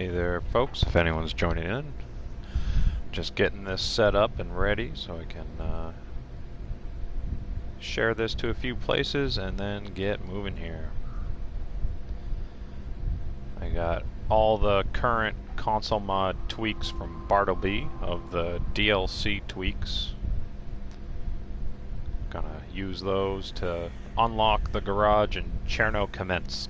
Hey there, folks, if anyone's joining in. Just getting this set up and ready so I can share this to a few places and then get moving here. I got all the current console mod tweaks from Bartelbi of the DLC tweaks. Gonna use those to unlock the garage in Chernokamensk.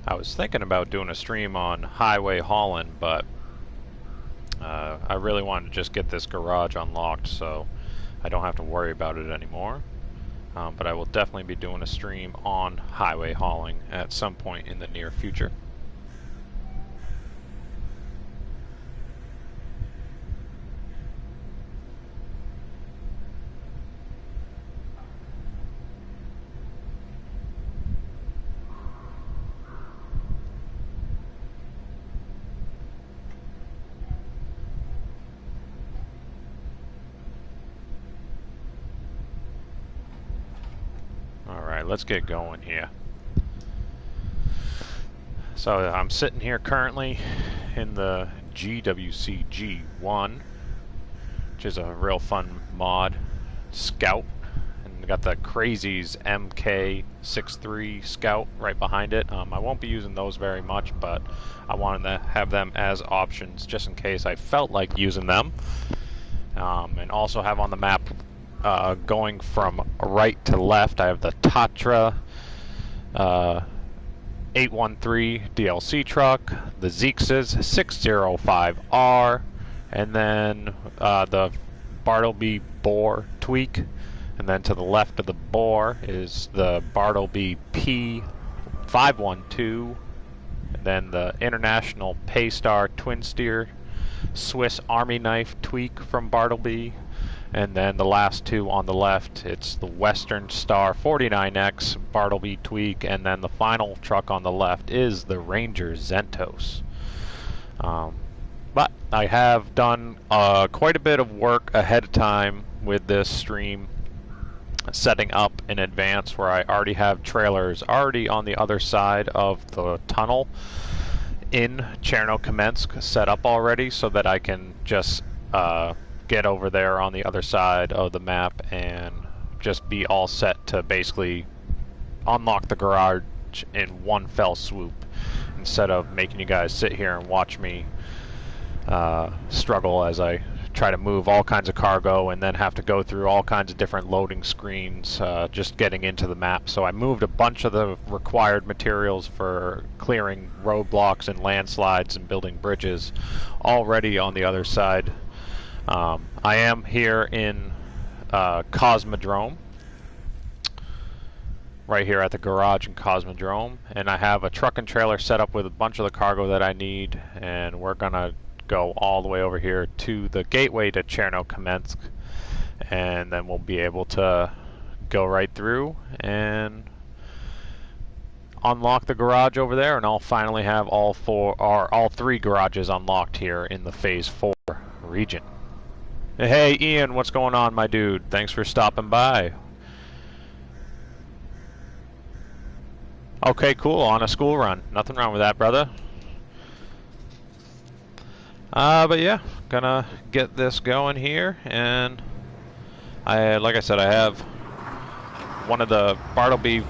I was thinking about doing a stream on highway hauling, but I really wanted to just get this garage unlocked so I don't have to worry about it anymore. But I will definitely be doing a stream on highway hauling at some point in the near future. Alright, let's get going here. So I'm sitting here currently in the GWC-G1, which is a real fun mod, Scout, and we got the Crazies MK63 Scout right behind it. I won't be using those very much, but I wanted to have them as options just in case I felt like using them. And also have on the map, going from right to left, I have the Tatra 813 DLC truck, the Zeek's 605R, and then the Bartelbi Boar tweak. And then to the left of the Boar is the Bartelbi P512, and then the International Paystar Twin Steer Swiss Army Knife tweak from Bartelbi. And then the last two on the left, it's the Western Star 49X Bartelbi tweak, and then the final truck on the left is the Ranger Zentos. But I have done quite a bit of work ahead of time with this stream, setting up in advance where I already have trailers already on the other side of the tunnel in Chernokamensk set up already, so that I can just get over there on the other side of the map and just be all set to basically unlock the garage in one fell swoop, instead of making you guys sit here and watch me struggle as I try to move all kinds of cargo and then have to go through all kinds of different loading screens just getting into the map. So I moved a bunch of the required materials for clearing roadblocks and landslides and building bridges already on the other side. I am here in Cosmodrome, right here at the garage in Cosmodrome, and I have a truck and trailer set up with a bunch of the cargo that I need, and we're gonna go all the way over here to the gateway to Chernokamensk, and then we'll be able to go right through and unlock the garage over there, and I'll finally have all three garages unlocked here in the Phase 4 region. Hey Ian, what's going on, my dude? Thanks for stopping by. Okay, cool, on a school run. Nothing wrong with that, brother. But yeah, gonna get this going here, and like I said, I have one of the Bartelbi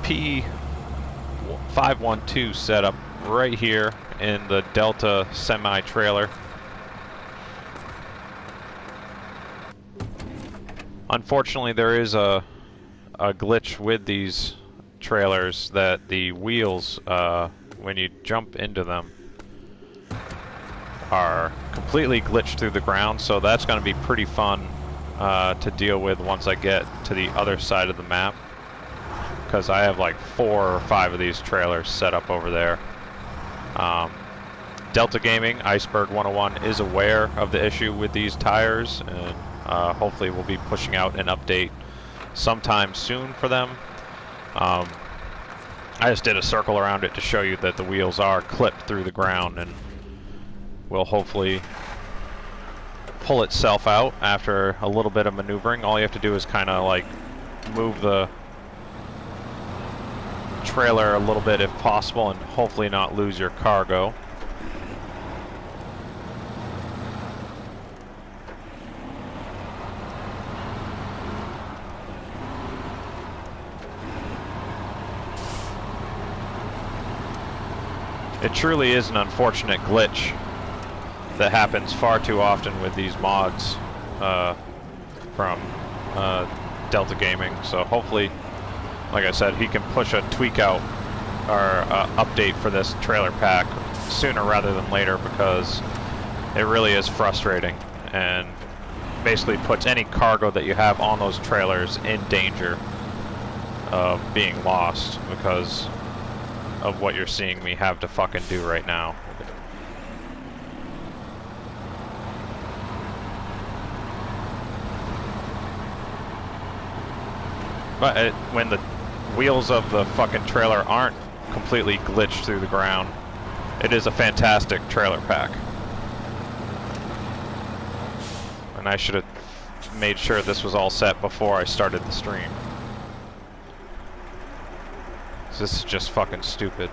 P512 set up right here in the Delta semi-trailer. Unfortunately, there is a glitch with these trailers that the wheels, when you jump into them, are completely glitched through the ground, so that's going to be pretty fun to deal with once I get to the other side of the map, because I have like 4 or 5 of these trailers set up over there. Delta Gaming, Iceberg 101, is aware of the issue with these tires, and Hopefully we'll be pushing out an update sometime soon for them. I just did a circle around it to show you that the wheels are clipped through the ground, and will hopefully pull itself out after a little bit of maneuvering. All you have to do is kind of like move the trailer a little bit if possible, and hopefully not lose your cargo. It truly is an unfortunate glitch that happens far too often with these mods from Delta Gaming. So hopefully, like I said, he can push a tweak out or update for this trailer pack sooner rather than later, because it really is frustrating and basically puts any cargo that you have on those trailers in danger of being lost because of what you're seeing me have to fucking do right now. But when the wheels of the fucking trailer aren't completely glitched through the ground, it is a fantastic trailer pack. And I should have made sure this was all set before I started the stream. This is just fucking stupid.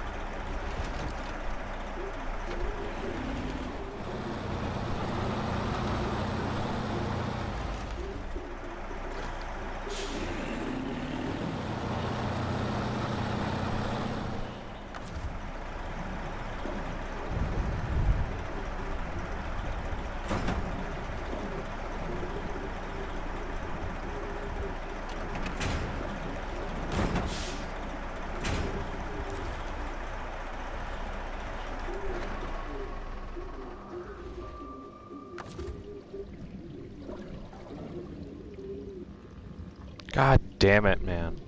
God damn it, man.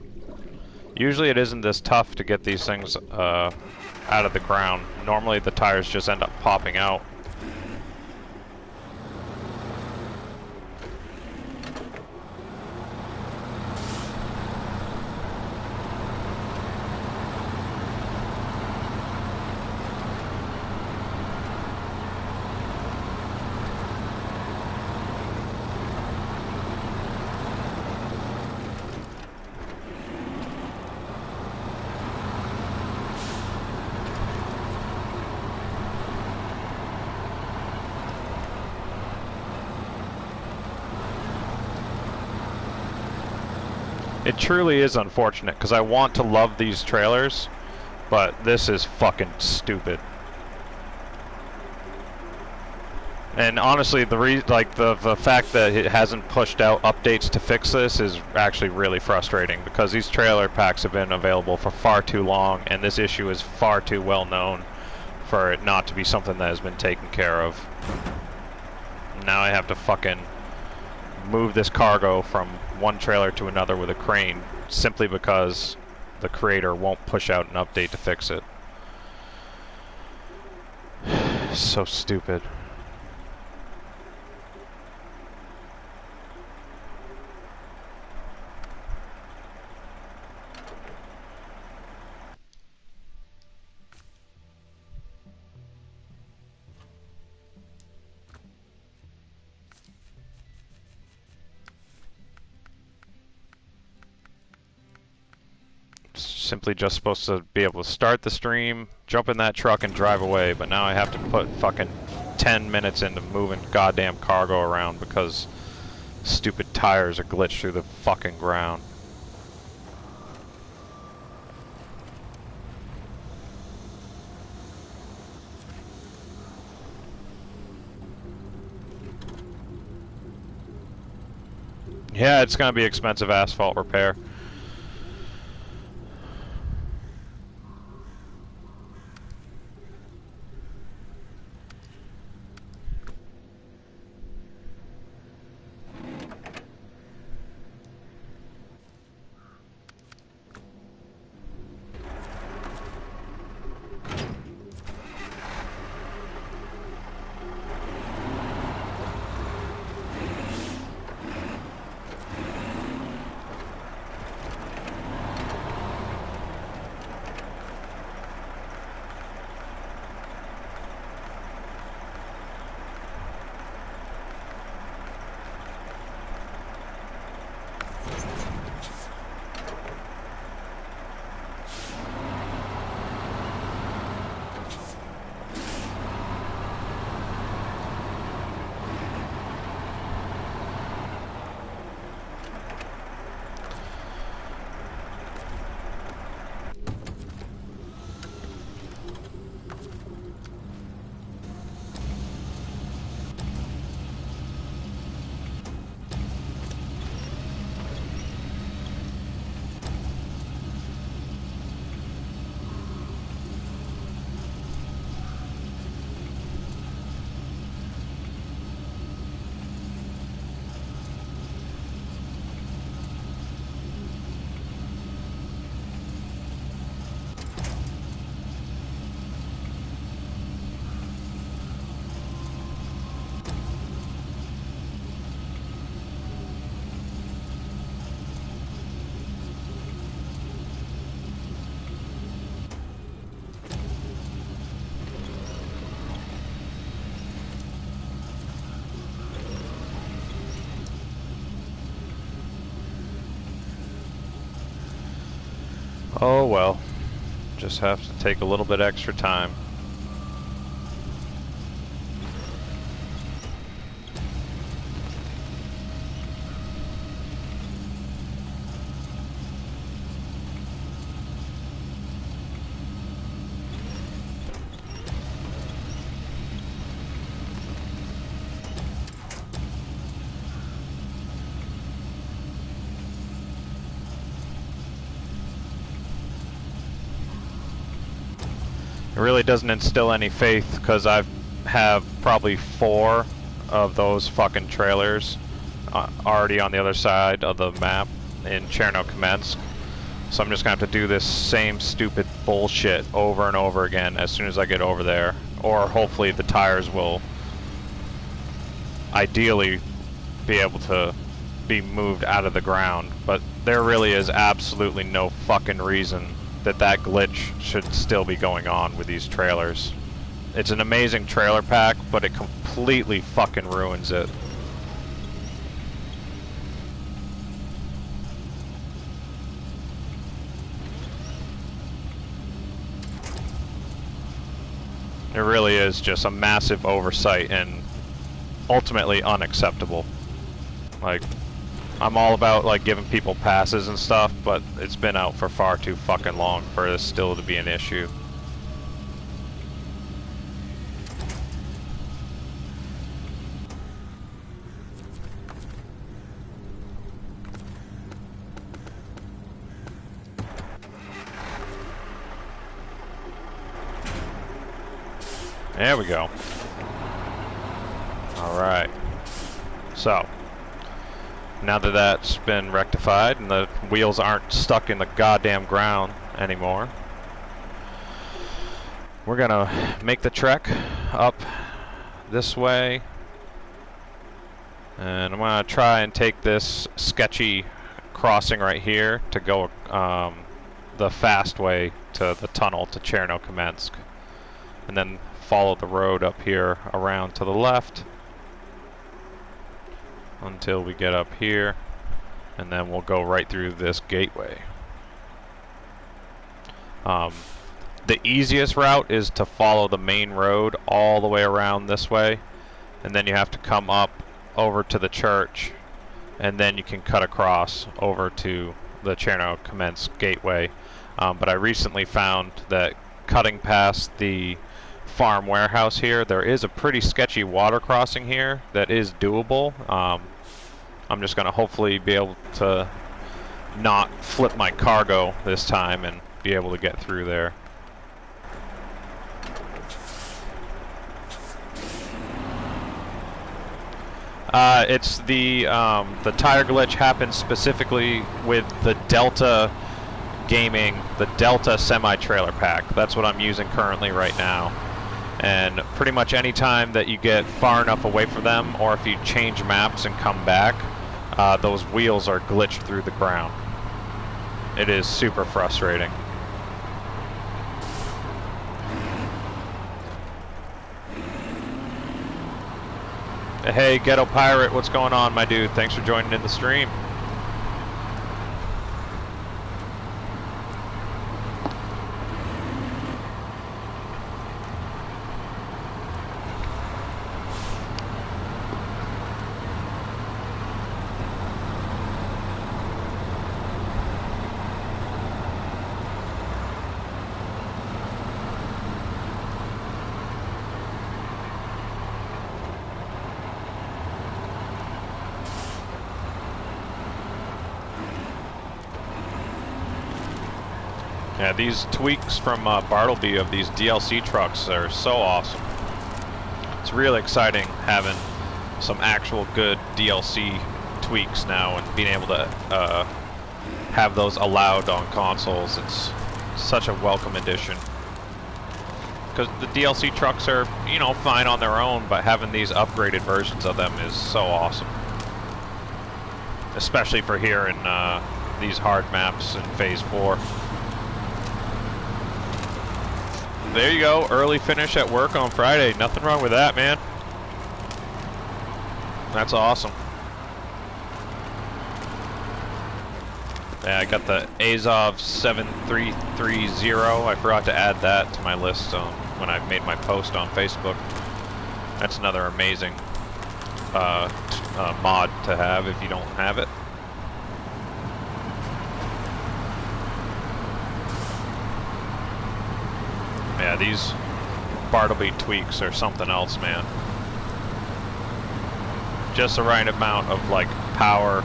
Usually it isn't this tough to get these things out of the ground. Normally the tires just end up popping out. It truly is unfortunate, because I want to love these trailers, but this is fucking stupid. And honestly, the fact that it hasn't pushed out updates to fix this is actually really frustrating, because these trailer packs have been available for far too long, and this issue is far too well known for it not to be something that has been taken care of. Now I have to fucking move this cargo from one trailer to another with a crane simply because the creator won't push out an update to fix it. So stupid. Simply just supposed to be able to start the stream, jump in that truck and drive away, but now I have to put fucking 10 minutes into moving goddamn cargo around because stupid tires are glitched through the fucking ground. Yeah, it's gonna be expensive asphalt repair. Oh well, just have to take a little bit extra time. It really doesn't instill any faith because I have probably 4 of those fucking trailers already on the other side of the map in Chernokamensk. So I'm just gonna have to do this same stupid bullshit over and over again as soon as I get over there. Or hopefully the tires will ideally be able to be moved out of the ground. But there really is absolutely no fucking reason that glitch should still be going on with these trailers. It's an amazing trailer pack, but it completely fucking ruins it. It really is just a massive oversight and ultimately unacceptable. Like, I'm all about like giving people passes and stuff, but it's been out for far too fucking long for this still to be an issue. There we go. Alright. So, now that that's been rectified and the wheels aren't stuck in the goddamn ground anymore, we're gonna make the trek up this way. And I'm gonna try and take this sketchy crossing right here to go the fast way to the tunnel to Chernokamensk. And then follow the road up here around to the left until we get up here, and then we'll go right through this gateway. The easiest route is to follow the main road all the way around this way, and then you have to come up over to the church, and then you can cut across over to the Chernokamensk gateway. But I recently found that cutting past the farm warehouse here, there is a pretty sketchy water crossing here that is doable. I'm just going to hopefully be able to not flip my cargo this time and be able to get through there. It's the tire glitch happens specifically with the Delta Gaming, the Delta semi-trailer pack. That's what I'm using currently right now. And pretty much any time that you get far enough away from them, or if you change maps and come back, those wheels are glitched through the ground. It is super frustrating. Hey, Ghetto Pirate, what's going on, my dude? Thanks for joining in the stream. Yeah, these tweaks from Bartelbi of these DLC trucks are so awesome. It's really exciting having some actual good DLC tweaks now and being able to have those allowed on consoles. It's such a welcome addition. Because the DLC trucks are, you know, fine on their own, but having these upgraded versions of them is so awesome. Especially for here in these hard maps in Phase 4. There you go, early finish at work on Friday. Nothing wrong with that, man. That's awesome. Yeah, I got the Azov 7330. I forgot to add that to my list when I made my post on Facebook. That's another amazing mod to have if you don't have it. Yeah, these Bartelbi tweaks are something else, man. Just the right amount of like power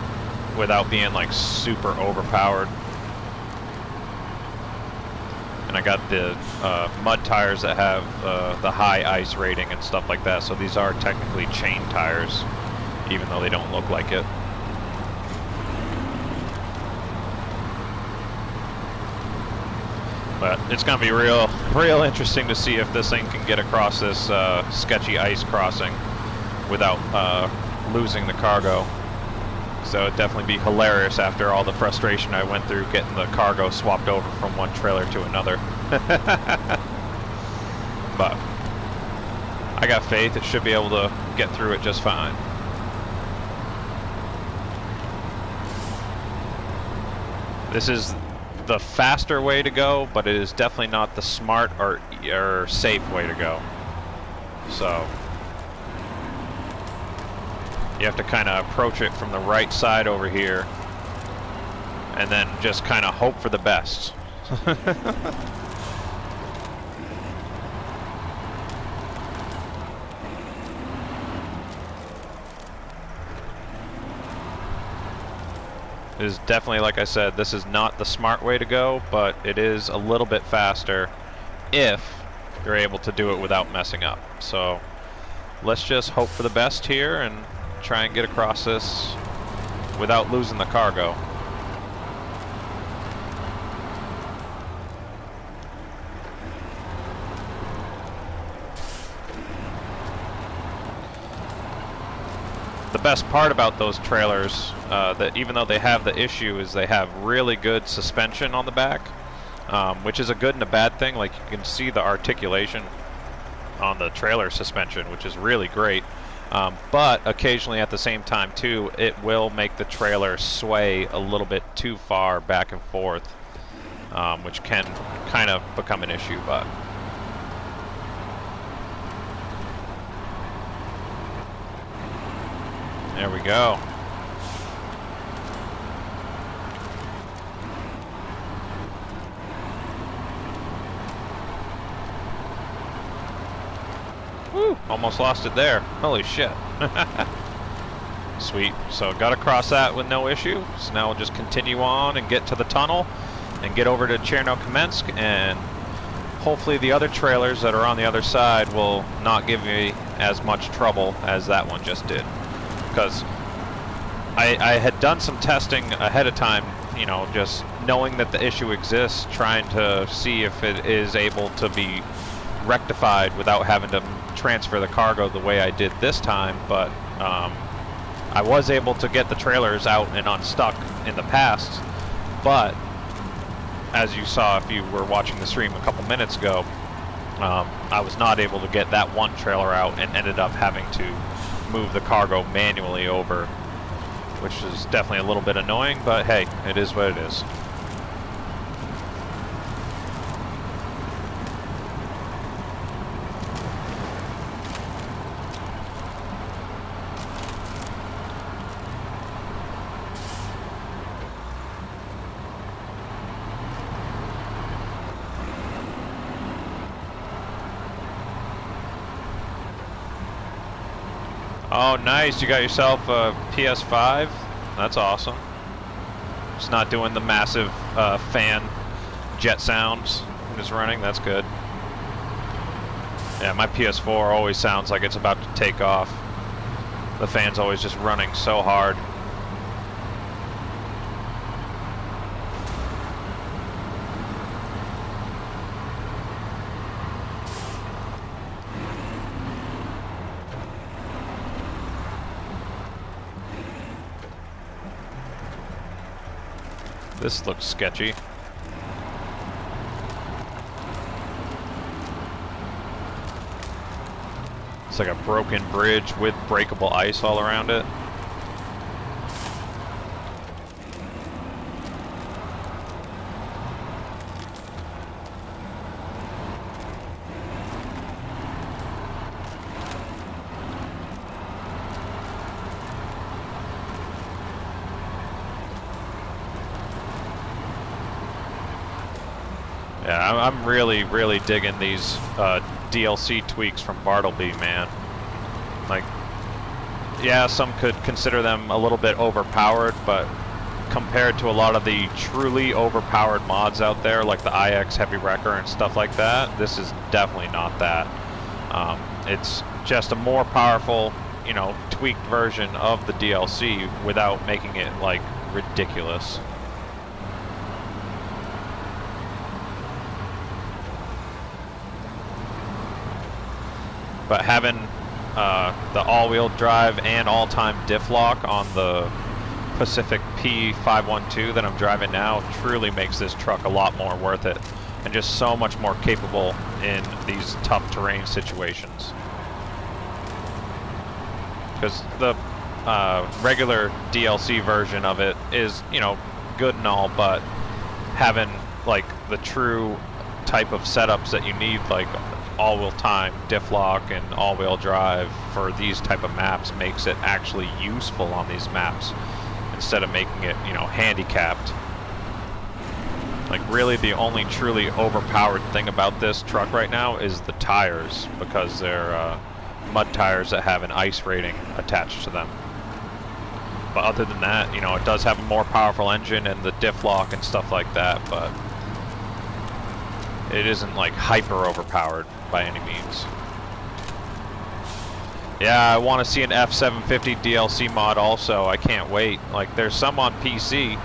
without being like super overpowered. And I got the mud tires that have the high ice rating and stuff like that, so these are technically chain tires, even though they don't look like it. But it's gonna be real interesting to see if this thing can get across this sketchy ice crossing without losing the cargo. So it'd definitely be hilarious after all the frustration I went through getting the cargo swapped over from one trailer to another. But I got faith it should be able to get through it just fine. This is the faster way to go, but it is definitely not the smart or safe way to go. So you have to kind of approach it from the right side over here and then just kind of hope for the best. It is definitely, like I said, this is not the smart way to go, but it is a little bit faster if you're able to do it without messing up. So let's just hope for the best here and try and get across this without losing the cargo. The best part about those trailers, that even though they have the issue, is they have really good suspension on the back, which is a good and a bad thing. Like, you can see the articulation on the trailer suspension, which is really great. But occasionally at the same time too, it will make the trailer sway a little bit too far back and forth, which can kind of become an issue. But there we go. Woo! Almost lost it there. Holy shit. Sweet. So got across that with no issue. So now we'll just continue on and get to the tunnel and get over to Chernokamensk, and hopefully the other trailers that are on the other side will not give me as much trouble as that one just did. Because I had done some testing ahead of time, you know, just knowing that the issue exists, trying to see if it is able to be rectified without having to transfer the cargo the way I did this time. But I was able to get the trailers out and unstuck in the past, but as you saw if you were watching the stream a couple minutes ago, I was not able to get that one trailer out and ended up having to move the cargo manually over, which is definitely a little bit annoying, but hey, it is what it is. Oh, nice. You got yourself a PS5. That's awesome. It's not doing the massive fan jet sounds when it's running. That's good. Yeah, my PS4 always sounds like it's about to take off. The fan's always just running so hard. This looks sketchy. It's like a broken bridge with breakable ice all around it. Yeah, I'm really digging these DLC tweaks from Bartelbi, man. Like, yeah, some could consider them a little bit overpowered, but compared to a lot of the truly overpowered mods out there, like the IX Heavy Wrecker and stuff like that, this is definitely not that. It's just a more powerful, you know, tweaked version of the DLC without making it, like, ridiculous. But having the all-wheel drive and all-time diff lock on the Pacific P512 that I'm driving now truly makes this truck a lot more worth it, and just so much more capable in these tough terrain situations. Because the regular DLC version of it is, you know, good and all, but having like the true type of setups that you need, like all-wheel time, diff lock, and all-wheel drive for these type of maps makes it actually useful on these maps instead of making it, you know, handicapped. Like, really the only truly overpowered thing about this truck right now is the tires, because they're mud tires that have an ice rating attached to them. But other than that, you know, it does have a more powerful engine and the diff lock and stuff like that, but it isn't like hyper overpowered by any means. Yeah, I want to see an F750 DLC mod also. I can't wait. Like, there's some on PC,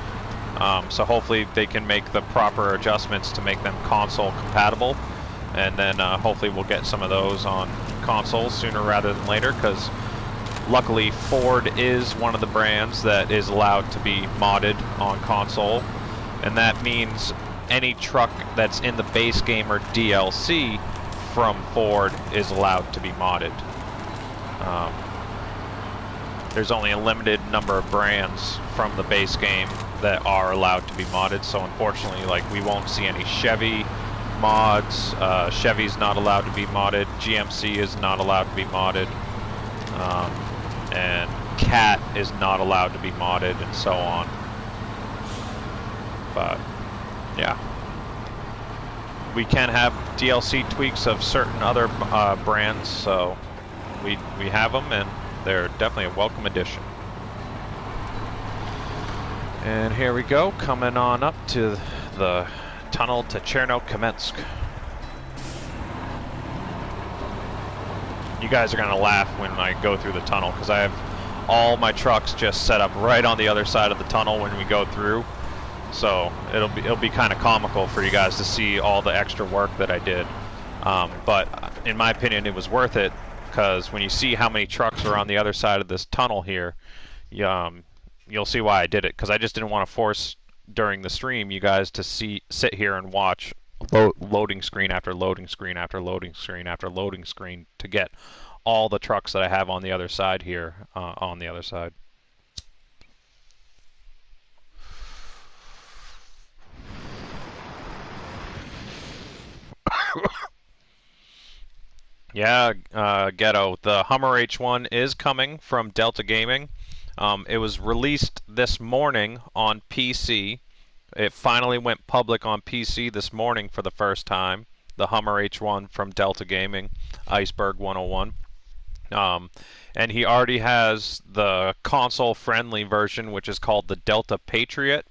so hopefully they can make the proper adjustments to make them console compatible, and then hopefully we'll get some of those on consoles sooner rather than later, because luckily Ford is one of the brands that is allowed to be modded on console, and that means any truck that's in the base game or DLC from Ford is allowed to be modded. There's only a limited number of brands from the base game that are allowed to be modded, so unfortunately, like, we won't see any Chevy mods. Chevy's not allowed to be modded. GMC is not allowed to be modded. And Cat is not allowed to be modded, and so on. But yeah, we can have DLC tweaks of certain other brands, so we have them, and they're definitely a welcome addition. And here we go, coming on up to the tunnel to Chernokamensk. You guys are gonna laugh when I go through the tunnel, because I have all my trucks just set up right on the other side of the tunnel when we go through. So it'll be kind of comical for you guys to see all the extra work that I did. But in my opinion, it was worth it, because when you see how many trucks are on the other side of this tunnel here, you'll see why I did it. Because I just didn't want to force during the stream you guys to sit here and watch loading screen after loading screen after loading screen after loading screen to get all the trucks that I have on the other side here on the other side. Yeah, Ghetto, the Hummer H1 is coming from Delta Gaming. It was released this morning on PC. It finally went public on PC this morning for the first time. The Hummer H1 from Delta Gaming, Iceberg 101. And he already has the console-friendly version, which is called the Delta Patriot.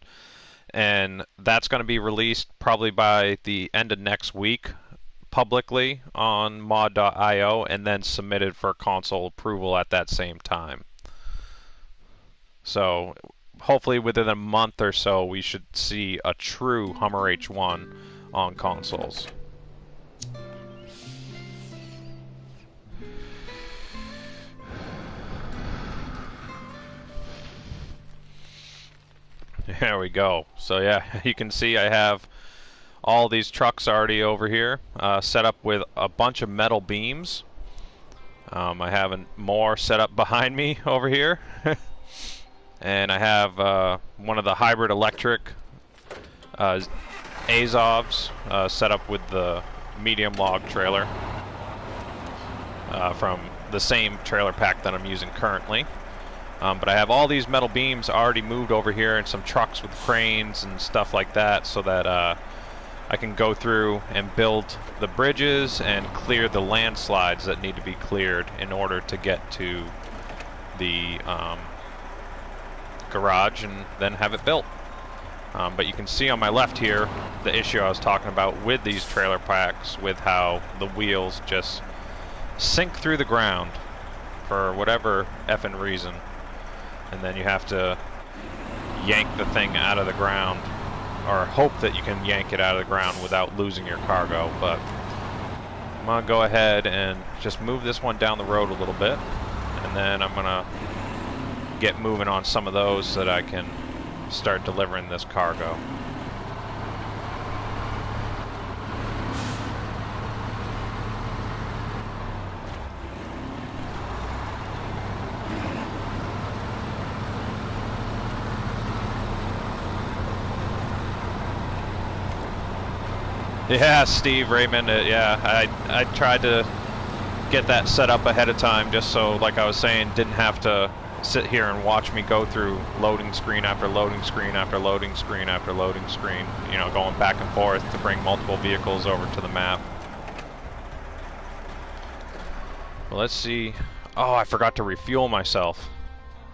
And that's going to be released probably by the end of next week publicly on mod.io, and then submitted for console approval at that same time. So hopefully within a month or so we should see a true Hummer H1 on consoles. There we go. So yeah, you can see I have all these trucks already over here set up with a bunch of metal beams. I have more set up behind me over here. And I have one of the hybrid electric Azovs set up with the medium log trailer from the same trailer pack that I'm using currently. But I have all these metal beams already moved over here, and some trucks with cranes and stuff like that, so that I I can go through and build the bridges and clear the landslides that need to be cleared in order to get to the garage and then have it built. But you can see on my left here the issue I was talking about with these trailer packs, with how the wheels just sink through the ground for whatever effing reason, and then you have to yank the thing out of the ground, or hope that you can yank it out of the ground without losing your cargo. But I'm gonna go ahead and just move this one down the road a little bit, and then I'm gonna get moving on some of those so that I can start delivering this cargo. Yeah, Steve, Raymond, yeah, I tried to get that set up ahead of time just so, like I was saying, didn't have to sit here and watch me go through loading screen after loading screen after loading screen after loading screen, you know, going back and forth to bring multiple vehicles over to the map. Well, let's see. Oh, I forgot to refuel myself.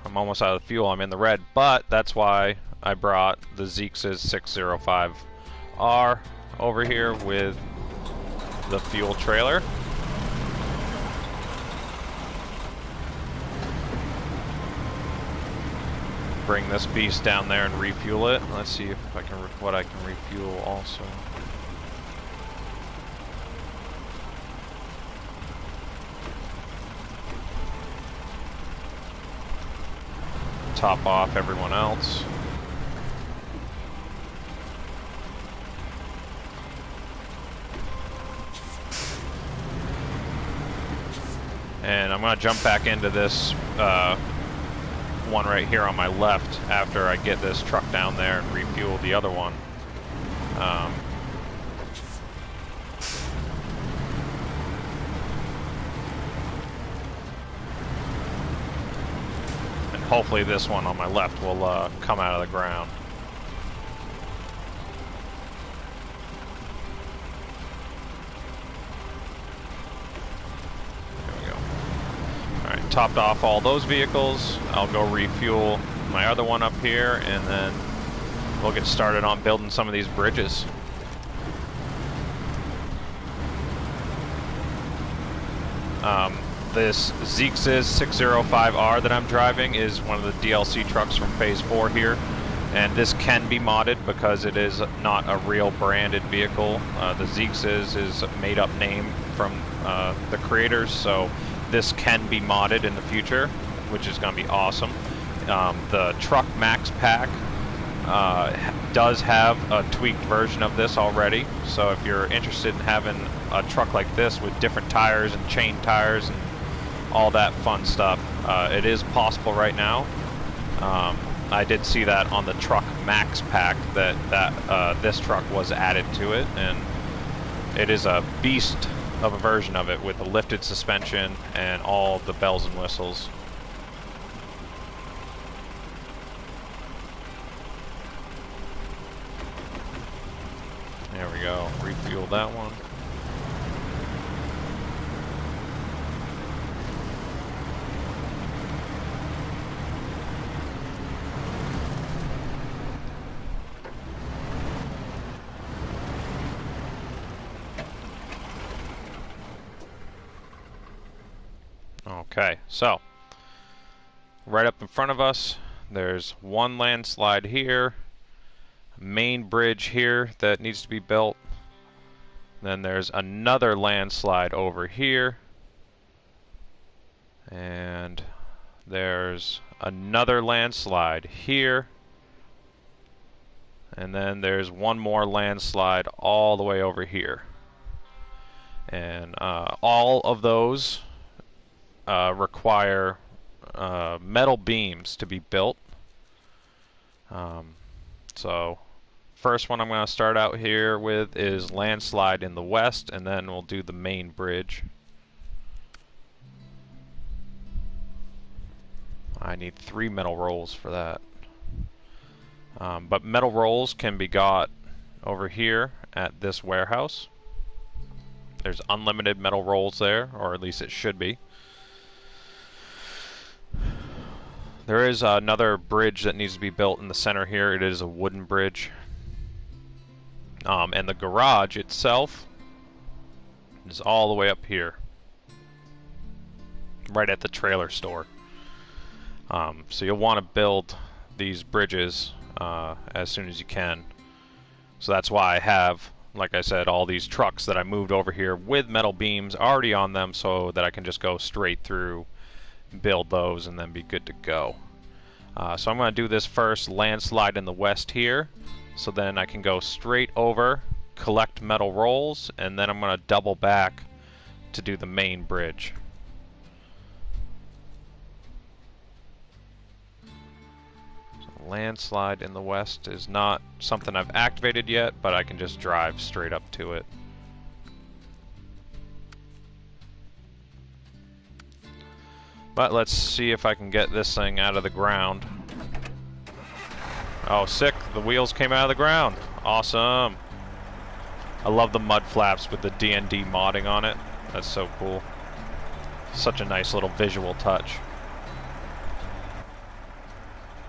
I'm almost out of fuel. I'm in the red, but that's why I brought the Zeex's 605R over here with the fuel trailer. Bring this beast down there and refuel it. Let's see if I can what I can refuel also. Top off everyone else. And I'm going to jump back into this one right here on my left after I get this truck down there and refuel the other one. And hopefully this one on my left will come out of the ground. Topped off all those vehicles. I'll go refuel my other one up here, and then we'll get started on building some of these bridges. This Zeex's 605R that I'm driving is one of the DLC trucks from Phase 4 here, and this can be modded because it is not a real branded vehicle. The Zeex's is a made-up name from the creators, so this can be modded in the future, which is going to be awesome. The Truck Max Pack does have a tweaked version of this already, so if you're interested in having a truck like this with different tires and chain tires and all that fun stuff, it is possible right now. I did see that on the Truck Max Pack that this truck was added to it, and it is a beast of a version of it with a lifted suspension and all the bells and whistles. There we go, refuel that one. Okay, so right up in front of us, there's one landslide here, main bridge here that needs to be built. Then there's another landslide over here, and there's another landslide here, and then there's one more landslide all the way over here. And all of those require metal beams to be built. So first one I'm going to start out here with is landslide in the west, and then we'll do the main bridge. I need 3 metal rolls for that. But metal rolls can be got over here at this warehouse. There's unlimited metal rolls there, or at least it should be. There is another bridge that needs to be built in the center here. It is a wooden bridge. And the garage itself is all the way up here, right at the trailer store. So you'll want to build these bridges as soon as you can. So that's why I have, like I said, all these trucks that I moved over here with metal beams already on them so that I can just go straight through, build those, and then be good to go. So I'm going to do this first, landslide in the west here, so then I can go straight over, collect metal rolls, and then I'm going to double back to do the main bridge. Landslide in the west is not something I've activated yet, but I can just drive straight up to it. But let's see if I can get this thing out of the ground. Oh, sick! The wheels came out of the ground. Awesome! I love the mud flaps with the D&D modding on it. That's so cool. Such a nice little visual touch.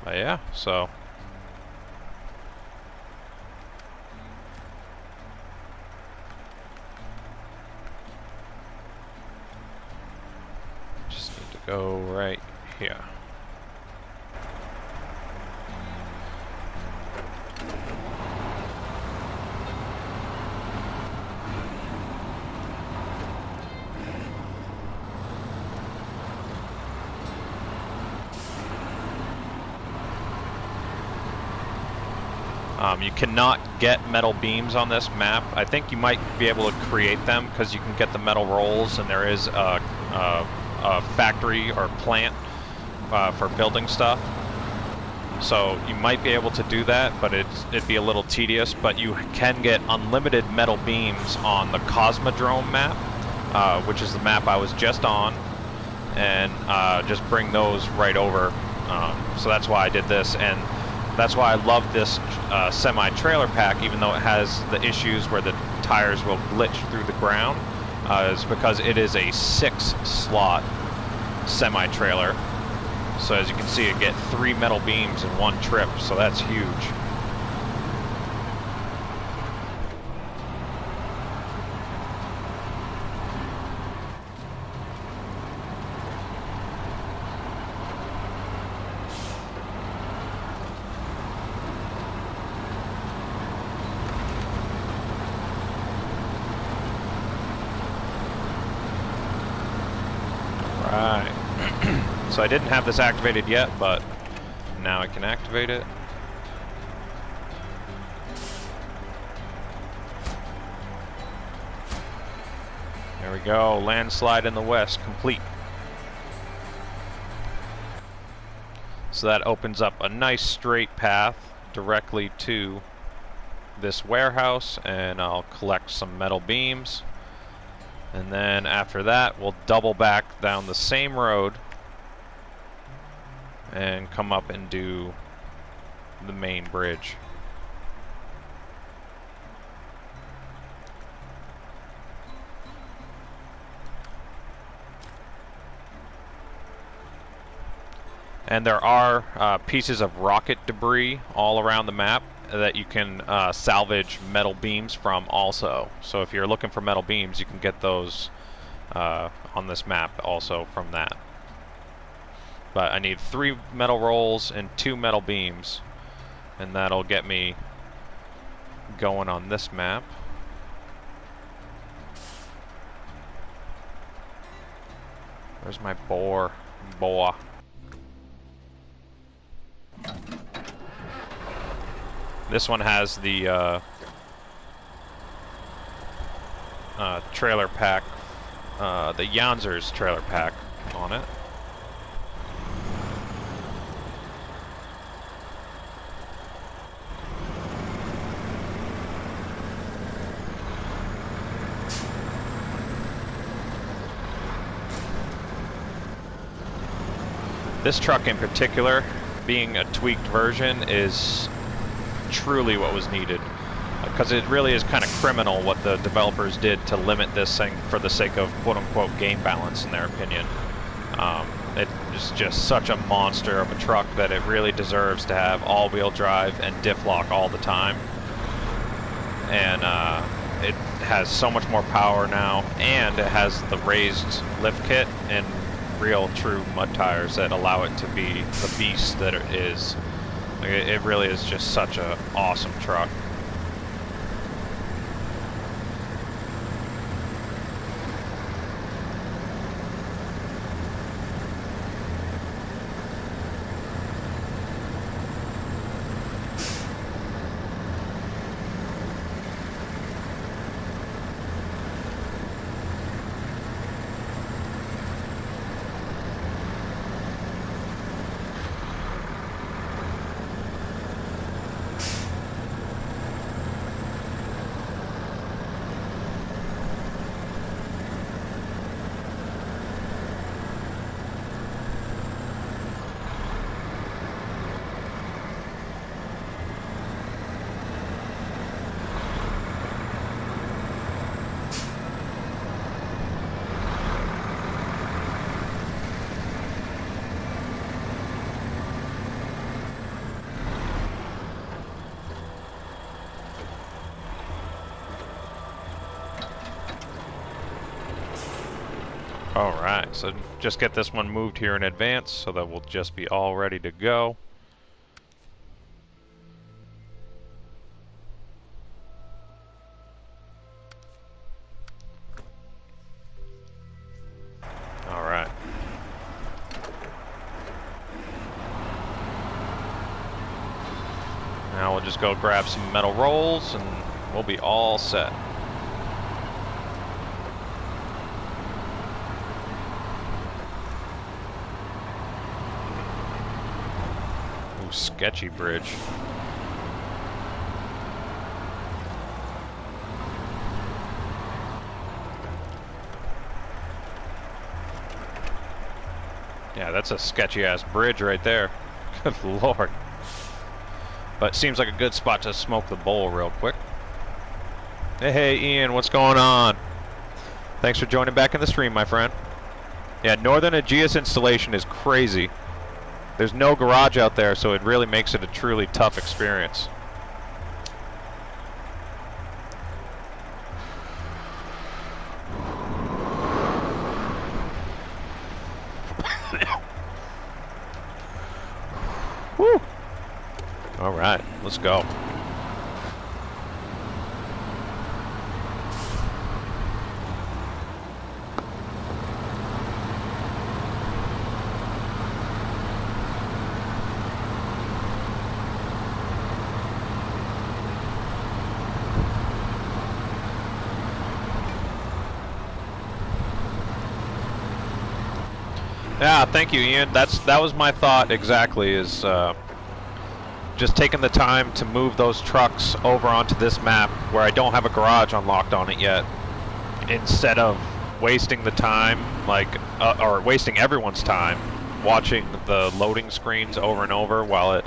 But yeah, so just need to go right here. You cannot get metal beams on this map. I think you might be able to create them because you can get the metal rolls, and there is a factory or plant for building stuff. So you might be able to do that, but it'd be a little tedious. But you can get unlimited metal beams on the Cosmodrome map, which is the map I was just on, and just bring those right over. So that's why I did this, and that's why I love this semi-trailer pack, even though it has the issues where the tires will glitch through the ground, is because it is a 6-slot semi-trailer. So as you can see, you get 3 metal beams in one trip, so that's huge. Right. So I didn't have this activated yet, but now I can activate it. There we go, landslide in the west complete. So that opens up a nice straight path directly to this warehouse, and I'll collect some metal beams. And then after that, we'll double back down the same road and come up and do the main bridge. And there are pieces of rocket debris all around the map that you can salvage metal beams from also. So if you're looking for metal beams, you can get those on this map also from that. But I need 3 metal rolls and 2 metal beams, and that'll get me going on this map. Where's my boar? This one has the trailer pack, the Janzer's trailer pack on it. This truck in particular, being a tweaked version, is truly what was needed, because it really is kind of criminal what the developers did to limit this thing for the sake of quote-unquote game balance, in their opinion. It is just such a monster of a truck that it really deserves to have all-wheel drive and diff lock all the time. And it has so much more power now, and it has the raised lift kit and real true mud tires that allow it to be the beast that it is. It really is just such an awesome truck. Alright, so just get this one moved here in advance so that we'll just be all ready to go. Alright. Now we'll just go grab some metal rolls and we'll be all set. Sketchy bridge. Yeah, that's a sketchy ass bridge right there. Good lord. But seems like a good spot to smoke the bowl real quick. Hey Ian, what's going on? Thanks for joining back in the stream, my friend. Yeah, Northern Aegeus installation is crazy. There's no garage out there, so it really makes it a truly tough experience. Woo! All right, let's go. Yeah, thank you, Ian. That was my thought exactly, is just taking the time to move those trucks over onto this map where I don't have a garage unlocked on it yet, instead of wasting the time, like, or wasting everyone's time watching the loading screens over and over while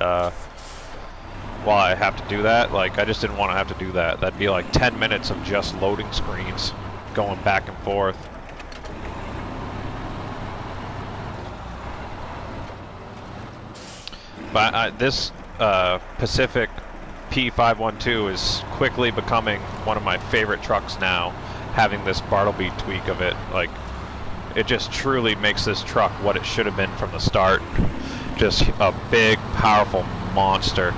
I have to do that. Like, I just didn't want to have to do that. That'd be like 10 minutes of just loading screens going back and forth. But this Pacific P512 is quickly becoming one of my favorite trucks now, having this Bartelbi tweak of it. Like, it just truly makes this truck what it should have been from the start. Just a big, powerful monster.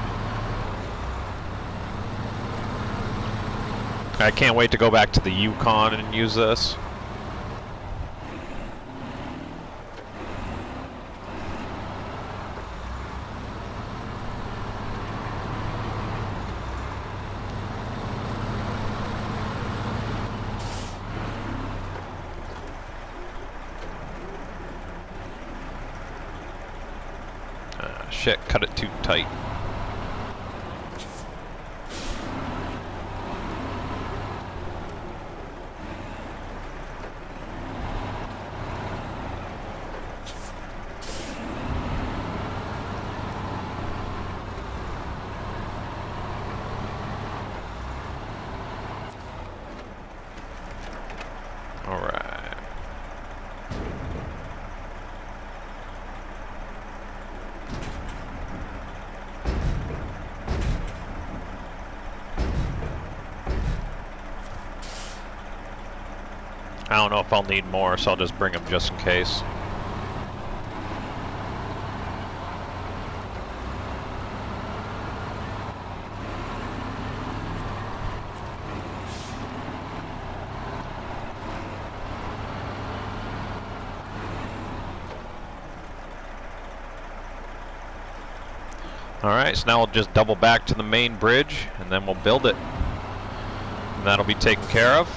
I can't wait to go back to the Yukon and use this. Shit, cut it too tight. I don't know if I'll need more, so I'll just bring them just in case. Alright, so now we'll just double back to the main bridge, and then we'll build it. And that'll be taken care of.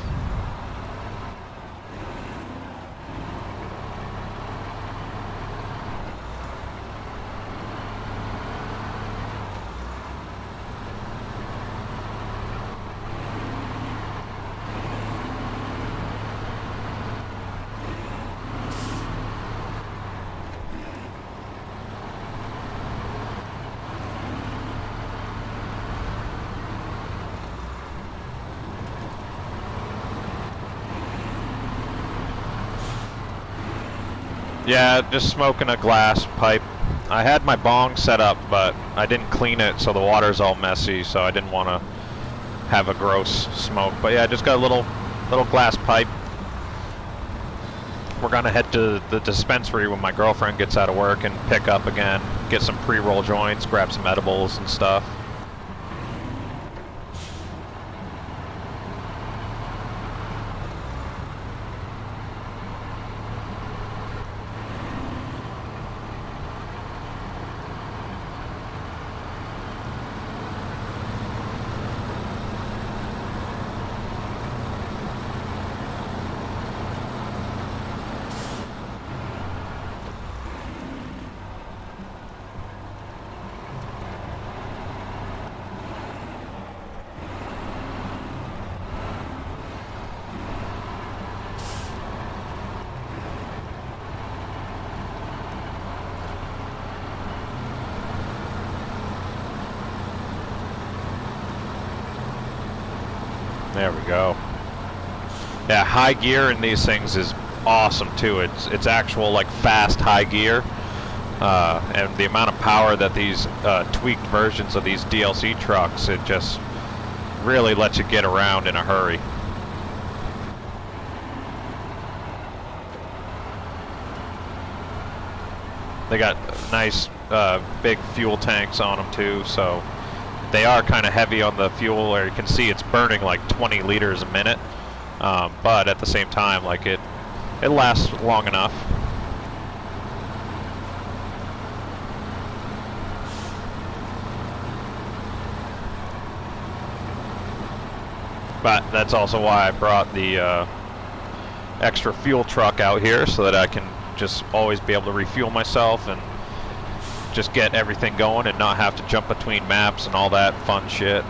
Yeah, just smoking a glass pipe. I had my bong set up, but I didn't clean it, so the water's all messy, so I didn't want to have a gross smoke. But yeah, I just got a little glass pipe. We're gonna head to the dispensary when my girlfriend gets out of work and pick up again, get some pre-roll joints, grab some edibles and stuff. There we go. Yeah, high gear in these things is awesome too. It's actual like fast high gear, and the amount of power that these tweaked versions of these DLC trucks, it just really lets you get around in a hurry. They got nice big fuel tanks on them too, so they are kind of heavy on the fuel, or you can see it's burning like 20 liters a minute, but at the same time, like it lasts long enough. But that's also why I brought the extra fuel truck out here, so that I can just always be able to refuel myself and just get everything going and not have to jump between maps and all that fun shit.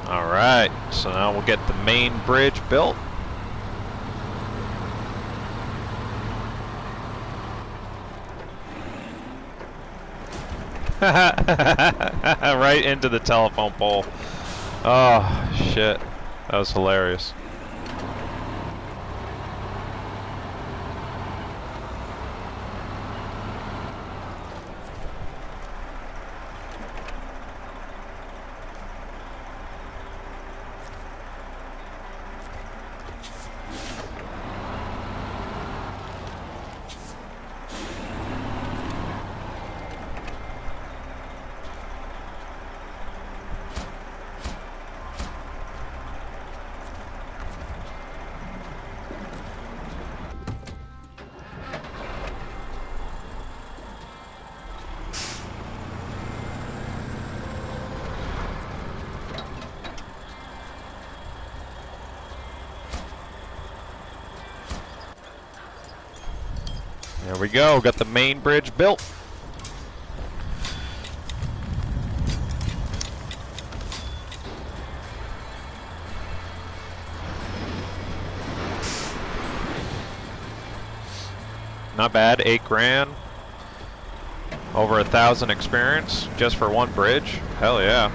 Alright, so now we'll get the main bridge built. Right into the telephone pole. Oh, shit. That was hilarious. There we go, got the main bridge built. Not bad, 8 grand. Over 1,000 experience just for one bridge? Hell yeah.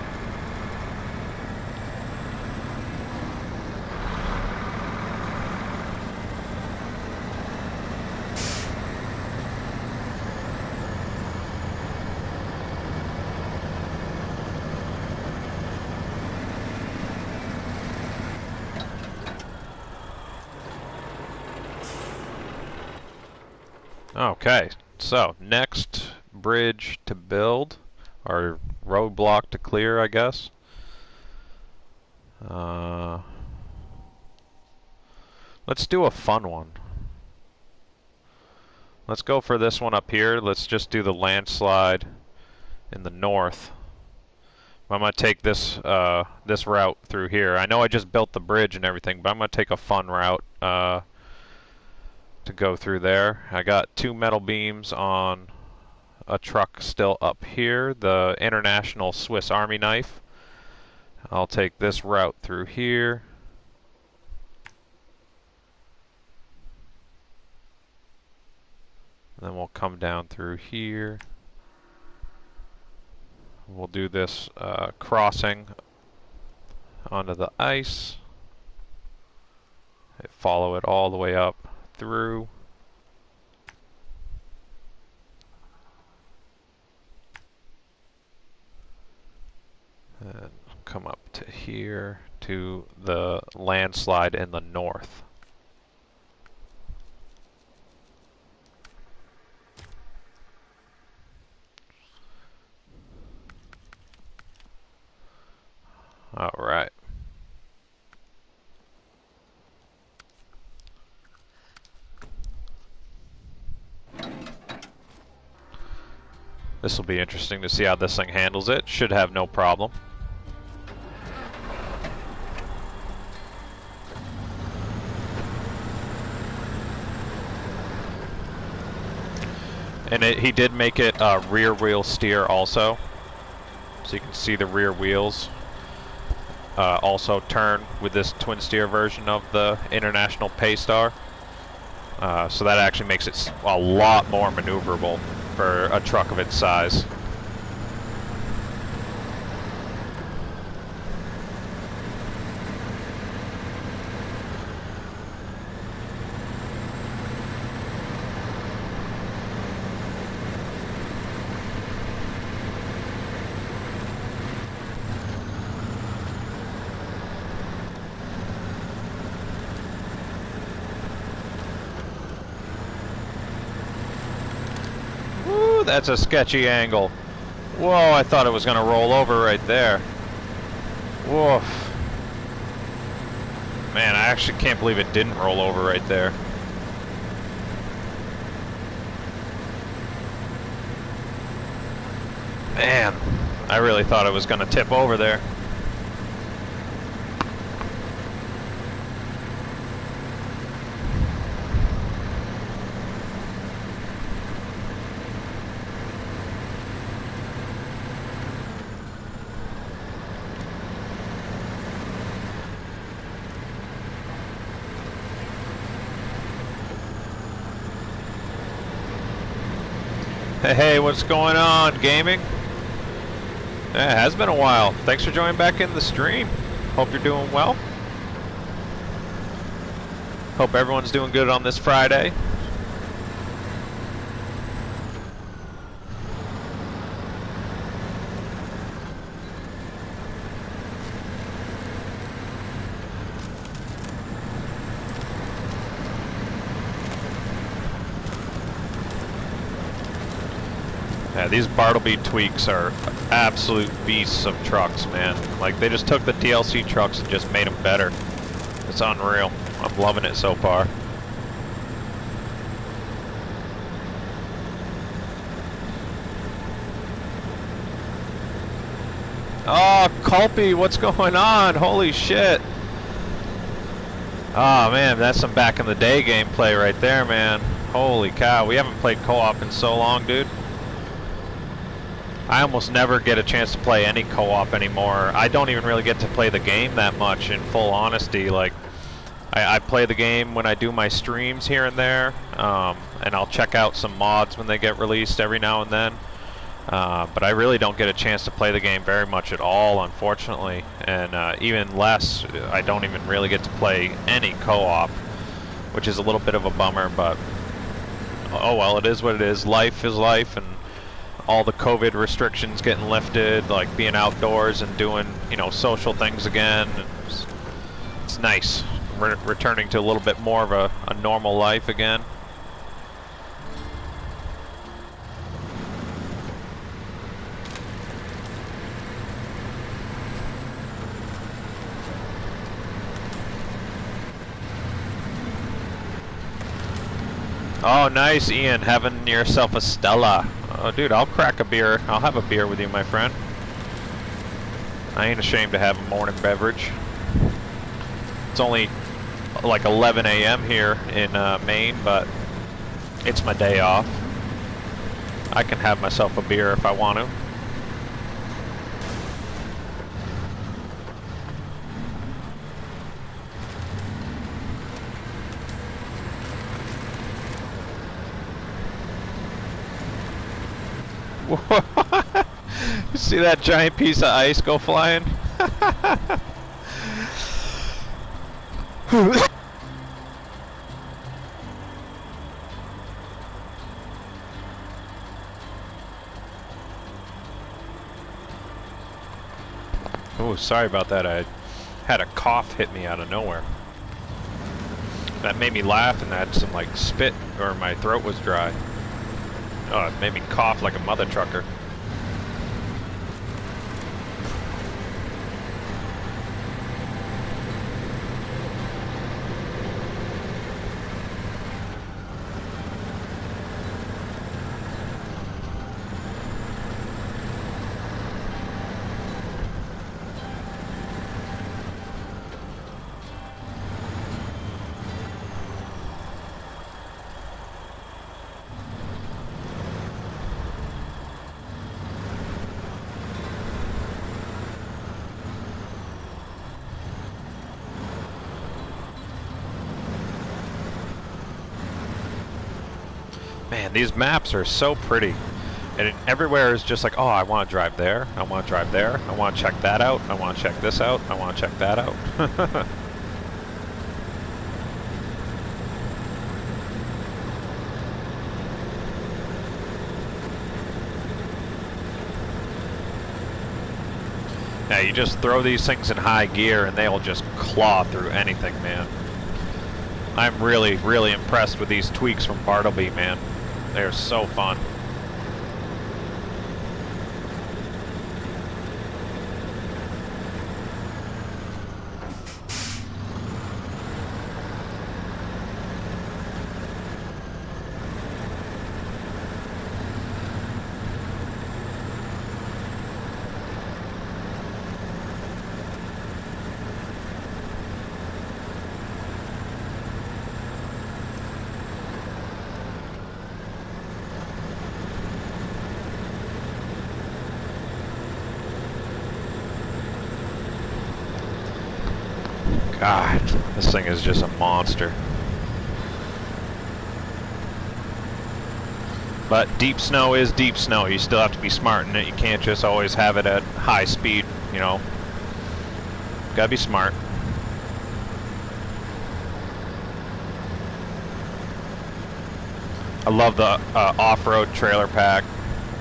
Okay, so next bridge to build, or roadblock to clear, I guess. Let's do a fun one. Let's go for this one up here. Let's just do the landslide in the north. I'm gonna take this this route through here. I know I just built the bridge and everything, but I'm gonna take a fun route to go through there. I got 2 metal beams on a truck still up here, the International Swiss Army knife. I'll take this route through here. Then we'll come down through here. We'll do this crossing onto the ice. Follow it all the way up through. And come up to here to the landslide in the north. All right. This will be interesting to see how this thing handles it. Should have no problem. And he did make it rear wheel steer also. So you can see the rear wheels also turn with this twin steer version of the International Paystar. So that actually makes it a lot more maneuverable for a truck of its size. That's a sketchy angle. Whoa, I thought it was going to roll over right there. Woof. Man, I actually can't believe it didn't roll over right there. Man, I really thought it was going to tip over there. Hey, what's going on, gaming? Yeah, it has been a while. Thanks for joining back in the stream. Hope you're doing well. Hope everyone's doing good on this Friday. Yeah, these Bartelbi tweaks are absolute beasts of trucks, man. Like, they just took the DLC trucks and just made them better. It's unreal. I'm loving it so far. Oh, Culpy, what's going on? Holy shit. Oh, man, that's some back in the day gameplay right there, man. Holy cow, we haven't played co-op in so long, dude. I almost never get a chance to play any co-op anymore. I don't even really get to play the game that much, in full honesty. Like, I play the game when I do my streams here and there, and I'll check out some mods when they get released every now and then. But I really don't get a chance to play the game very much at all, unfortunately, and even less, I don't even really get to play any co-op, which is a little bit of a bummer, but oh well, it is what it is. Life is life, and all the COVID restrictions getting lifted, like being outdoors and doing, you know, social things again. It's nice. We're returning to a little bit more of a normal life again. Oh, nice, Ian, having yourself a Stella. Oh, dude, I'll crack a beer. I'll have a beer with you, my friend. I ain't ashamed to have a morning beverage. It's only like 11 a.m. here in Maine, but it's my day off. I can have myself a beer if I want to. You see that giant piece of ice go flying? Oh, sorry about that. I had a cough hit me out of nowhere. That made me laugh, and I had some like spit, or my throat was dry. Oh, it made me cough like a mother trucker. Man, these maps are so pretty. And everywhere is just like, oh, I want to drive there, I want to drive there, I want to check that out, I want to check this out, I want to check that out. Yeah, you just throw these things in high gear and they'll just claw through anything, man. I'm really, really impressed with these tweaks from Bartelbi, man. They're so fun. God, this thing is just a monster. But deep snow is deep snow. You still have to be smart in it. You can't just always have it at high speed, you know. Gotta be smart. I love the off-road trailer pack.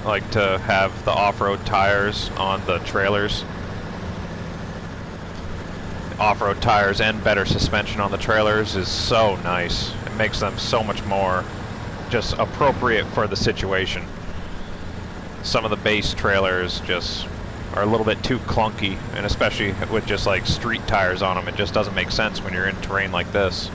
I like to have the off-road tires on the trailers. Off-road tires and better suspension on the trailers is so nice. It makes them so much more just appropriate for the situation. Some of the base trailers just are a little bit too clunky, and especially with just like street tires on them, it just doesn't make sense when you're in terrain like this.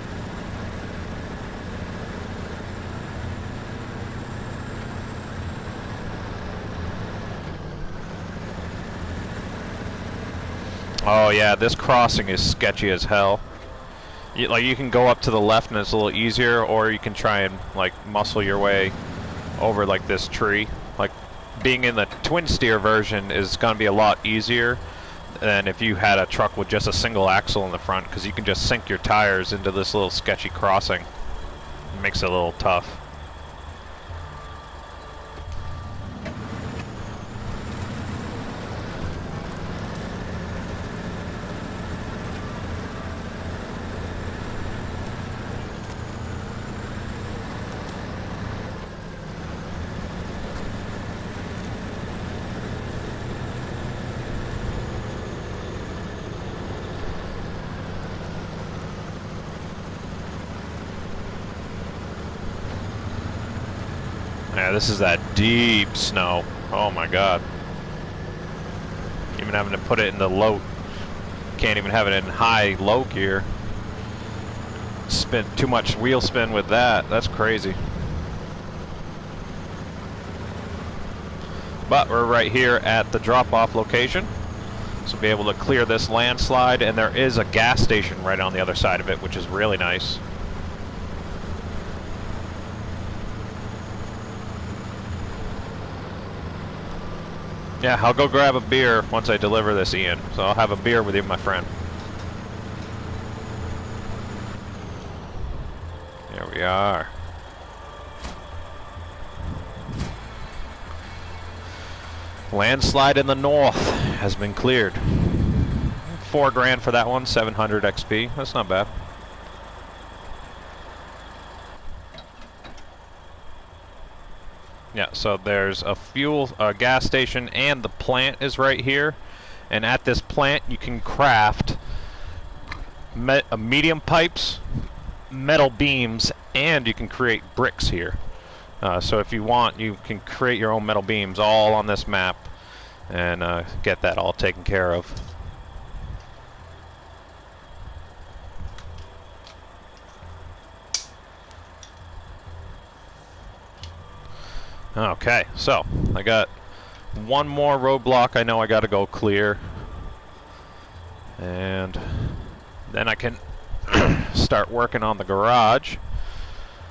Oh yeah, this crossing is sketchy as hell. You can go up to the left and it's a little easier, or you can try and like muscle your way over like this tree. Like being in the twin steer version is going to be a lot easier than if you had a truck with just a single axle in the front, because you can just sink your tires into this little sketchy crossing. It makes it a little tough. Yeah, this is that deep snow. Oh my god. Even having to put it in the low, can't even have it in high, low gear. Spin too much wheel spin with that. That's crazy. But we're right here at the drop-off location. So we'll be able to clear this landslide, and there is a gas station right on the other side of it, which is really nice. Yeah, I'll go grab a beer once I deliver this, Ian. So I'll have a beer with you, my friend. There we are. Landslide in the north has been cleared. $4 grand for that one, 700 XP. That's not bad. Yeah, so there's a gas station, and the plant is right here. And at this plant, you can craft medium pipes, metal beams, and you can create bricks here. So if you want, you can create your own metal beams all on this map and get that all taken care of. Okay, so I got one more roadblock I know I got to go clear, and then I can start working on the garage.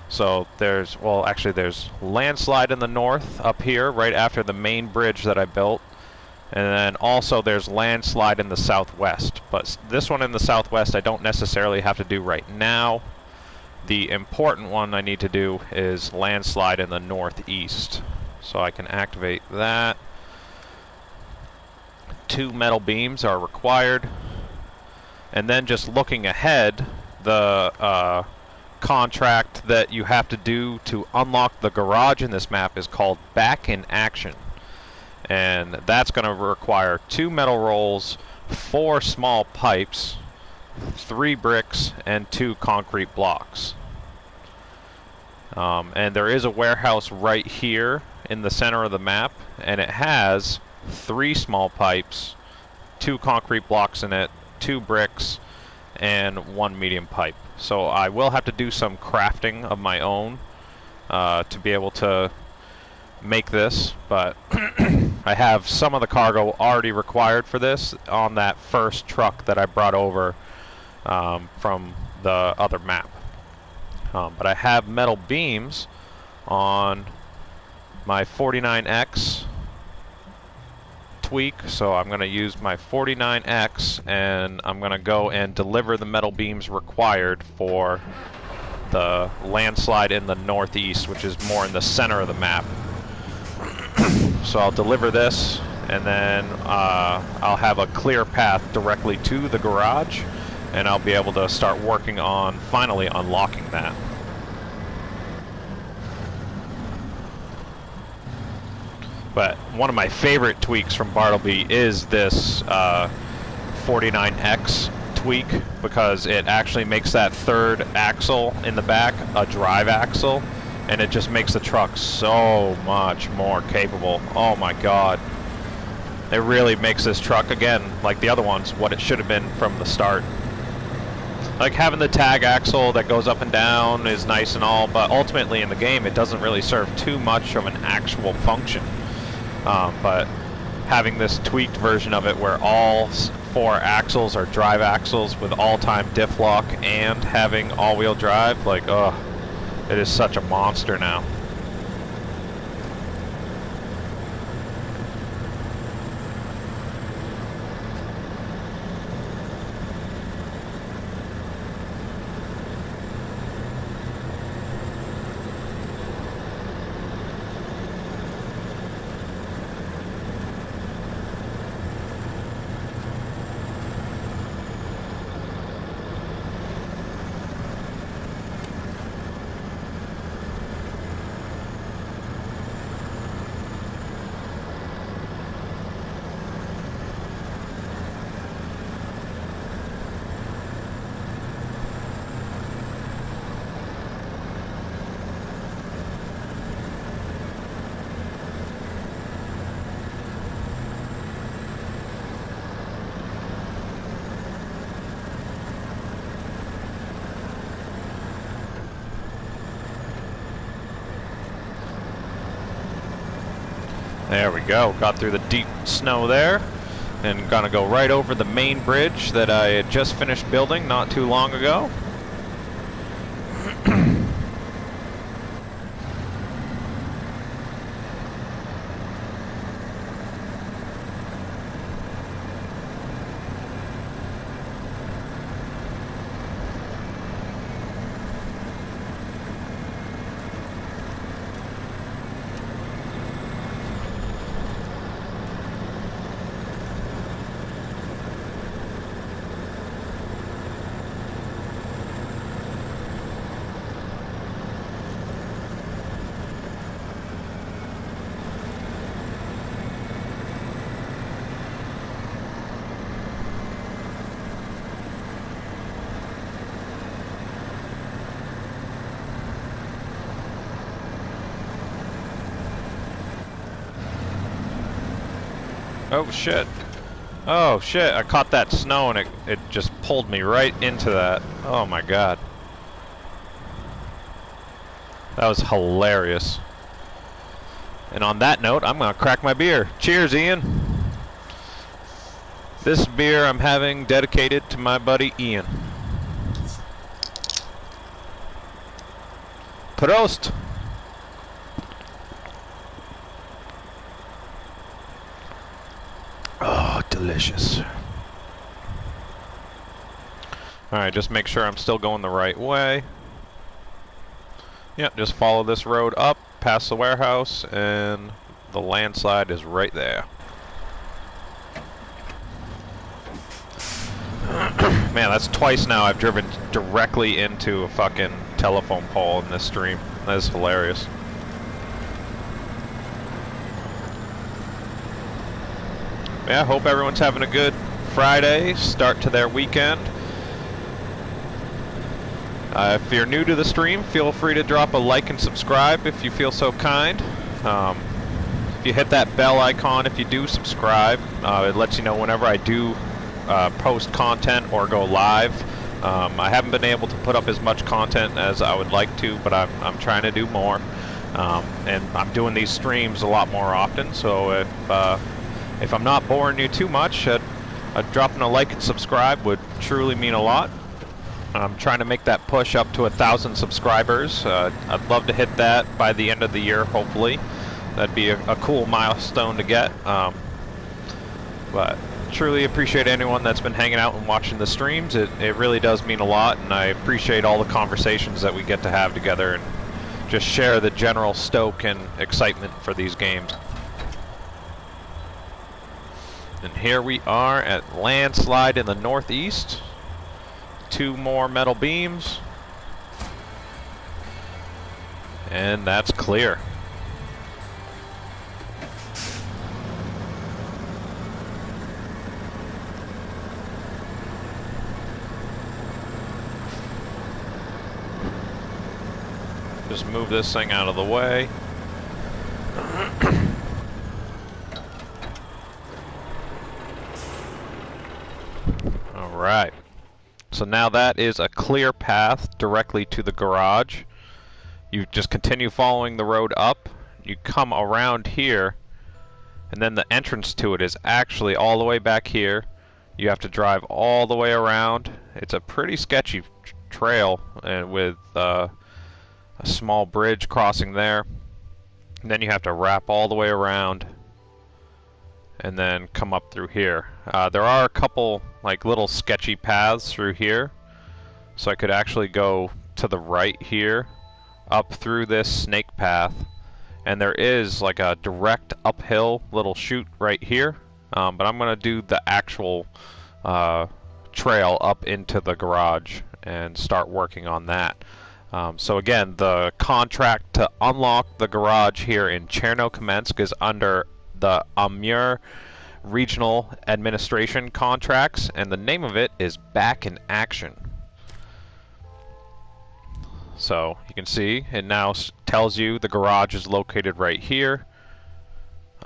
So there's, well, actually there's landslide in the north up here right after the main bridge that I built, and then also there's landslide in the southwest, but this one in the southwest I don't necessarily have to do right now. The important one I need to do is landslide in the northeast. So I can activate that. 2 metal beams are required. And then just looking ahead, the contract that you have to do to unlock the garage in this map is called Back in Action. And that's going to require 2 metal rolls, 4 small pipes, 3 bricks, and 2 concrete blocks. And there is a warehouse right here in the center of the map, and it has 3 small pipes, 2 concrete blocks in it, 2 bricks, and 1 medium pipe. So I will have to do some crafting of my own to be able to make this, but I have some of the cargo already required for this on that first truck that I brought over from the other map. But I have metal beams on my 49X tweak, so I'm going to use my 49X and I'm going to go and deliver the metal beams required for the landslide in the northeast, which is more in the center of the map. So I'll deliver this, and then I'll have a clear path directly to the garage, and I'll be able to start working on finally unlocking that. But one of my favorite tweaks from Bartelbi is this 49X tweak, because it actually makes that third axle in the back a drive axle, and it just makes the truck so much more capable. Oh my god. It really makes this truck, again, like the other ones, what it should have been from the start. Like having the tag axle that goes up and down is nice and all, but ultimately in the game it doesn't really serve too much of an actual function. But having this tweaked version of it where all 4 axles are drive axles with all-time diff lock and having all-wheel drive, like, oh, it is such a monster now. There we go. Got through the deep snow there. And gonna go right over the Maine bridge that I had just finished building not too long ago. Oh shit. Oh shit, I caught that snow and it just pulled me right into that. Oh my god. That was hilarious. And on that note, I'm gonna crack my beer. Cheers, Ian. This beer I'm having dedicated to my buddy Ian. Prost! Oh, delicious. Alright, just make sure I'm still going the right way. Yep, just follow this road up, past the warehouse, and the landslide is right there. Man, that's twice now I've driven directly into a fucking telephone pole in this stream. That is hilarious. Yeah, hope everyone's having a good Friday, start to their weekend. If you're new to the stream, feel free to drop a like and subscribe if you feel so kind. If you hit that bell icon, if you do subscribe, it lets you know whenever I do post content or go live. I haven't been able to put up as much content as I would like to, but I'm trying to do more. And I'm doing these streams a lot more often, so if I'm not boring you too much, dropping a like and subscribe would truly mean a lot. I'm trying to make that push up to 1,000 subscribers. I'd love to hit that by the end of the year, hopefully. That'd be a cool milestone to get. But truly appreciate anyone that's been hanging out and watching the streams. It really does mean a lot, and I appreciate all the conversations that we get to have together and just share the general stoke and excitement for these games. And here we are at Landslide in the northeast. 2 more metal beams. And that's clear. Just move this thing out of the way. All right. So now that is a clear path directly to the garage. You just continue following the road up. You come around here, and then the entrance to it is actually all the way back here. You have to drive all the way around. It's a pretty sketchy trail, and with a small bridge crossing there. And then you have to wrap all the way around and then come up through here. There are a couple like little sketchy paths through here, so I could actually go to the right here up through this snake path, and there is like a direct uphill little chute right here, but I'm gonna do the actual trail up into the garage and start working on that. So again, the contract to unlock the garage here in Chernokamensk is under the Amur Regional Administration contracts, and the name of it is Back in Action. So you can see it now tells you the garage is located right here.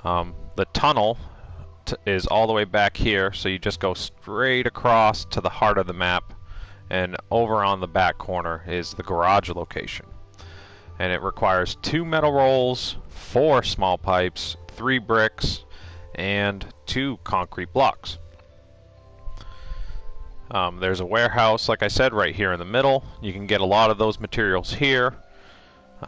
The tunnel is all the way back here, so you just go straight across to the heart of the map, and over on the back corner is the garage location. and it requires 2 metal rolls, 4 small pipes, 3 bricks, and 2 concrete blocks. There's a warehouse, like I said, right here in the middle. You can get a lot of those materials here.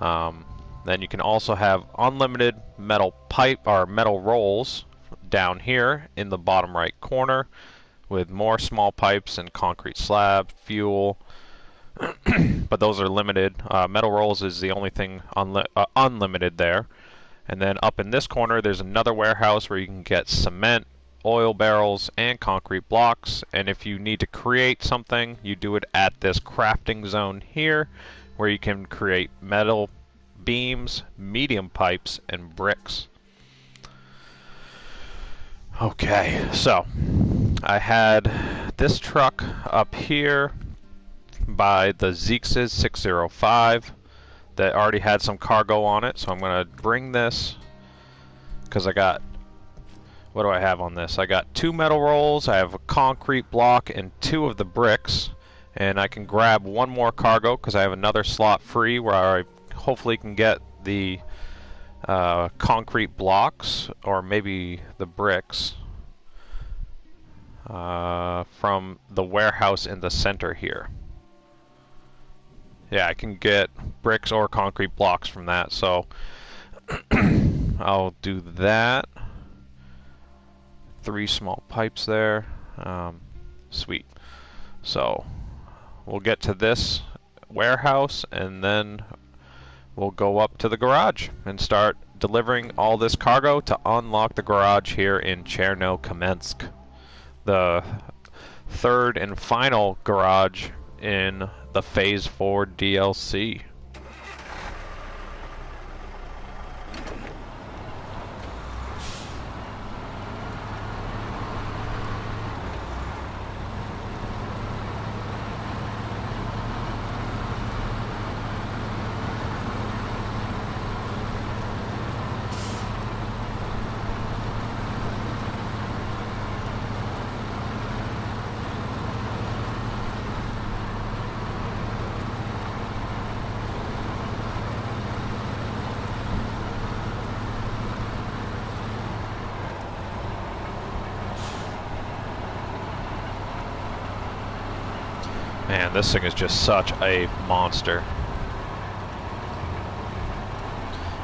Then you can also have unlimited metal pipe or metal rolls down here in the bottom right corner, with more small pipes and concrete slab, fuel, but those are limited. Metal rolls is the only thing unlimited there. And then up in this corner there's another warehouse where you can get cement, oil barrels, and concrete blocks, and if you need to create something, you do it at this crafting zone here, where you can create metal beams, medium pipes, and bricks. Okay, so I had this truck up here by the Zeek's 605 that already had some cargo on it, so I'm going to bring this because I got, what do I have on this? I got 2 metal rolls, I have a concrete block, and 2 of the bricks, and I can grab 1 more cargo because I have another slot free where I hopefully can get the concrete blocks, or maybe the bricks, from the warehouse in the center here. Yeah, I can get bricks or concrete blocks from that, so I'll do that. 3 small pipes there. Sweet. So we'll get to this warehouse and then we'll go up to the garage and start delivering all this cargo to unlock the garage here in Chernokamensk, the 3rd and final garage in the Phase 4 DLC. Man, this thing is just such a monster.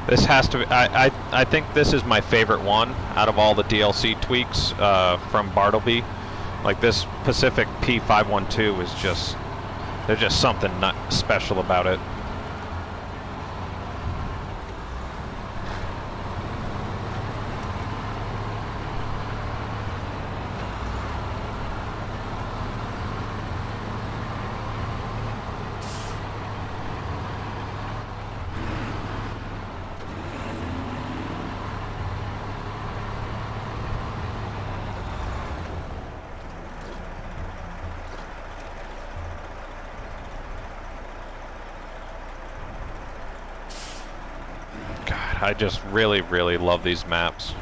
This has to be, I think this is my favorite one out of all the DLC tweaks from Bartelbi. Like, this Pacific P512 is just, there's just something not special about it. I just really, really love these maps.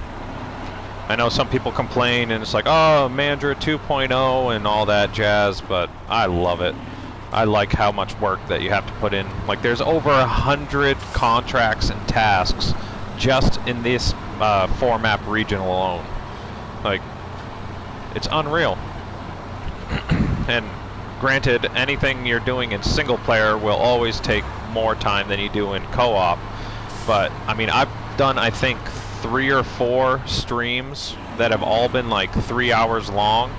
I know some people complain and it's like, oh, Mandra 2.0 and all that jazz, but I love it. I like how much work that you have to put in. Like, there's over 100 contracts and tasks just in this 4-map region alone. Like, it's unreal. And granted, anything you're doing in single player will always take more time than you do in co-op. But, I mean, I've done, I think, 3 or 4 streams that have all been like 3 hours long,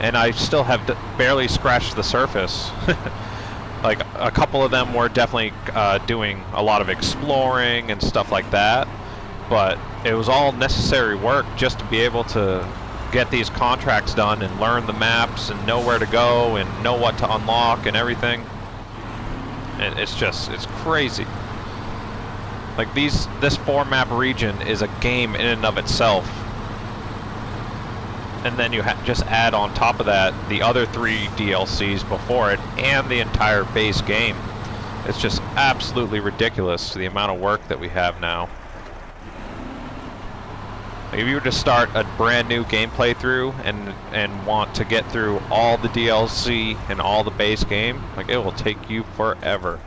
and I still have barely scratched the surface. Like, a couple of them were definitely doing a lot of exploring and stuff like that, but it was all necessary work just to be able to get these contracts done and learn the maps and know where to go and know what to unlock and everything. And it's just, it's crazy. Like, this 4-map region is a game in and of itself. And then you just add on top of that the other 3 DLCs before it and the entire base game. It's just absolutely ridiculous, the amount of work that we have now. Like, if you were to start a brand new game playthrough and want to get through all the DLC and all the base game, like, it will take you forever.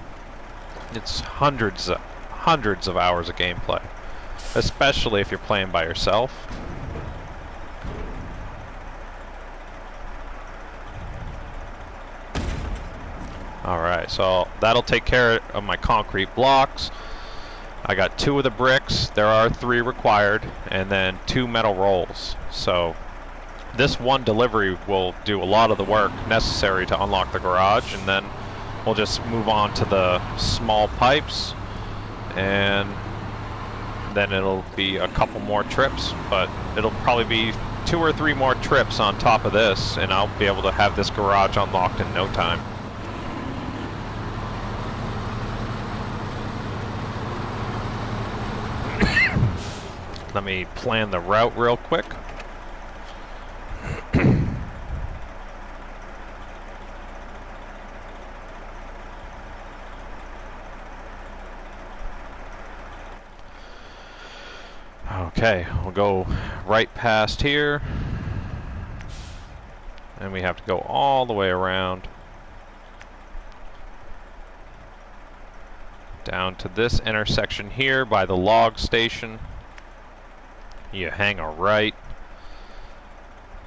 It's hundreds of hours of gameplay, especially if you're playing by yourself. Alright, so that'll take care of my concrete blocks. I got 2 of the bricks, there are 3 required, and then 2 metal rolls. So this one delivery will do a lot of the work necessary to unlock the garage, and then we'll just move on to the small pipes, and then it'll be a couple more trips, but it'll probably be 2 or 3 more trips on top of this, and I'll be able to have this garage unlocked in no time. Let me plan the route real quick. Okay, we'll go right past here, and we have to go all the way around down to this intersection here by the log station. You hang a right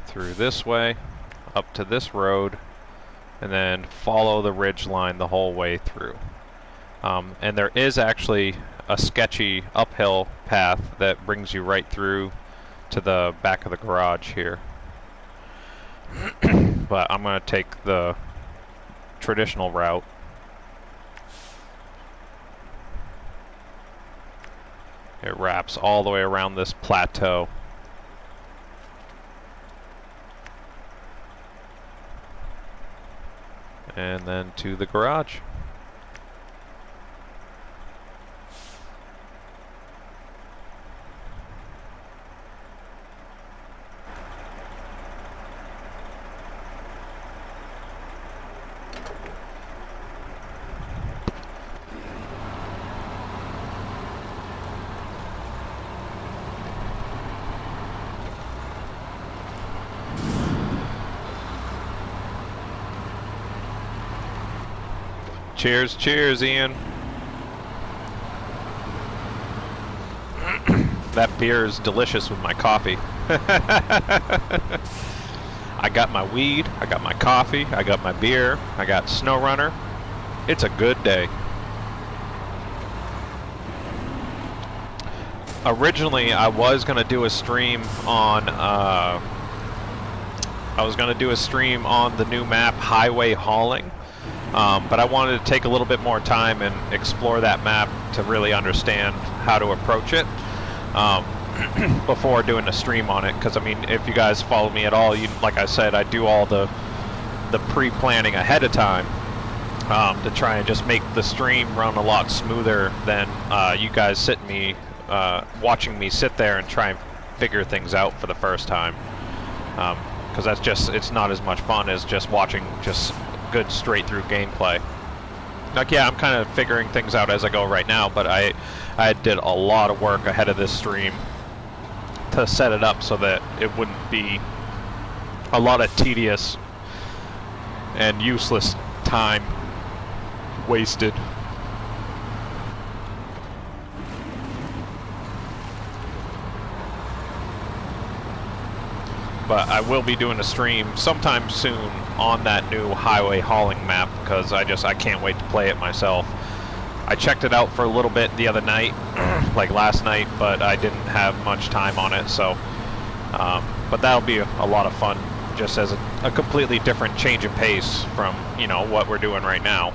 through this way up to this road, and then follow the ridge line the whole way through. And there is actually a sketchy uphill path that brings you right through to the back of the garage here. But I'm going to take the traditional route. It wraps all the way around this plateau. And then to the garage. Cheers, cheers, Ian. That beer is delicious with my coffee. I got my weed, I got my coffee, I got my beer, I got SnowRunner. It's a good day. Originally, I was gonna do a stream on the new map, Highway Hauling. But I wanted to take a little bit more time and explore that map to really understand how to approach it before doing a stream on it. Because I mean, if you guys follow me at all, like I said, I do all the pre-planning ahead of time to try and just make the stream run a lot smoother than you guys watching me sit there and try and figure things out for the first time. Because it's not as much fun as just watching good straight through gameplay. Like, yeah, I'm kind of figuring things out as I go right now, but I did a lot of work ahead of this stream to set it up so that it wouldn't be a lot of tedious and useless time wasted. But I will be doing a stream sometime soon on that new highway hauling map, because I can't wait to play it myself. I checked it out for a little bit the other night, like last night, but I didn't have much time on it, so but that'll be a lot of fun, just as a completely different change of pace from, you know, what we're doing right now.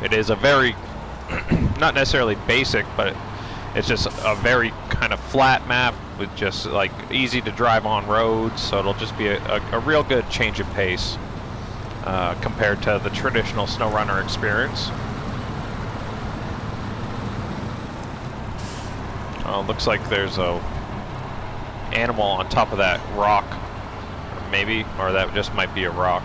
It is a very not necessarily basic, but it's just a very kind of flat map with just like easy to drive on roads, so it'll just be a real good change of pace compared to the traditional SnowRunner experience. Oh, looks like there's a animal on top of that rock, or that just might be a rock.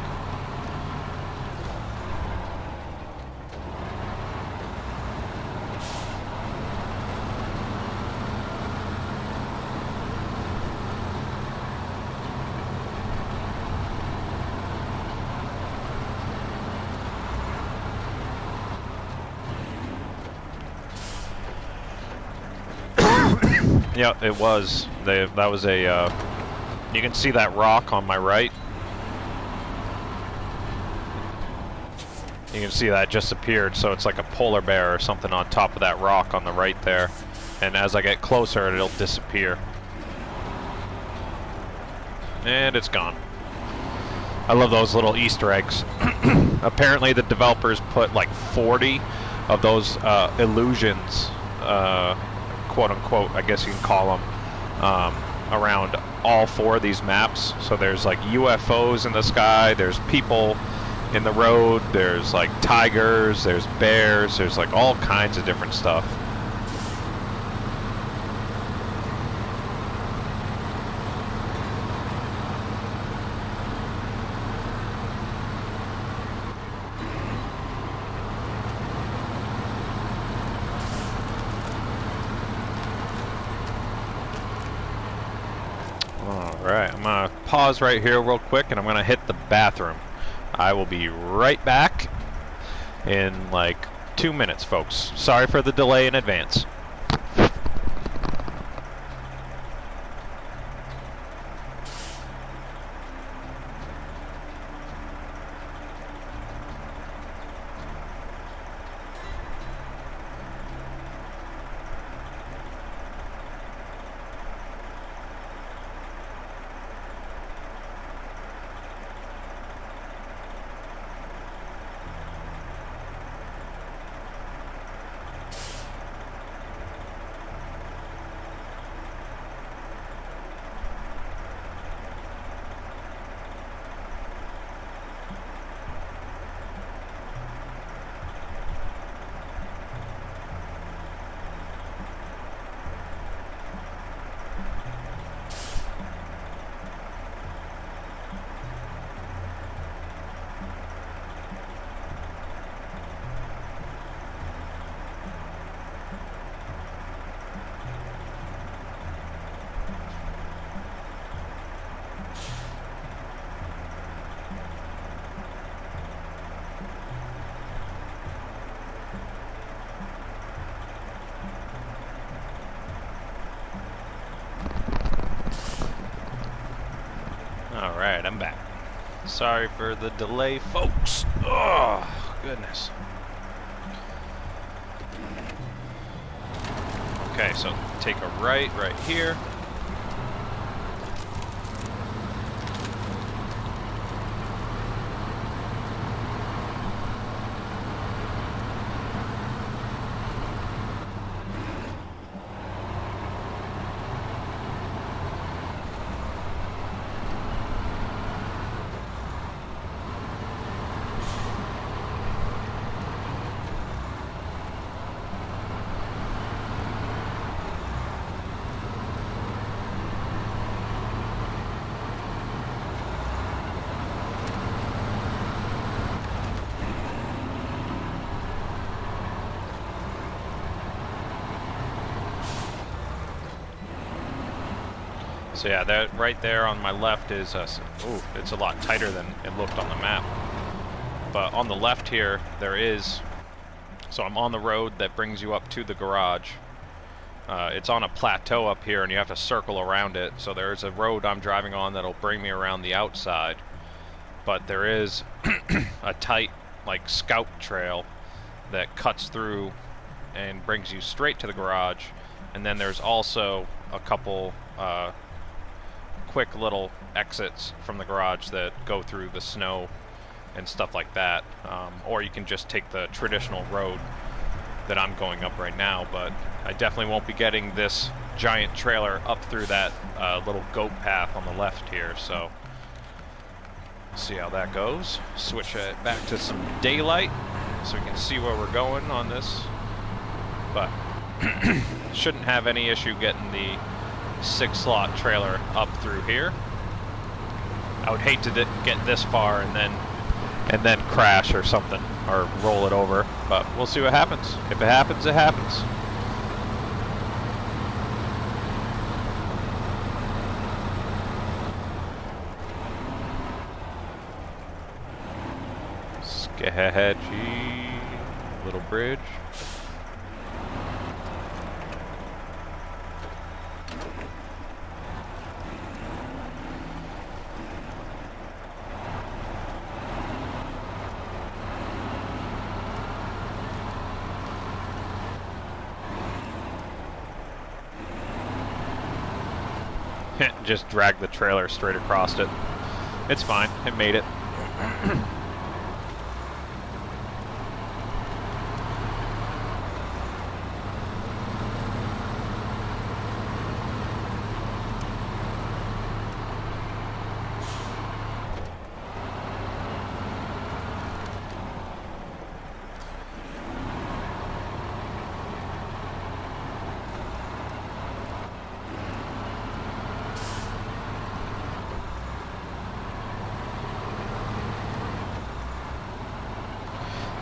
Yeah, it was. That was a, you can see that rock on my right. You can see that just appeared, so it's like a polar bear or something on top of that rock on the right there. And as I get closer, it'll disappear. And it's gone. I love those little Easter eggs. Apparently the developers put like 40 of those illusions, quote unquote, I guess you can call them, around all 4 of these maps. So there's like UFOs in the sky, there's people in the road, there's like tigers, there's bears, there's like all kinds of different stuff. Alright, I'm gonna pause right here real quick and I'm gonna hit the bathroom. I will be right back in like 2 minutes, folks. Sorry for the delay in advance. Alright, I'm back. Sorry for the delay, folks. Oh, goodness. Okay, so take a right here. So yeah, that right there on my left is, ooh, it's a lot tighter than it looked on the map. But on the left here, there is, so I'm on the road that brings you up to the garage. It's on a plateau up here and you have to circle around it. So there's a road I'm driving on that'll bring me around the outside. But there is a tight, like, scout trail that cuts through and brings you straight to the garage. And then there's also a couple, quick little exits from the garage that go through the snow and stuff like that, or you can just take the traditional road that I'm going up right now, but I definitely won't be getting this giant trailer up through that little goat path on the left here, so see how that goes. Switch it back to some daylight so we can see where we're going on this, but shouldn't have any issue getting the 6-slot trailer up through here. I would hate to get this far and then crash or something, or roll it over, but we'll see what happens. If it happens, it happens. Sketchy little bridge. just dragged the trailer straight across it. It's fine. It made it.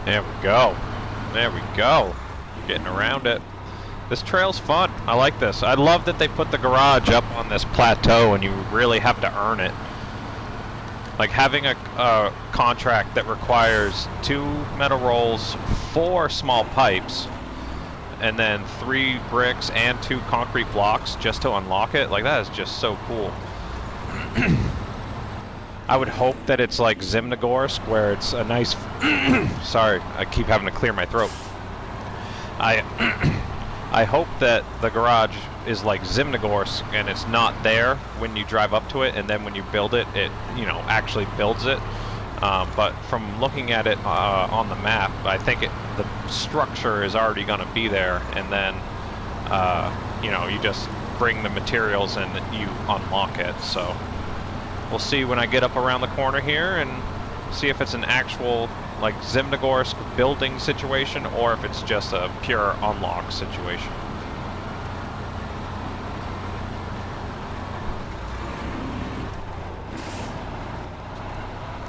There we go. There we go. Getting around it. This trail's fun. I like this. I love that they put the garage up on this plateau and you really have to earn it. Like having a contract that requires 2 metal rolls, 4 small pipes, and then 3 bricks and 2 concrete blocks just to unlock it. Like that is just so cool. I would hope that it's like Zimnogorsk, where it's a nice... Sorry, I keep having to clear my throat. I hope that the garage is like Zimnogorsk, and it's not there when you drive up to it, and then when you build it, it, you know, actually builds it. But from looking at it on the map, I think the structure is already going to be there, and then, you know, you just bring the materials and you unlock it, so... We'll see when I get up around the corner here and see if it's an actual, like, Zimnogorsk building situation or if it's just a pure unlock situation.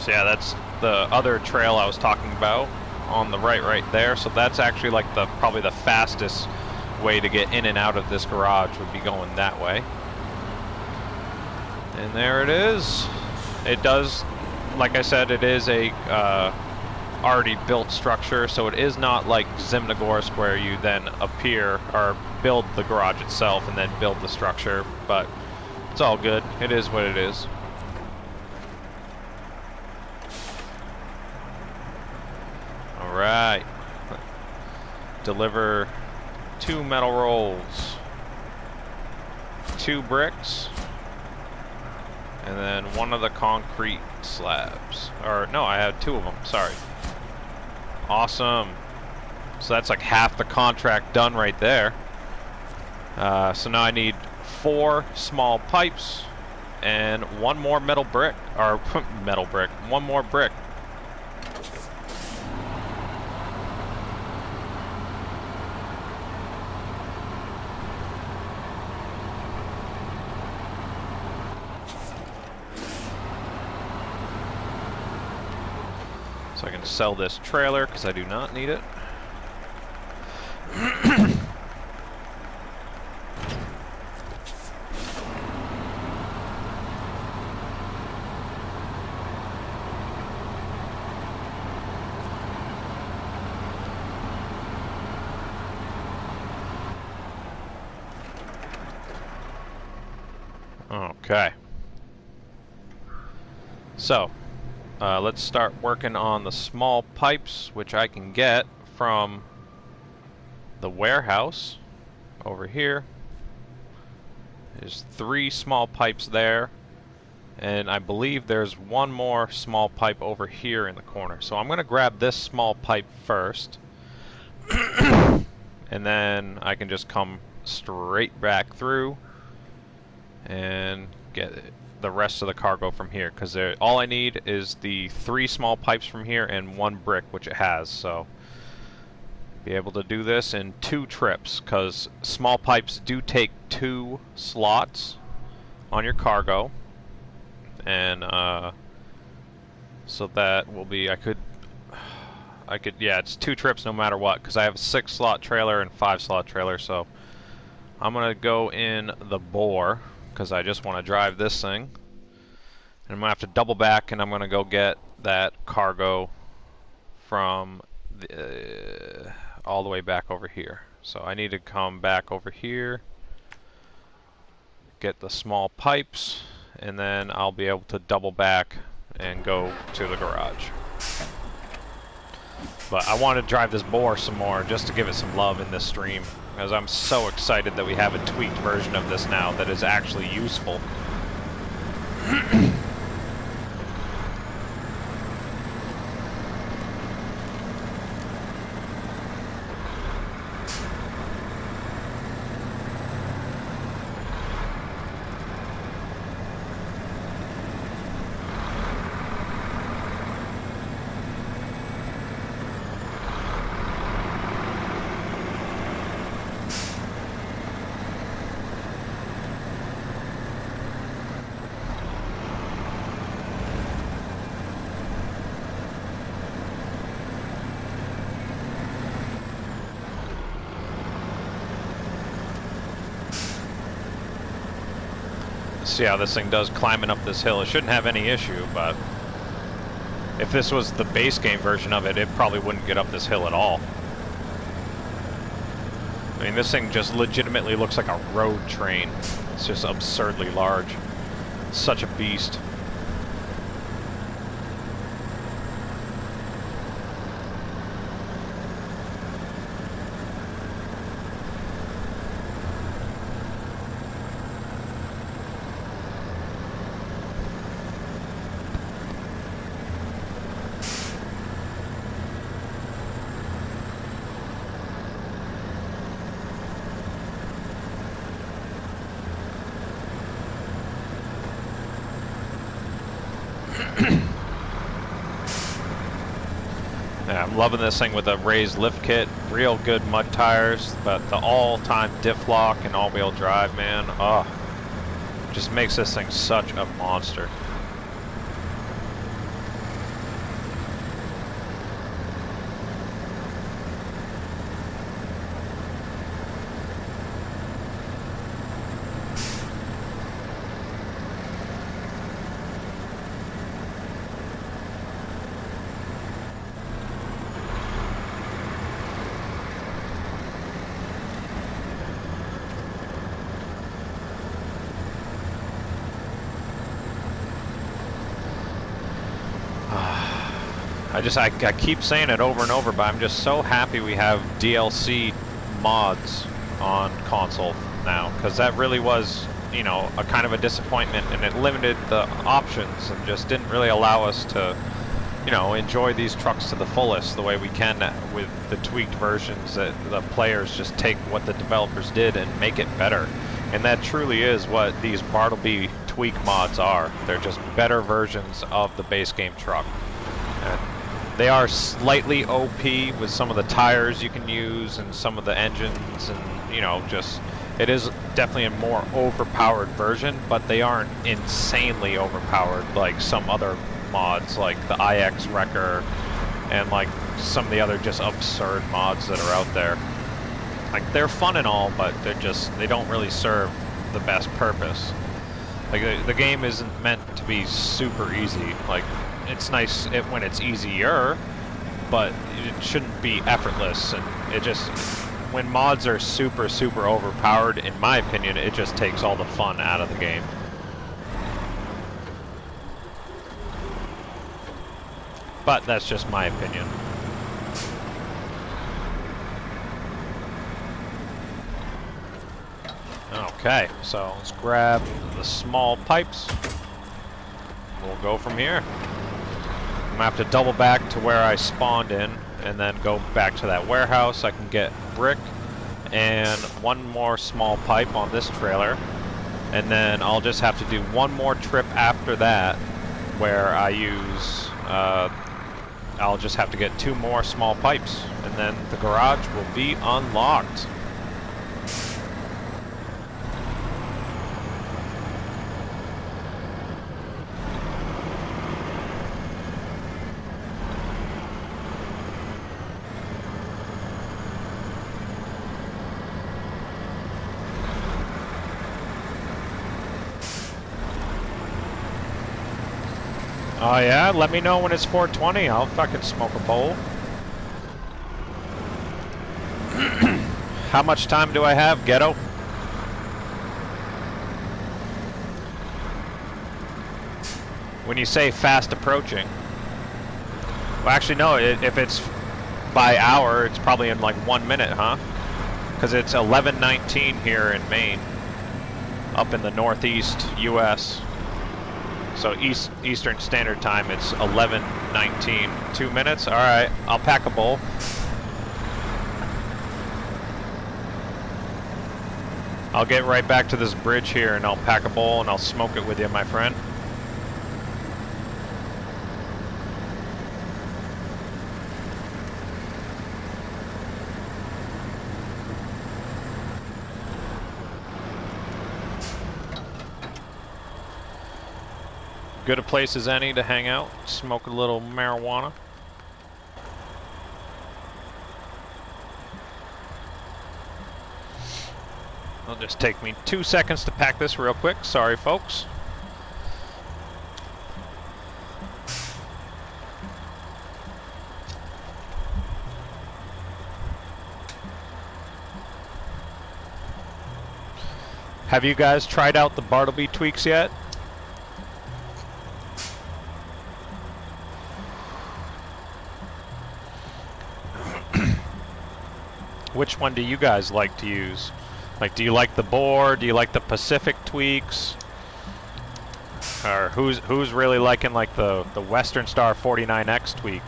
So yeah, that's the other trail I was talking about on the right there. So that's actually like probably the fastest way to get in and out of this garage would be going that way. And there it is. It does, like I said, it is a already built structure, so it is not like Zimnogorsk where you then appear or build the garage itself and then build the structure, but it's all good. It is what it is. Alright. Deliver 2 metal rolls, 2 bricks, and then 1 of the concrete slabs. Or, no, I had 2 of them, sorry. Awesome. So that's like half the contract done right there. So now I need 4 small pipes and 1 more metal brick. Or, metal brick. 1 more brick. So I can sell this trailer because I do not need it. Okay. So, let's start working on the small pipes, which I can get from the warehouse over here. There's 3 small pipes there, and I believe there's 1 more small pipe over here in the corner. So I'm going to grab this small pipe first, and then I can just come straight back through and get the rest of the cargo from here, because all I need is the 3 small pipes from here and 1 brick, which it has. So be able to do this in 2 trips, because small pipes do take 2 slots on your cargo, and so that will be, I could yeah, it's 2 trips no matter what, because I have a 6 slot trailer and 5 slot trailer. So I'm gonna go in the bore because I just want to drive this thing, and I'm gonna have to double back, and I'm gonna go get that cargo from all the way back over here. So I need to come back over here, get the small pipes, and then I'll be able to double back and go to the garage. But I want to drive this bore some more just to give it some love in this stream, because I'm so excited that we have a tweaked version of this now that is actually useful. See how this thing does climbing up this hill. It shouldn't have any issue, but if this was the base game version of it, it probably wouldn't get up this hill at all. I mean, this thing just legitimately looks like a road train. It's just absurdly large. Such a beast. Yeah, I'm loving this thing with a raised lift kit, real good mud tires, but the all-time diff lock and all-wheel drive, man, oh, just makes this thing such a monster. I keep saying it over and over, but I'm just so happy we have DLC mods on console now, because that really was, you know, a kind of a disappointment, and it limited the options and just didn't really allow us to, you know, enjoy these trucks to the fullest the way we can with the tweaked versions that the players just take what the developers did and make it better. And that truly is what these Bartelbi tweak mods are. They're just better versions of the base game truck. And they are slightly OP with some of the tires you can use and some of the engines, and, you know, just, it is definitely a more overpowered version, but they aren't insanely overpowered like some other mods like the IX Wrecker and like some of the other just absurd mods that are out there. Like, they're fun and all, but they don't really serve the best purpose. Like, the game isn't meant to be super easy. Like, it's nice when it's easier, but it shouldn't be effortless. And it just, when mods are super overpowered, in my opinion, it just takes all the fun out of the game. But that's just my opinion. Okay, so let's grab the small pipes. We'll go from here. I'm gonna have to double back to where I spawned in and then go back to that warehouse. I can get brick and one more small pipe on this trailer, and then I'll just have to do one more trip after that where I use I'll just have to get 2 more small pipes, and then the garage will be unlocked. Oh yeah, let me know when it's 420, I'll fucking smoke a bowl. How much time do I have, Ghetto? When you say fast approaching. Well, actually no, if it's by hour, it's probably in like 1 minute, huh? Because it's 11:19 here in Maine, up in the northeast US. So Eastern Standard Time, it's 11:19. 2 minutes? Alright, I'll pack a bowl. I'll get right back to this bridge here and I'll pack a bowl and I'll smoke it with you, my friend. Good a place as any to hang out, smoke a little marijuana. It'll just take me 2 seconds to pack this real quick. Sorry, folks. Have you guys tried out the Bartelbi tweaks yet? Which one do you guys like to use? Like, do you like the Boar? Do you like the Pacific tweaks? Or who's really liking like the Western Star 49X tweak?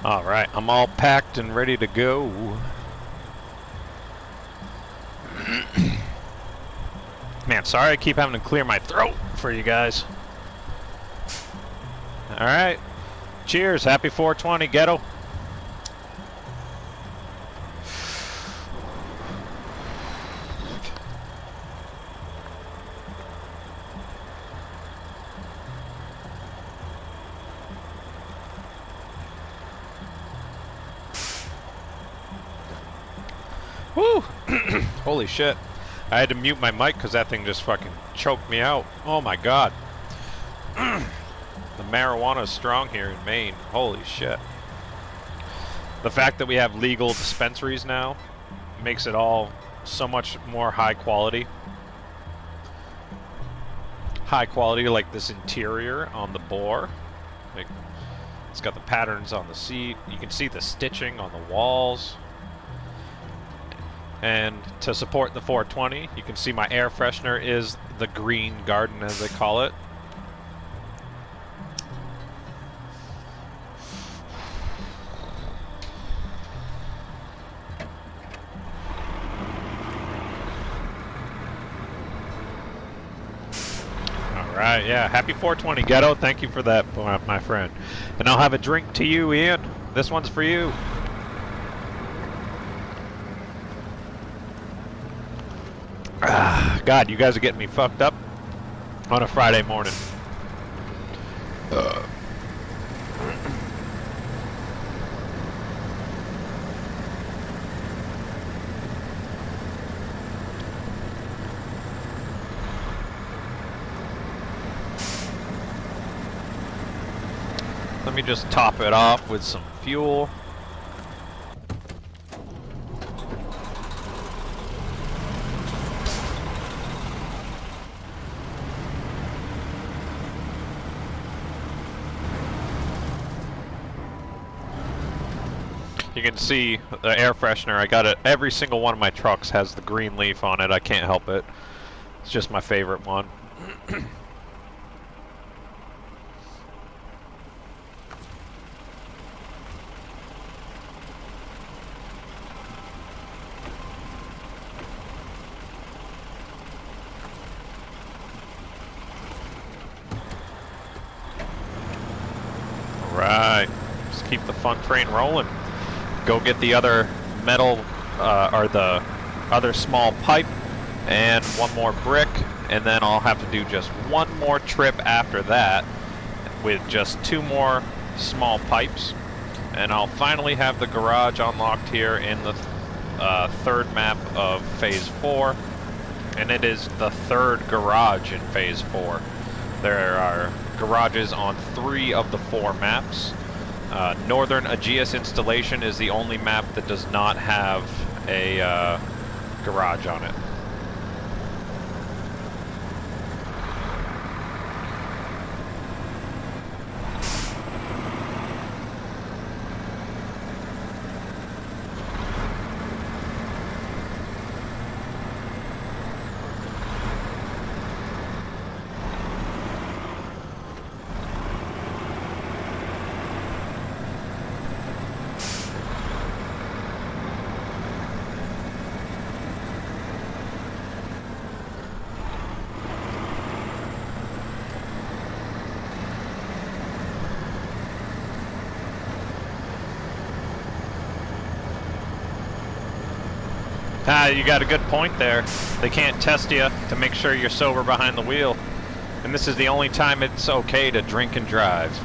All right, I'm all packed and ready to go. Man, sorry I keep having to clear my throat for you guys. Alright. Cheers. Happy 420, Ghetto. Woo! Holy shit. I had to mute my mic because that thing just fucking choked me out. Oh my god. The marijuana is strong here in Maine. Holy shit. The fact that we have legal dispensaries now makes it all so much more high quality. High quality, like this interior on the Boar. Like, it's got the patterns on the seat. You can see the stitching on the walls. And to support the 420, you can see my air freshener is the green garden, as they call it. Alright, yeah, happy 420, Ghetto. Thank you for that, my friend. And I'll have a drink to you, Ian. This one's for you. God, you guys are getting me fucked up on a Friday morning. Let me just top it off with some fuel. You can see the air freshener. I got it. Every single one of my trucks has the green leaf on it. I can't help it. It's just my favorite one. All right. Just keep the fun train rolling. Go get the other metal, or the other small pipe, and one more brick, and then I'll have to do just one more trip after that with just 2 more small pipes, and I'll finally have the garage unlocked here in the 3rd map of Phase 4, and it is the 3rd garage in Phase 4. There are garages on 3 of the 4 maps. Northern Aegeus installation is the only map that does not have a garage on it. Ah, you got a good point there. They can't test you to make sure you're sober behind the wheel. And this is the only time it's okay to drink and drive.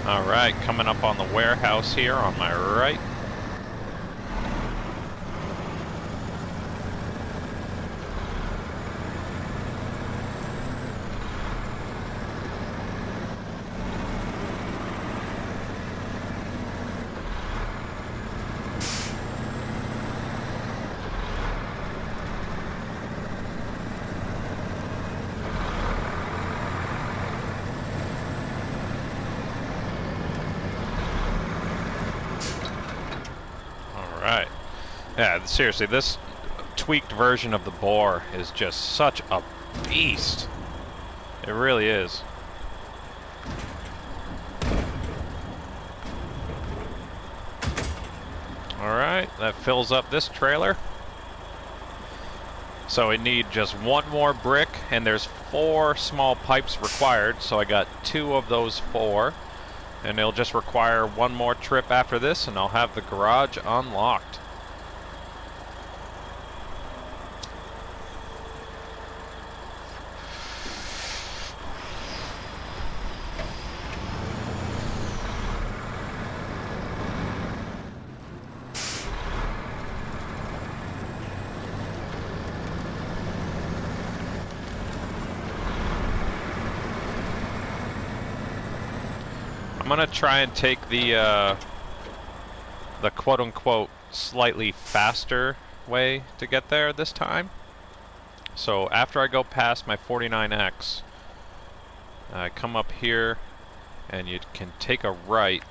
Alright, coming up on the warehouse here on my right. Alright. Yeah, seriously, this tweaked version of the bore is just such a beast. It really is. Alright, that fills up this trailer. So we need just one more brick, and there's 4 small pipes required, so I got 2 of those 4. And it'll just require one more trip after this, and I'll have the garage unlocked. I'm gonna try and take the quote-unquote slightly faster way to get there this time. So after I go past my 49X, I come up here, and you can take a right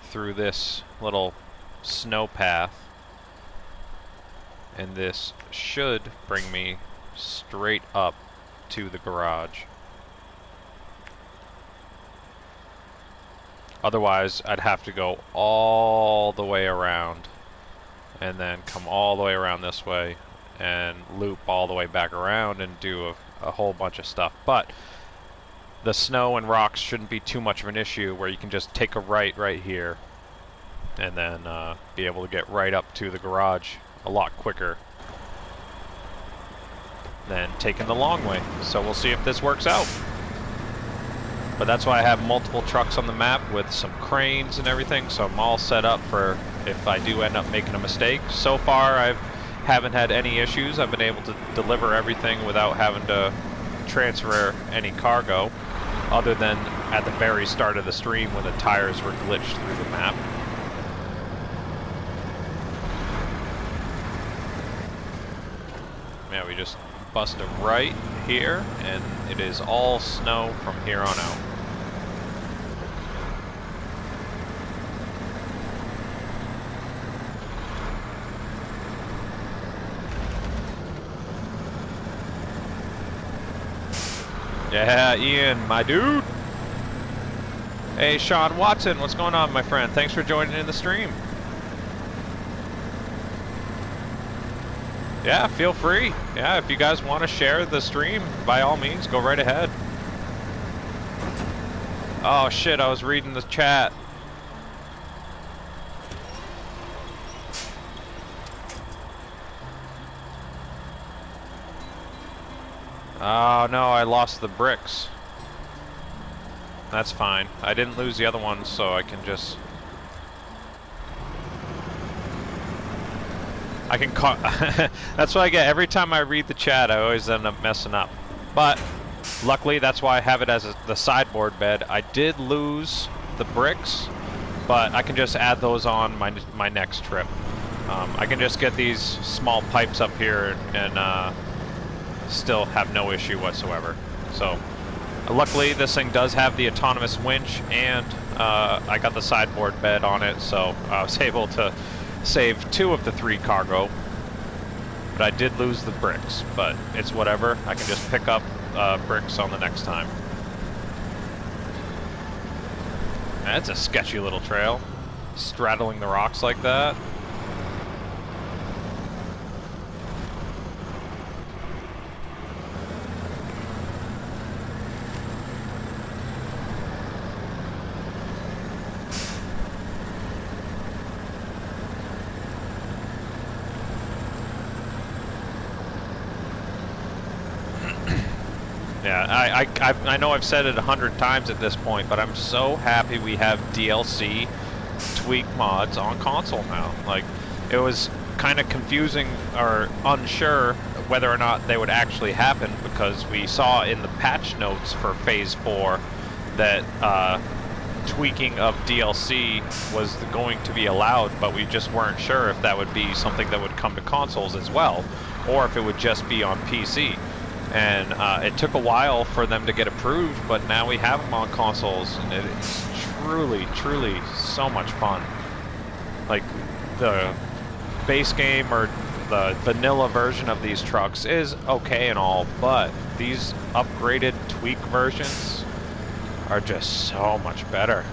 through this little snow path, and this should bring me straight up to the garage. Otherwise, I'd have to go all the way around and then come all the way around this way and loop all the way back around and do a whole bunch of stuff. But the snow and rocks shouldn't be too much of an issue, where you can just take a right here and then be able to get right up to the garage a lot quicker than taking the long way. So we'll see if this works out. But that's why I have multiple trucks on the map with some cranes and everything, so I'm all set up for if I do end up making a mistake. So far, I haven't had any issues. I've been able to deliver everything without having to transfer any cargo, other than at the very start of the stream when the tires were glitched through the map. Yeah, we just bust a right here, and it is all snow from here on out. Yeah, Ian, my dude. Hey, Sean Watson, what's going on, my friend? Thanks for joining in the stream. Yeah, feel free. Yeah, if you guys want to share the stream, by all means, go right ahead. Oh shit, I was reading the chat. Oh no, I lost the bricks. That's fine. I didn't lose the other ones, so I can just... I can call. That's what I get every time I read the chat. I always end up messing up. But luckily, that's why I have it as the sideboard bed. I did lose the bricks, but I can just add those on my next trip. I can just get these small pipes up here and still have no issue whatsoever. So Luckily, this thing does have the autonomous winch, and I got the sideboard bed on it, so I was able to save 2 of the 3 cargo. But I did lose the bricks, but it's whatever. I can just pick up bricks on the next time. That's a sketchy little trail, straddling the rocks like that. Yeah, I know I've said it 100 times at this point, but I'm so happy we have DLC tweak mods on console now. Like, it was kind of confusing or unsure whether or not they would actually happen, because we saw in the patch notes for Phase 4 that tweaking of DLC was going to be allowed, but we just weren't sure if that would be something that would come to consoles as well, or if it would just be on PC. And it took a while for them to get approved, but now we have them on consoles, and it's truly, truly so much fun. Like, the base game or the vanilla version of these trucks is okay and all, but these upgraded tweak versions are just so much better.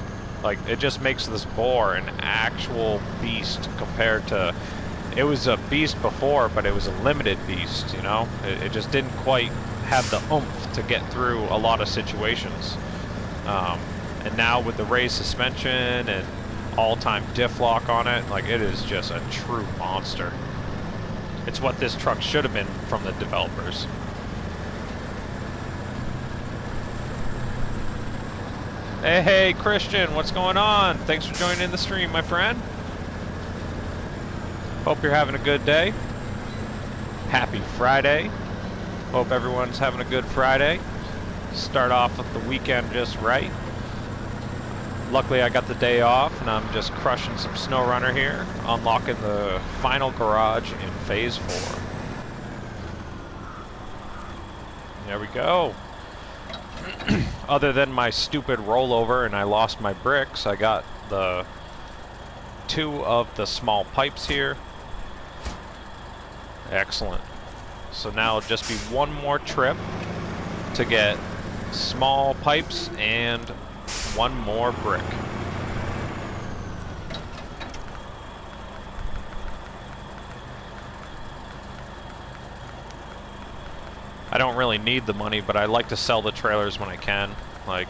Like, it just makes this boar an actual beast compared to... It was a beast before, but it was a limited beast, you know? It just didn't quite have the oomph to get through a lot of situations. And now with the raised suspension and all-time diff lock on it, like, it is just a true monster. It's what this truck should have been from the developers. Hey, Christian, what's going on? Thanks for joining the stream, my friend. Hope you're having a good day. Happy Friday. Hope everyone's having a good Friday. Start off with the weekend just right. Luckily, I got the day off, and I'm just crushing some SnowRunner here, unlocking the final garage in Phase 4. There we go. Other than my stupid rollover and I lost my bricks, I got the 2 of the small pipes here. Excellent. So now it'll just be one more trip to get small pipes and 1 more brick. I don't really need the money, but I like to sell the trailers when I can. Like,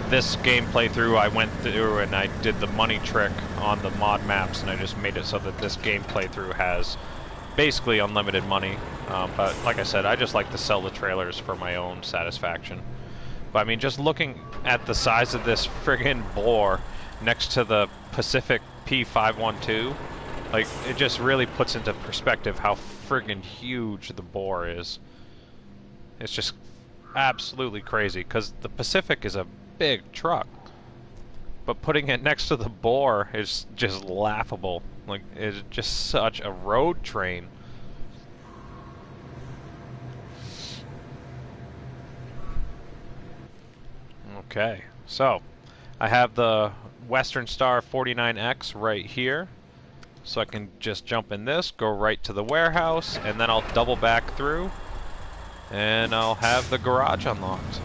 this game playthrough, I went through and I did the money trick on the mod maps, and I just made it so that this game playthrough has basically unlimited money. But like I said, I just like to sell the trailers for my own satisfaction. But I mean, just looking at the size of this friggin' bore next to the Pacific P512, like, it just really puts into perspective how friggin' huge the bore is. It's just absolutely crazy, because the Pacific is a big truck, but putting it next to the bore is just laughable. Like, it's just such a road train. Okay, so I have the Western Star 49X right here, so I can just jump in this, go right to the warehouse, and then I'll double back through, and I'll have the garage unlocked.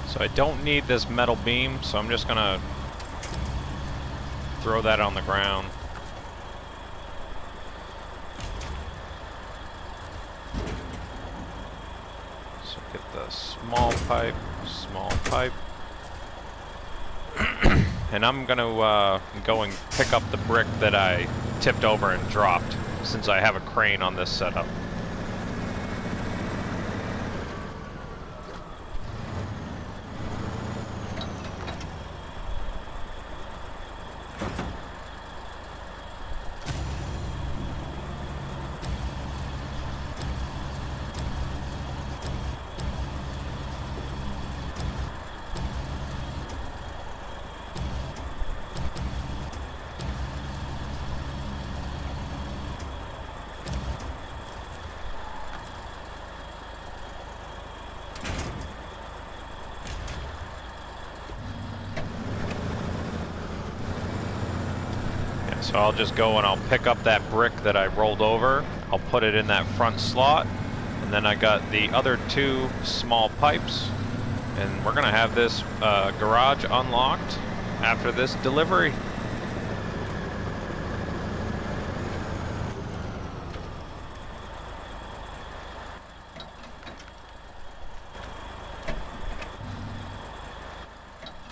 So I don't need this metal beam, so I'm just gonna throw that on the ground. So get the small pipe, and I'm gonna go and pick up the brick that I tipped over and dropped, since I have a crane on this setup. So I'll just go and I'll pick up that brick that I rolled over, I'll put it in that front slot, and then I got the other two small pipes, and we're gonna have this garage unlocked after this delivery.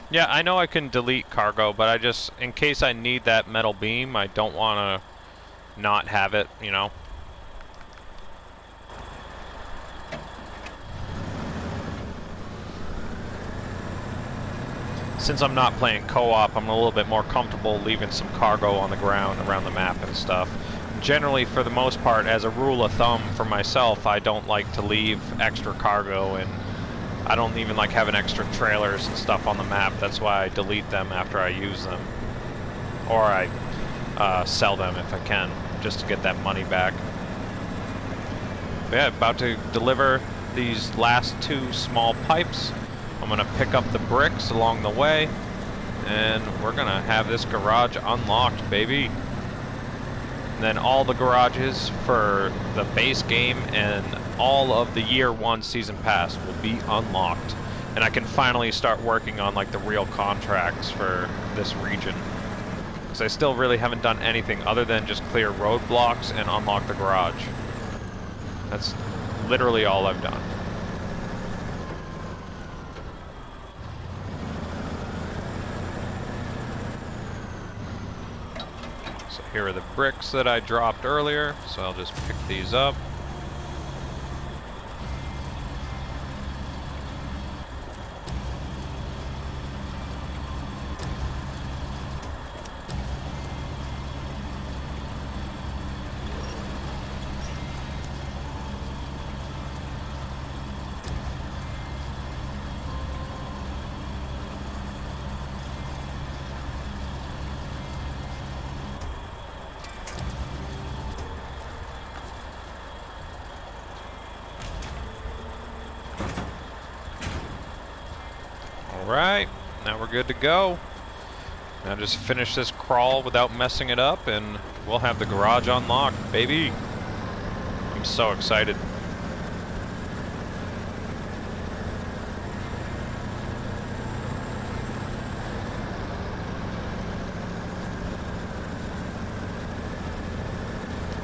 Yeah, I know I can delete cargo, but I just, in case I need that metal beam, I don't want to not have it, you know? Since I'm not playing co-op, I'm a little bit more comfortable leaving some cargo on the ground around the map and stuff. Generally, for the most part, as a rule of thumb for myself, I don't like to leave extra cargo, and I don't even like having extra trailers and stuff on the map. That's why I delete them after I use them. Or I sell them if I can, just to get that money back. But yeah, about to deliver these last two small pipes. I'm gonna pick up the bricks along the way, and we're gonna have this garage unlocked, baby. And then all the garages for the base game and all of the year one season pass will be unlocked, and I can finally start working on like the real contracts for this region, because I still really haven't done anything other than just clear roadblocks and unlock the garage. That's literally all I've done. So here are the bricks that I dropped earlier, so I'll just pick these up. Alright, now we're good to go. Now just finish this crawl without messing it up, and we'll have the garage unlocked, baby. I'm so excited.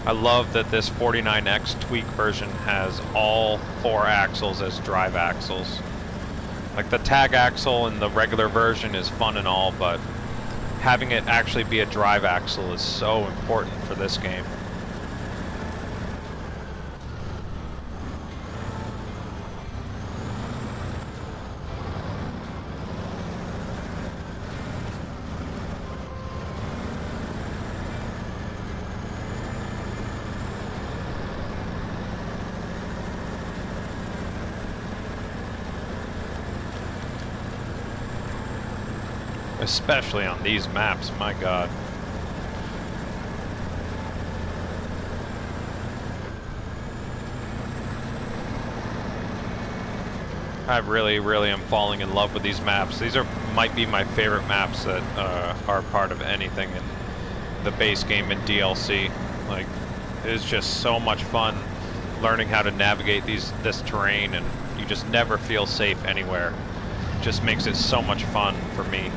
I love that this 49X tweak version has all 4 axles as drive axles. Like the tag axle in the regular version is fun and all, but having it actually be a drive axle is so important for this game. Especially on these maps, my god. I really am falling in love with these maps. These might be my favorite maps that are part of anything in the base game and DLC. Like, it is just so much fun learning how to navigate this terrain, and you just never feel safe anywhere. just makes it so much fun for me.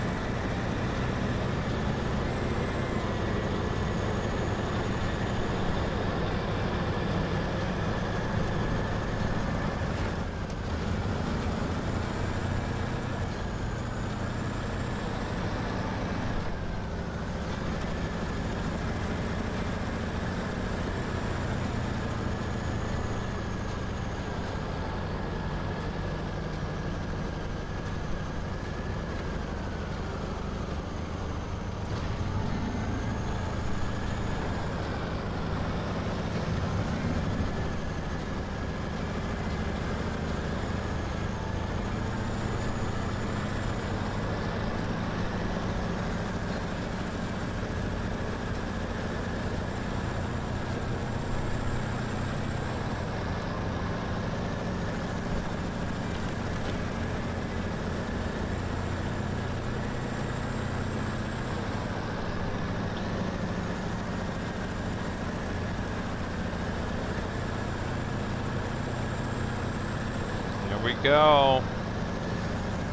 We go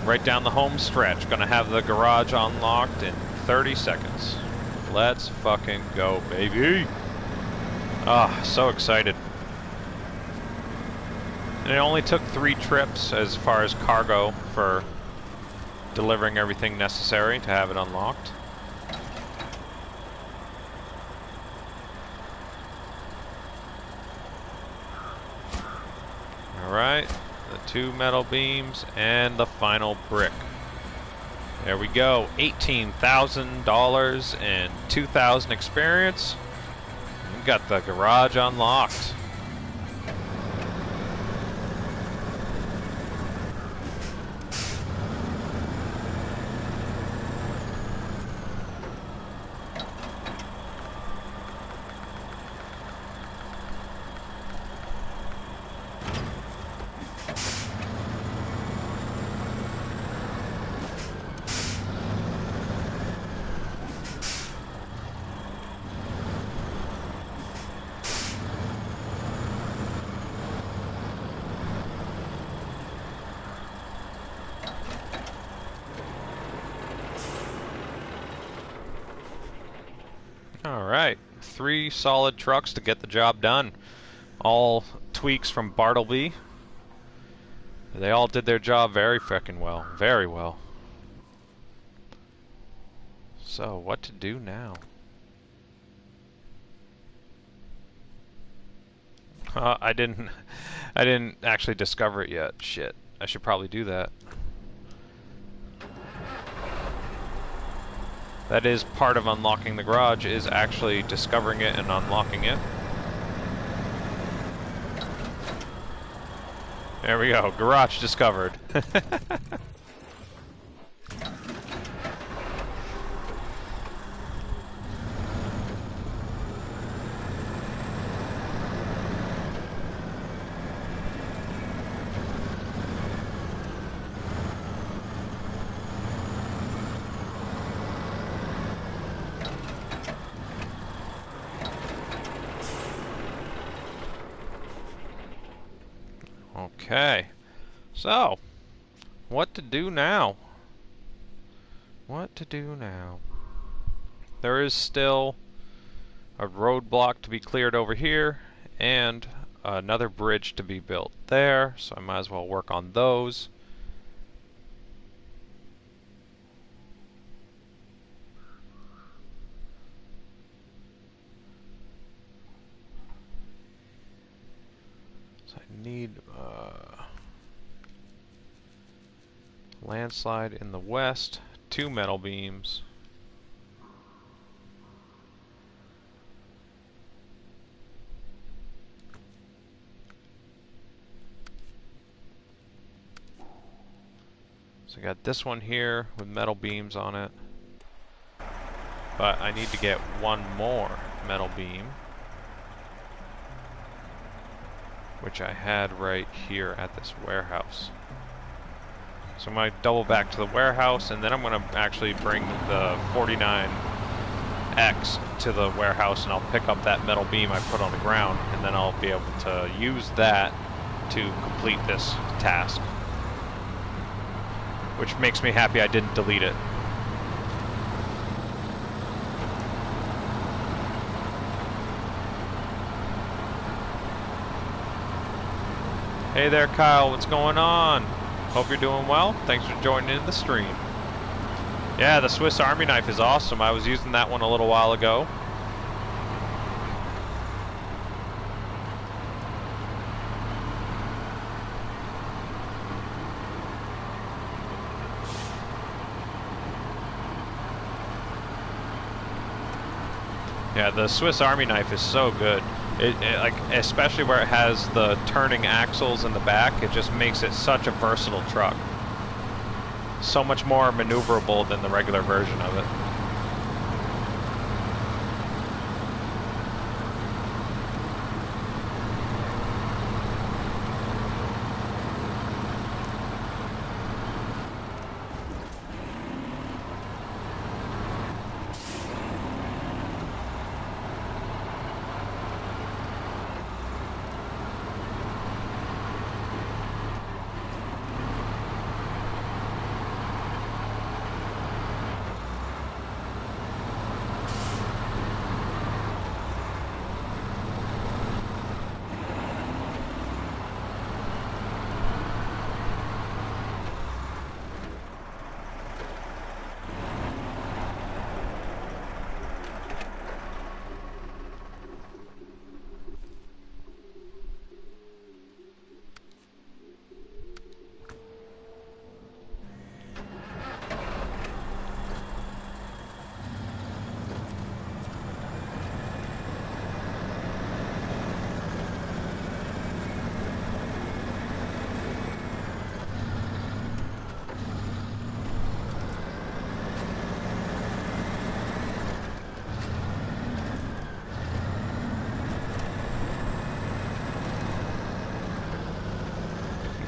right down the home stretch. Gonna have the garage unlocked in 30 seconds. Let's fucking go, baby. Ah, so excited. And it only took 3 trips as far as cargo for delivering everything necessary to have it unlocked. All right. The 2 metal beams and the final brick. There we go. $18,000 and 2,000 experience. We got the garage unlocked. Alright, 3 solid trucks to get the job done. All tweaks from Bartelbi. They all did their job very frickin' well. Very well. So, what to do now? I didn't actually discover it yet. Shit. I should probably do that. That is part of unlocking the garage, is actually discovering it and unlocking it. There we go, garage discovered. Okay, so what to do now? What to do now? There is still a roadblock to be cleared over here and another bridge to be built there, so I might as well work on those. So I need landslide in the west, 2 metal beams. So I got this one here with metal beams on it, but I need to get 1 more metal beam, which I had right here at this warehouse. So I'm going to double back to the warehouse, and then I'm going to actually bring the 49X to the warehouse, and I'll pick up that metal beam I put on the ground, and then I'll be able to use that to complete this task. which makes me happy I didn't delete it. Hey there, Kyle, what's going on? Hope you're doing well. Thanks for joining in the stream. Yeah, the Swiss Army knife is awesome. I was using that one a little while ago. Yeah, the Swiss Army knife is so good. Like, especially where it has the turning axles in the back, it just makes it such a versatile truck. So much more maneuverable than the regular version of it.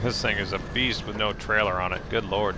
This thing is a beast with no trailer on it. Good lord.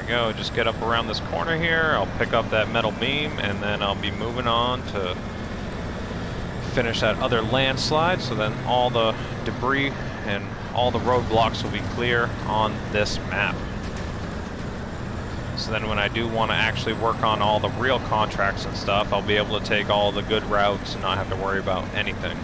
Go, just get up around this corner here, I'll pick up that metal beam, and then I'll be moving on to finish that other landslide, so then all the debris and all the roadblocks will be clear on this map. So then when I do want to actually work on all the real contracts and stuff, I'll be able to take all the good routes and not have to worry about anything.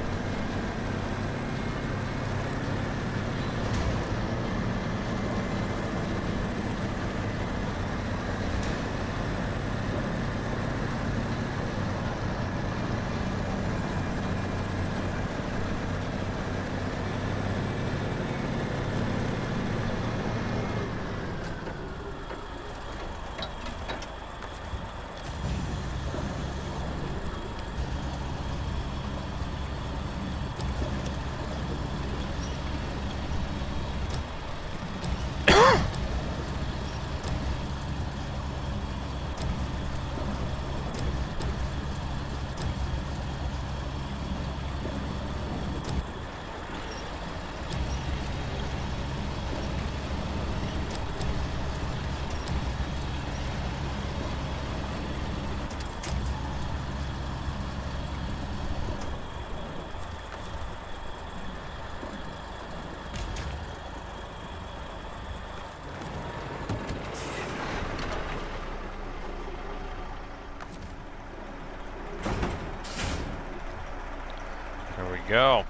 go.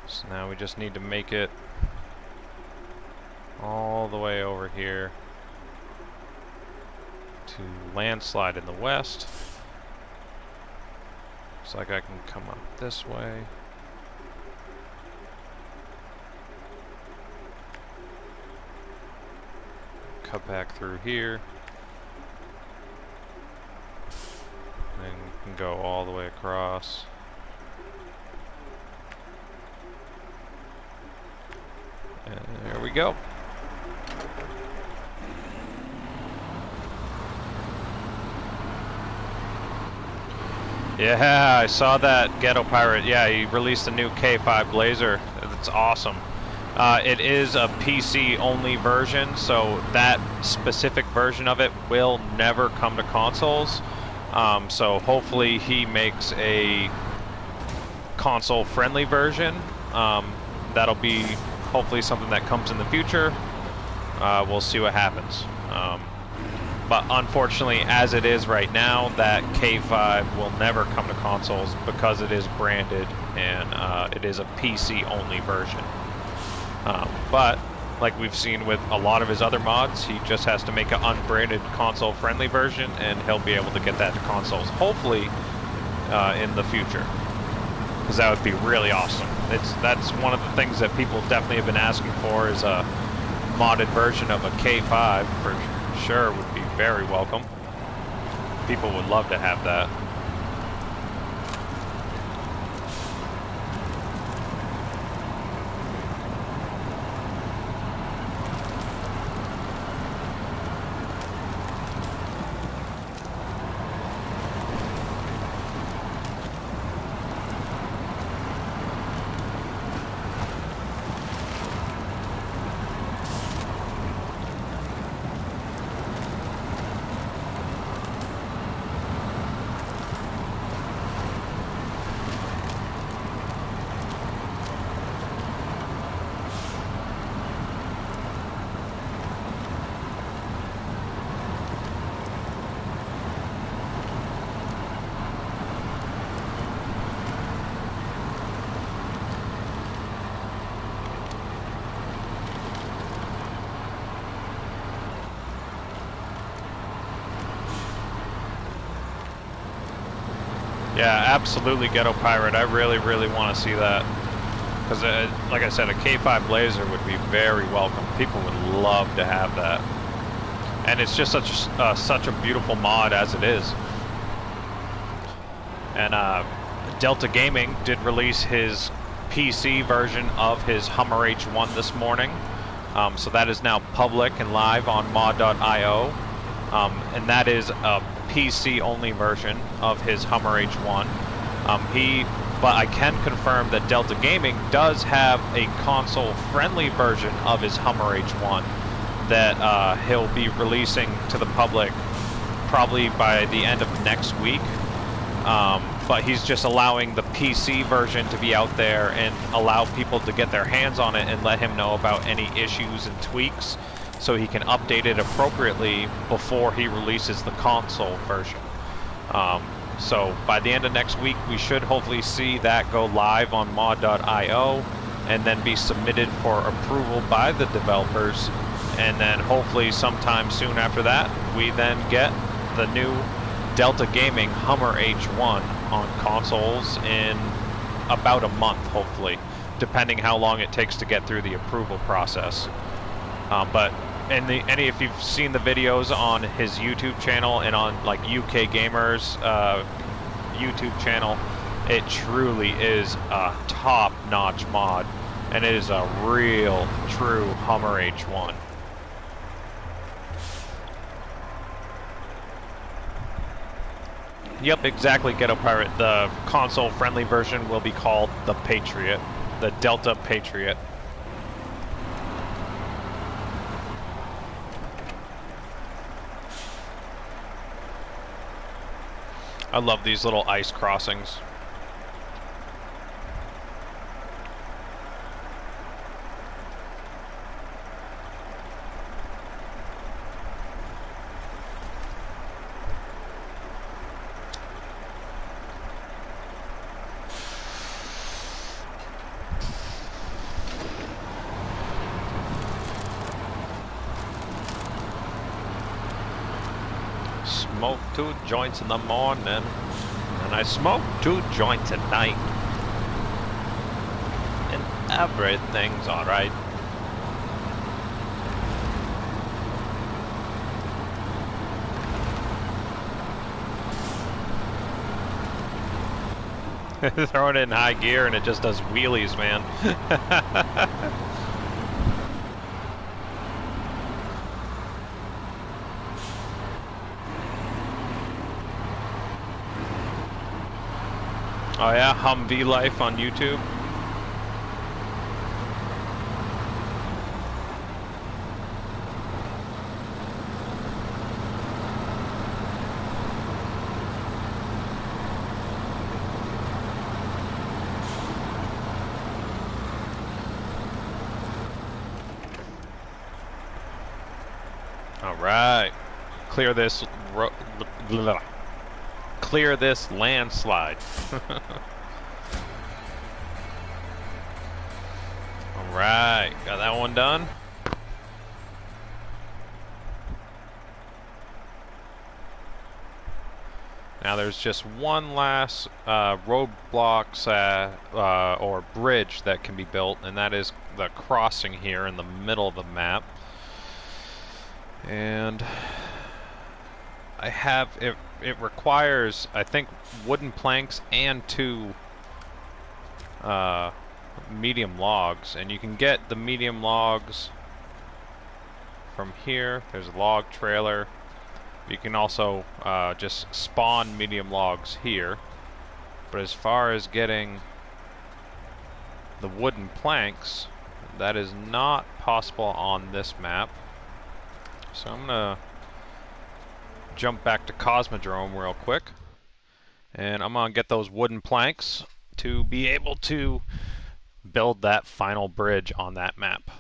So now we just need to make it all the way over here to landslide in the west. Looks like I can come up this way. Cut back through here. And we can go all the way across. And there we go. Yeah, I saw that Ghetto Pirate. Yeah, he released a new K5 Blazer. It's awesome. It is a PC-only version, so that specific version of it will never come to consoles. So hopefully he makes a console-friendly version. That'll be hopefully something that comes in the future. We'll see what happens. But unfortunately, as it is right now, that K5 will never come to consoles because it is branded and it is a PC-only version. But like we've seen with a lot of his other mods, he just has to make an unbranded console-friendly version, and he'll be able to get that to consoles, hopefully in the future, because that would be really awesome. That's one of the things that people definitely have been asking for, is a modded version of a K5 for sure. Would be very welcome. People would love to have that. Yeah, absolutely, Ghetto Pirate. I really, really want to see that. Because, like I said, a K5 Blazer would be very welcome. People would love to have that. And it's just such a beautiful mod as it is. And Delta Gaming did release his PC version of his Hummer H1 this morning. So that is now public and live on mod.io. And that is a PC-only version of his Hummer H1. But I can confirm that Delta Gaming does have a console-friendly version of his Hummer H1 that he'll be releasing to the public probably by the end of next week. But he's just allowing the PC version to be out there and allow people to get their hands on it and let him know about any issues and tweaks, so he can update it appropriately before he releases the console version. So by the end of next week, we should hopefully see that go live on mod.io and then be submitted for approval by the developers. And then hopefully sometime soon after that, we then get the new Delta Gaming Hummer H1 on consoles in about a month, hopefully, depending how long it takes to get through the approval process. But if you've seen the videos on his YouTube channel and on like UK Gamers YouTube channel, it truly is a top-notch mod, and it is a real, true Hummer H1. Yep, exactly, Ghetto Pirate. The console-friendly version will be called the Patriot, the Delta Patriot. I love these little ice crossings. smoke 2 joints in the morning, and I smoke 2 joints at night, and everything's alright. Throw it in high gear and it just does wheelies, man. Oh yeah, Humvee Life on YouTube. Alright, clear this clear this landslide. Alright, got that one done. Now there's just one last roadblocks or bridge that can be built, and that is the crossing here in the middle of the map. And I have it requires, I think, wooden planks and 2 medium logs, and you can get the medium logs from here. There's a log trailer. You can also just spawn medium logs here, but as far as getting the wooden planks, that is not possible on this map. So I'm gonna jump back to Cosmodrome real quick, and I'm gonna get those wooden planks to be able to build that final bridge on that map.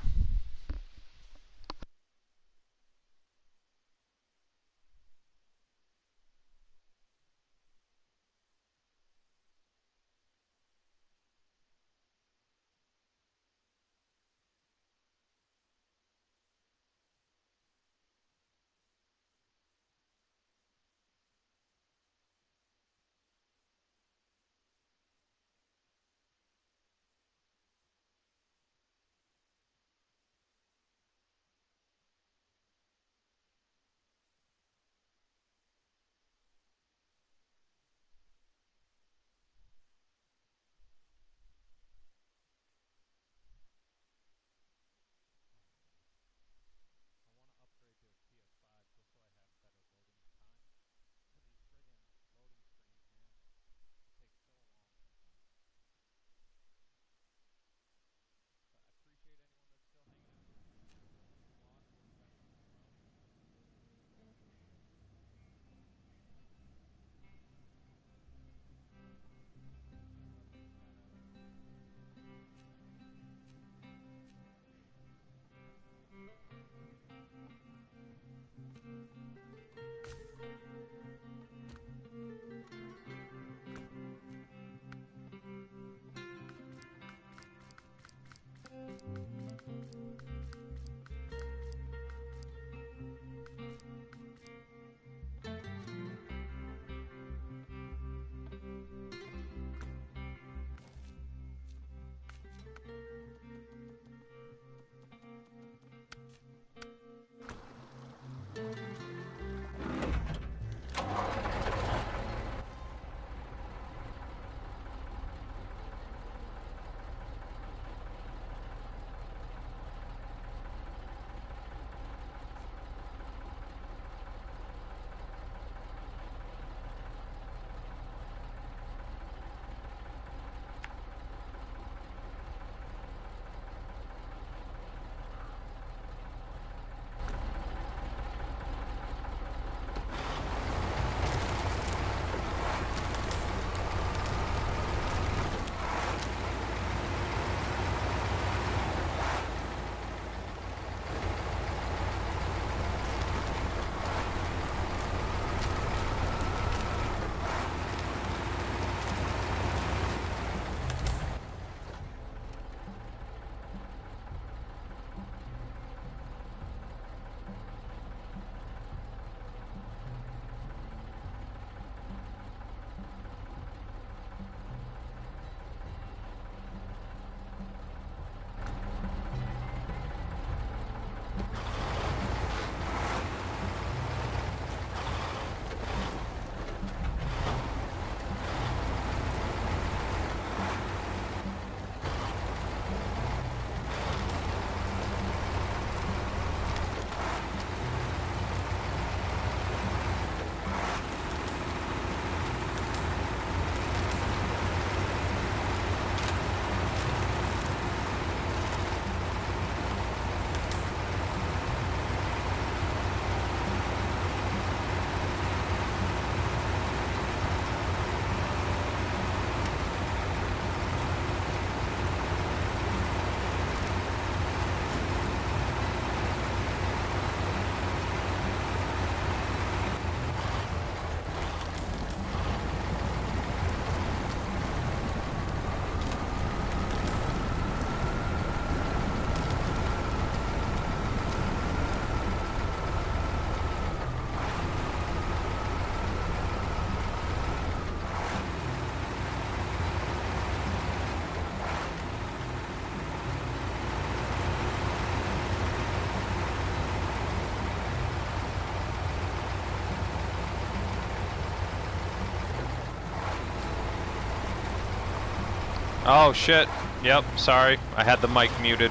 Oh shit. Yep, sorry. I had the mic muted.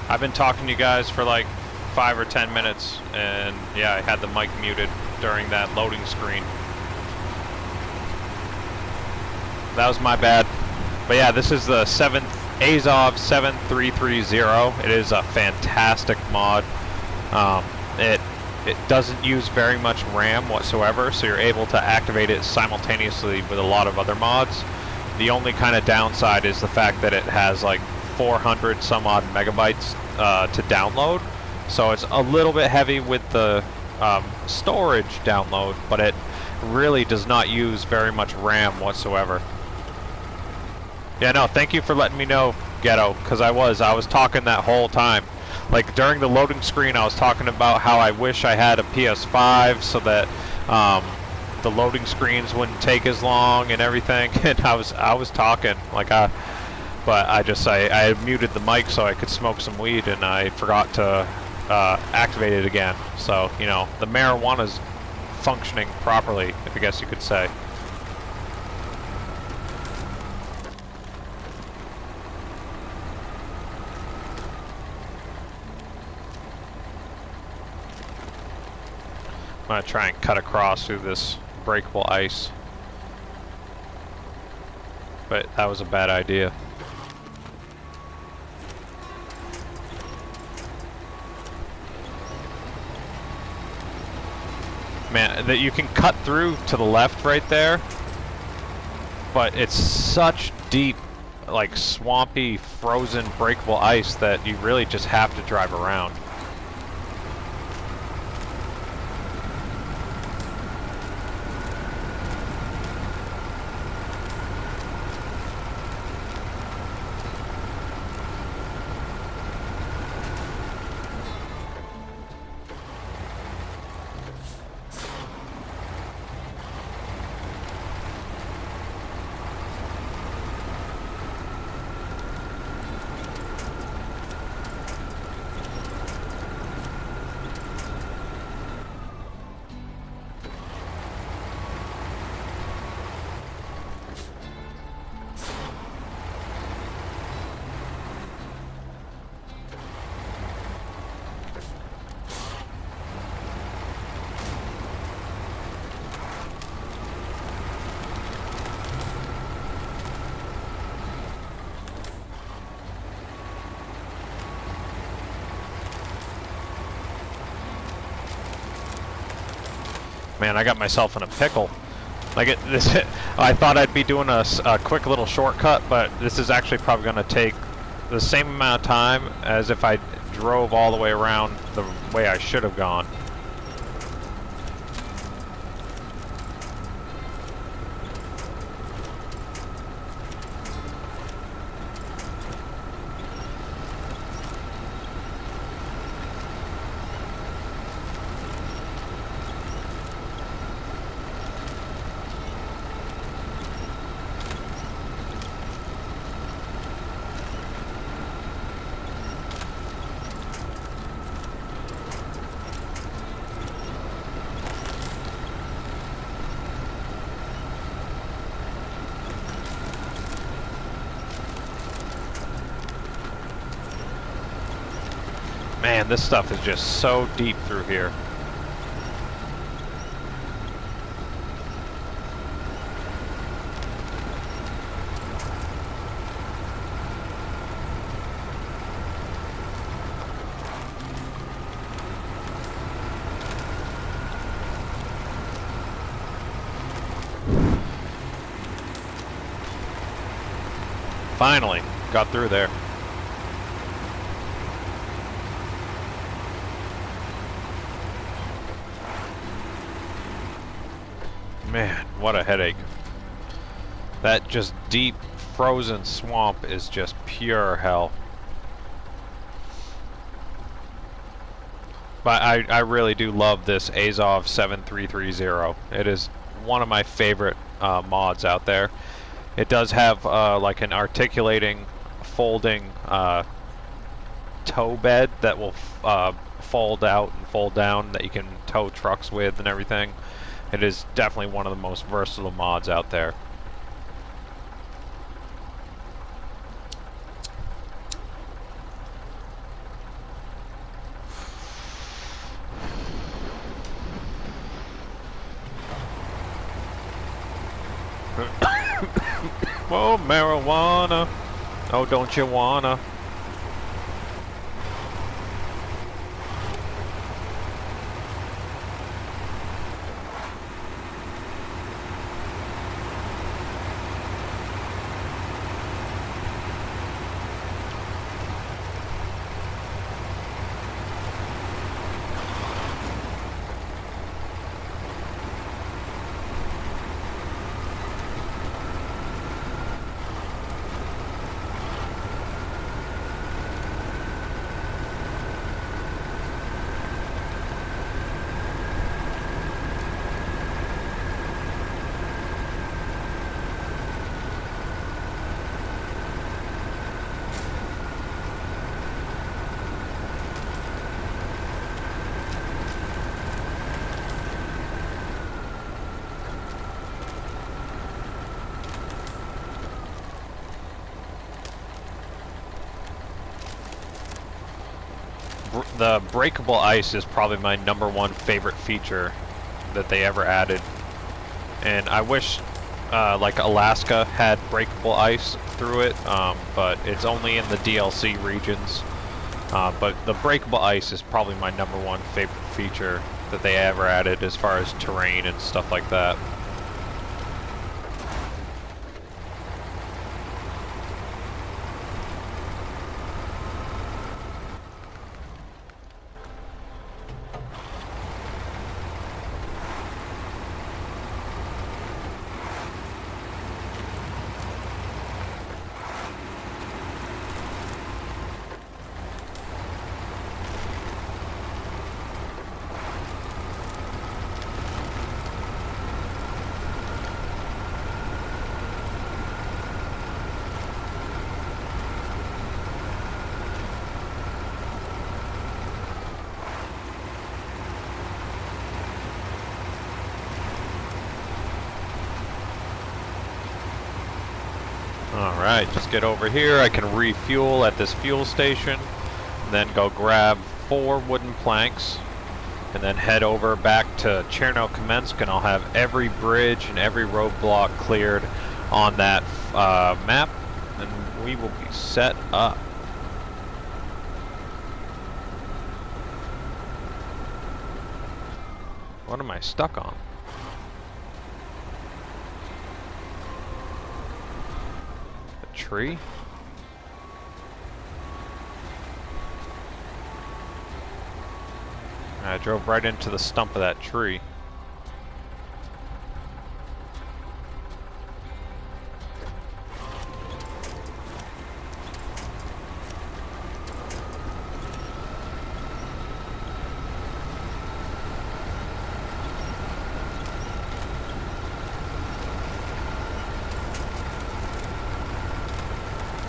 I've been talking to you guys for like 5 or 10 minutes, and yeah, I had the mic muted during that loading screen. That was my bad. But yeah, this is the Azov 7330. It is a fantastic mod. It doesn't use very much RAM whatsoever, so you're able to activate it simultaneously with a lot of other mods. The only kind of downside is the fact that it has like 400 some odd megabytes to download, so it's a little bit heavy with the storage download, but it really does not use very much RAM whatsoever. Yeah, no, thank you for letting me know, Ghetto, because I was talking that whole time. Like, during the loading screen, I was talking about how I wish I had a PS5 so that the loading screens wouldn't take as long and everything. And I was talking, like, but I muted the mic so I could smoke some weed, and I forgot to activate it again. So, you know, the marijuana's functioning properly, I guess you could say. I'm going to try and cut across through this breakable ice. But that was a bad idea. Man, that you can cut through to the left right there, but it's such deep, like swampy, frozen, breakable ice that you really just have to drive around. Man, I got myself in a pickle. Like I thought I'd be doing a quick little shortcut, but this is actually probably going to take the same amount of time as if I drove all the way around the way I should have gone. Man, this stuff is just so deep through here. Finally, got through there. Man, what a headache. That just deep, frozen swamp is just pure hell. But I really do love this Azov 7330. It is one of my favorite mods out there. It does have like an articulating, folding tow bed that will fold out and fold down that you can tow trucks with and everything. It is definitely one of the most versatile mods out there. Whoa, marijuana. Oh, don't you wanna? The breakable ice is probably my #1 favorite feature that they ever added, and I wish like Alaska had breakable ice through it, but it's only in the DLC regions. But the breakable ice is probably my #1 favorite feature that they ever added as far as terrain and stuff like that. Alright, just get over here. I can refuel at this fuel station, and then go grab 4 wooden planks, and then head over back to Chernokamensk, and I'll have every bridge and every roadblock cleared on that map, and we will be set up. What am I stuck on? Tree? I drove right into the stump of that tree.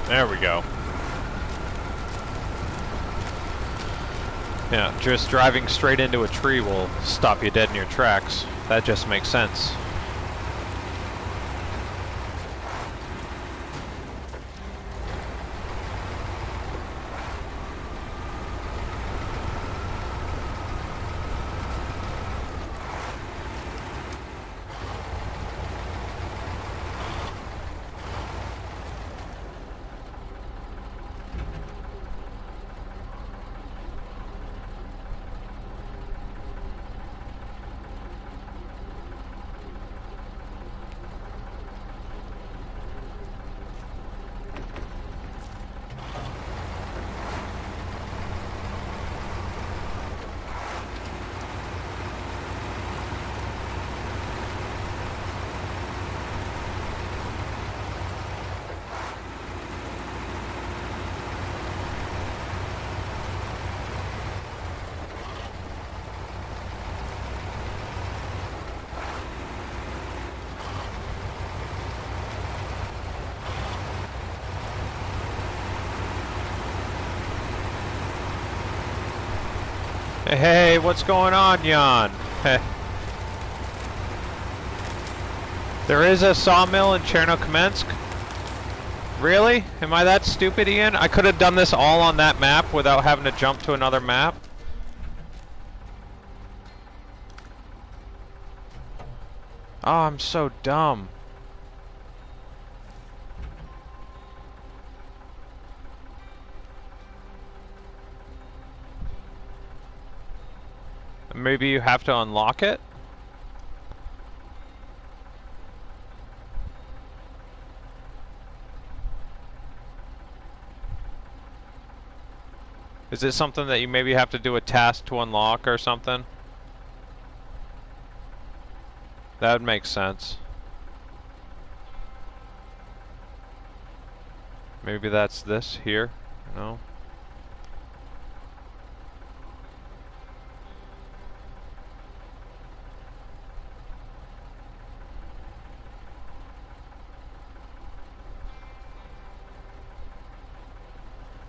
There we go. Yeah, just driving straight into a tree will stop you dead in your tracks. That just makes sense. Hey, what's going on, Jan? There is a sawmill in Chernokamensk? Really? Am I that stupid, Ian? I could have done this all on that map without having to jump to another map? Oh, I'm so dumb. Maybe you have to unlock it? Is it something that you maybe have to do a task to unlock or something? That would make sense. Maybe that's this here? No?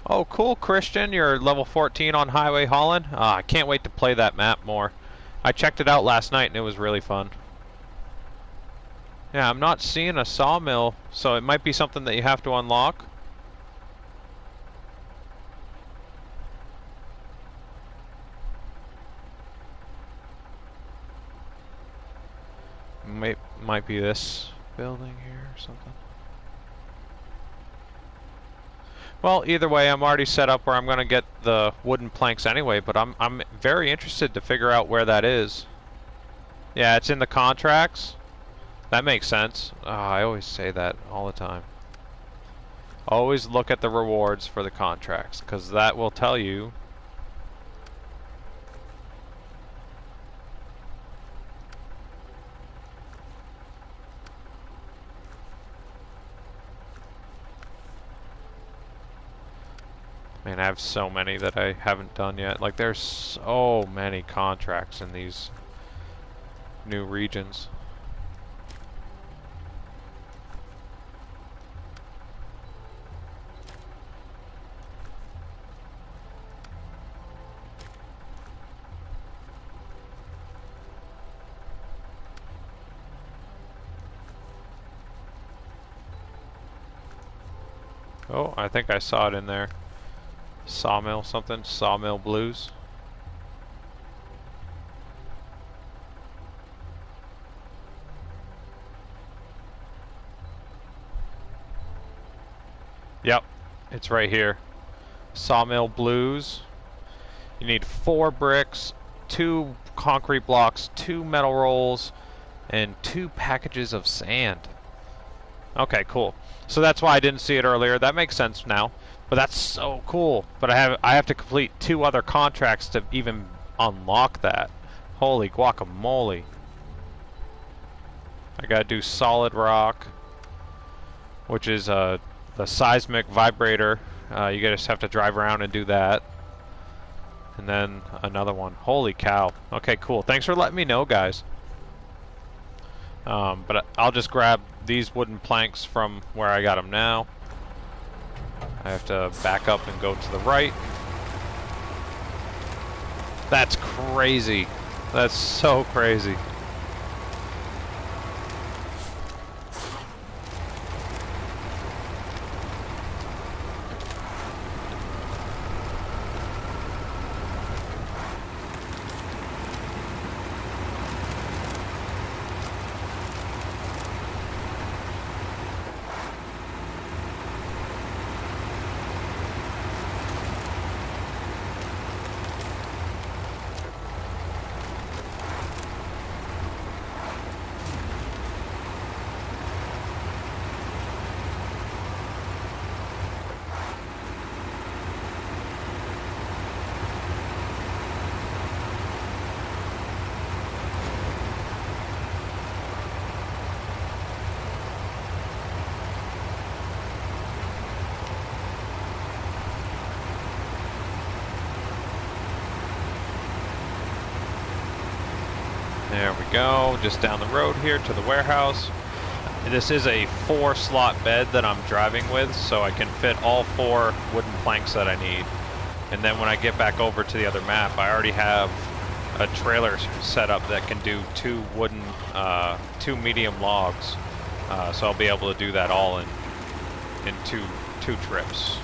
Oh, cool, Christian. You're level 14 on Highway Holland. I can't wait to play that map more. I checked it out last night and it was really fun. Yeah, I'm not seeing a sawmill, so it might be something that you have to unlock. Might be this building here or something. Well, either way, I'm already set up where I'm going to get the wooden planks anyway, but I'm very interested to figure out where that is. Yeah, it's in the contracts. That makes sense. I always say that all the time. Always look at the rewards for the contracts, because that will tell you. Man, I have so many that I haven't done yet. Like, there's so many contracts in these new regions. Oh, I think I saw it in there. Sawmill something, Sawmill Blues. Yep, it's right here. Sawmill Blues. You need 4 bricks, 2 concrete blocks, 2 metal rolls, and 2 packages of sand. Okay, cool. So that's why I didn't see it earlier. That makes sense now. But that's so cool. But I have to complete 2 other contracts to even unlock that. Holy guacamole. I gotta do solid rock, which is the seismic vibrator. You just have to drive around and do that. And then another one. Holy cow. Okay, cool. Thanks for letting me know, guys. But I'll just grab these wooden planks from where I got them now. I have to back up and go to the right. That's crazy. That's so crazy. There we go, just down the road here to the warehouse. This is a 4-slot bed that I'm driving with, so I can fit all 4 wooden planks that I need. And then when I get back over to the other map, I already have a trailer set up that can do 2 wooden, 2 medium logs. So I'll be able to do that all in two trips.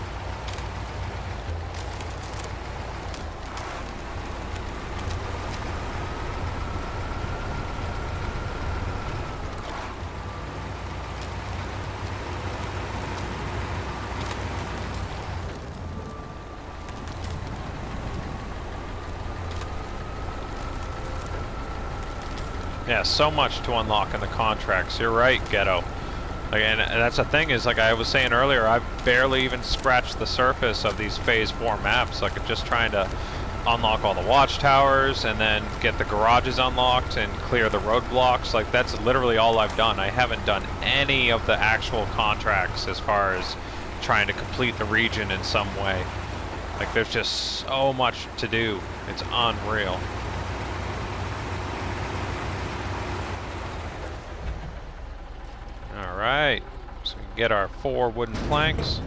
Yeah, so much to unlock in the contracts. You're right, Ghetto. Like, and that's the thing is, like I was saying earlier, I've barely even scratched the surface of these Phase 4 maps. Like, I'm just trying to unlock all the watchtowers and then get the garages unlocked and clear the roadblocks. Like, that's literally all I've done. I haven't done any of the actual contracts as far as trying to complete the region in some way. Like, there's just so much to do. It's unreal. Alright, so we can get our 4 wooden planks.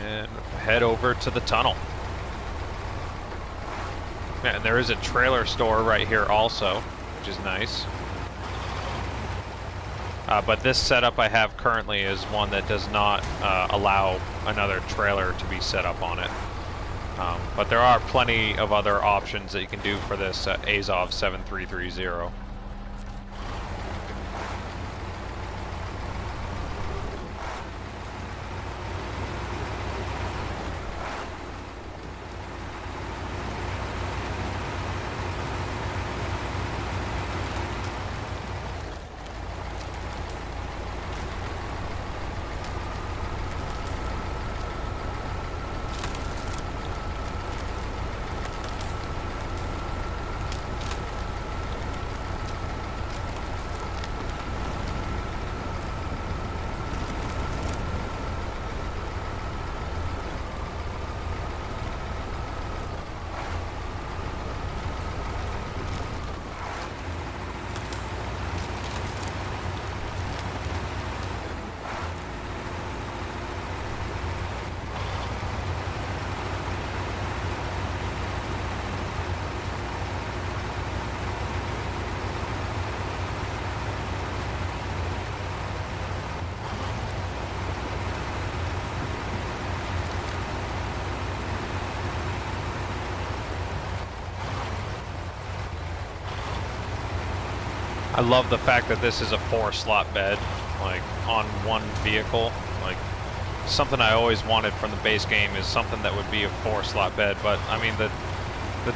And head over to the tunnel. Yeah, and there is a trailer store right here also, which is nice. But this setup I have currently is one that does not allow another trailer to be set up on it. But there are plenty of other options that you can do for this Azov 7330. I love the fact that this is a 4-slot bed, like, on one vehicle. Like, something I always wanted from the base game is something that would be a 4-slot bed, but, I mean, the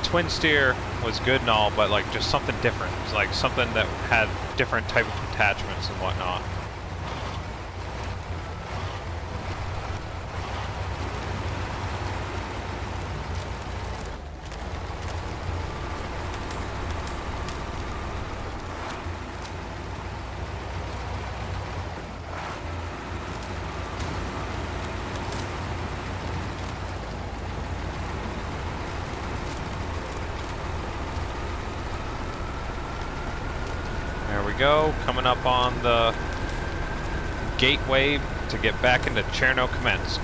twin steer was good and all, but, like, just something different. It's like something that had different type of attachments and whatnot. Go, coming up on the gateway to get back into Chernokamensk.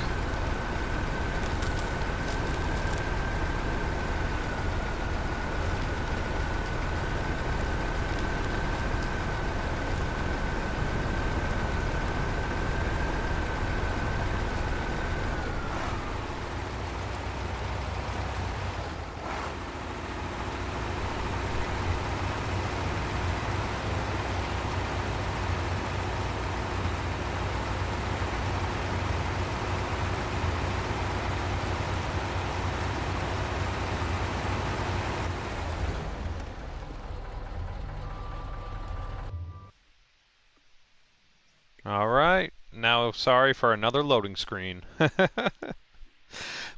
Alright, now sorry for another loading screen. But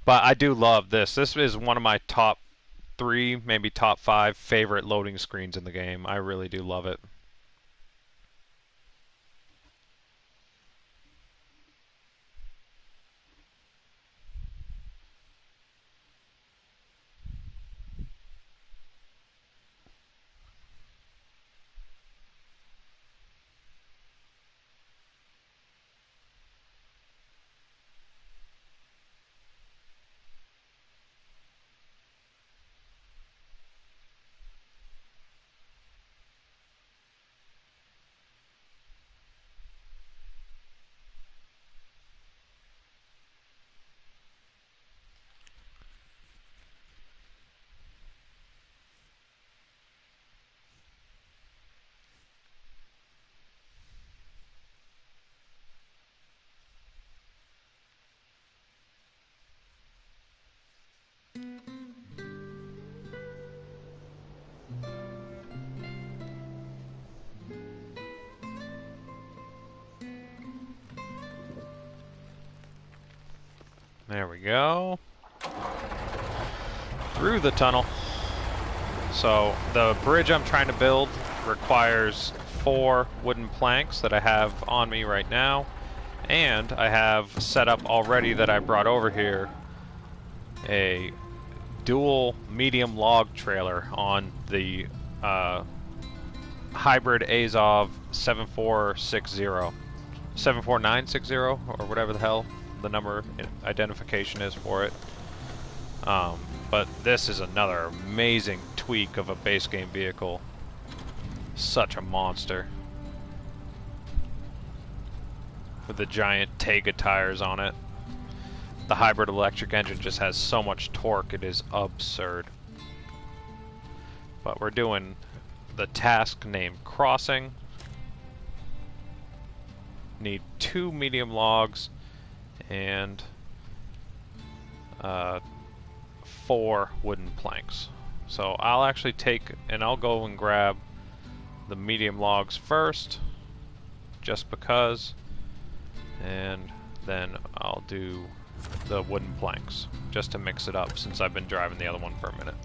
I do love this. This is one of my top 3, maybe top 5 favorite loading screens in the game. I really do love it. There we go. Through the tunnel. So the bridge I'm trying to build requires 4 wooden planks that I have on me right now, and I have set up already that I brought over here a dual medium log trailer on the hybrid Azov 74960 or whatever the hell the number identification is for it. But this is another amazing tweak of a base game vehicle. Such a monster. With the giant Tega tires on it. The hybrid electric engine just has so much torque, it is absurd. But we're doing the task named Crossing. Need 2 medium logs and 4 wooden planks. So I'll actually take, and I'll go and grab the medium logs first, just because, and then I'll do the wooden planks, just to mix it up since I've been driving the other one for a minute.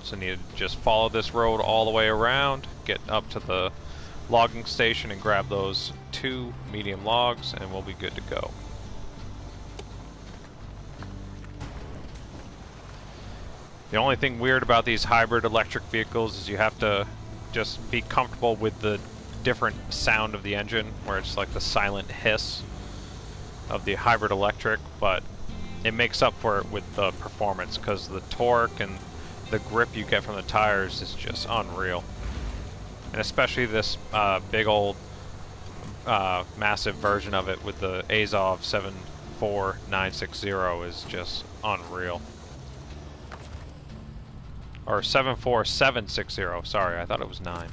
So need to just follow this road all the way around, get up to the logging station and grab those 2 medium logs, and we'll be good to go. The only thing weird about these hybrid electric vehicles is you have to just be comfortable with the different sound of the engine, where it's like the silent hiss of the hybrid electric, but it makes up for it with the performance, because the torque and the grip you get from the tires is just unreal. And especially this big old massive version of it with the Azov 74960 is just unreal. Or 74760, sorry, I thought it was 9.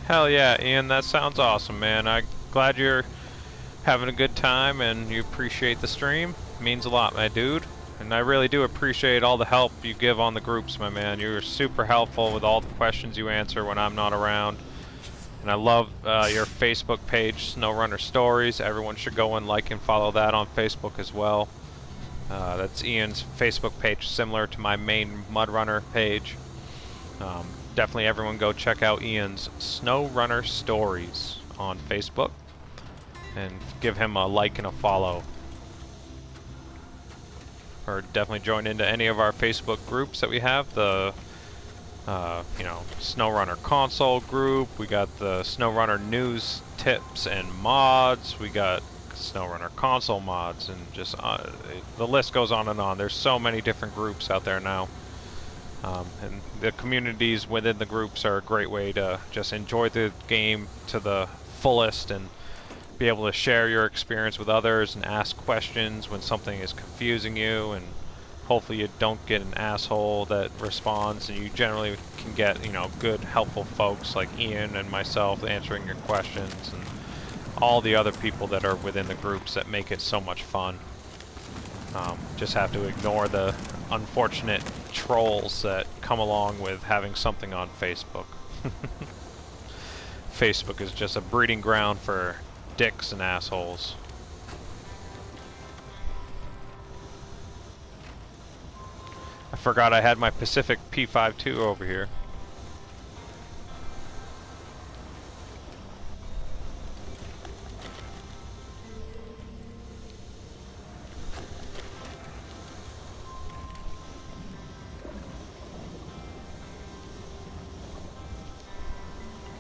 Hell yeah, Ian, that sounds awesome, man. I'm glad you're having a good time and you appreciate the stream. It means a lot, my dude. And I really do appreciate all the help you give on the groups, my man. You're super helpful with all the questions you answer when I'm not around. And I love your Facebook page, SnowRunner Stories. Everyone should go and like and follow that on Facebook as well. That's Ian's Facebook page, similar to my main MudRunner page. Definitely everyone go check out Ian's SnowRunner Stories on Facebook and give him a like and a follow. Or definitely join into any of our Facebook groups that we have. The you know, SnowRunner console group, we got the SnowRunner news tips and mods, we got SnowRunner console mods, and just the list goes on and on. There's so many different groups out there now. And the communities within the groups are a great way to just enjoy the game to the fullest and be able to share your experience with others and ask questions when something is confusing you, and hopefully you don't get an asshole that responds, and you generally can get, you know, good, helpful folks like Ian and myself answering your questions, and all the other people that are within the groups that make it so much fun. Just have to ignore the unfortunate trolls that come along with having something on Facebook. Facebook is just a breeding ground for dicks and assholes. I forgot I had my Pacific P52 over here.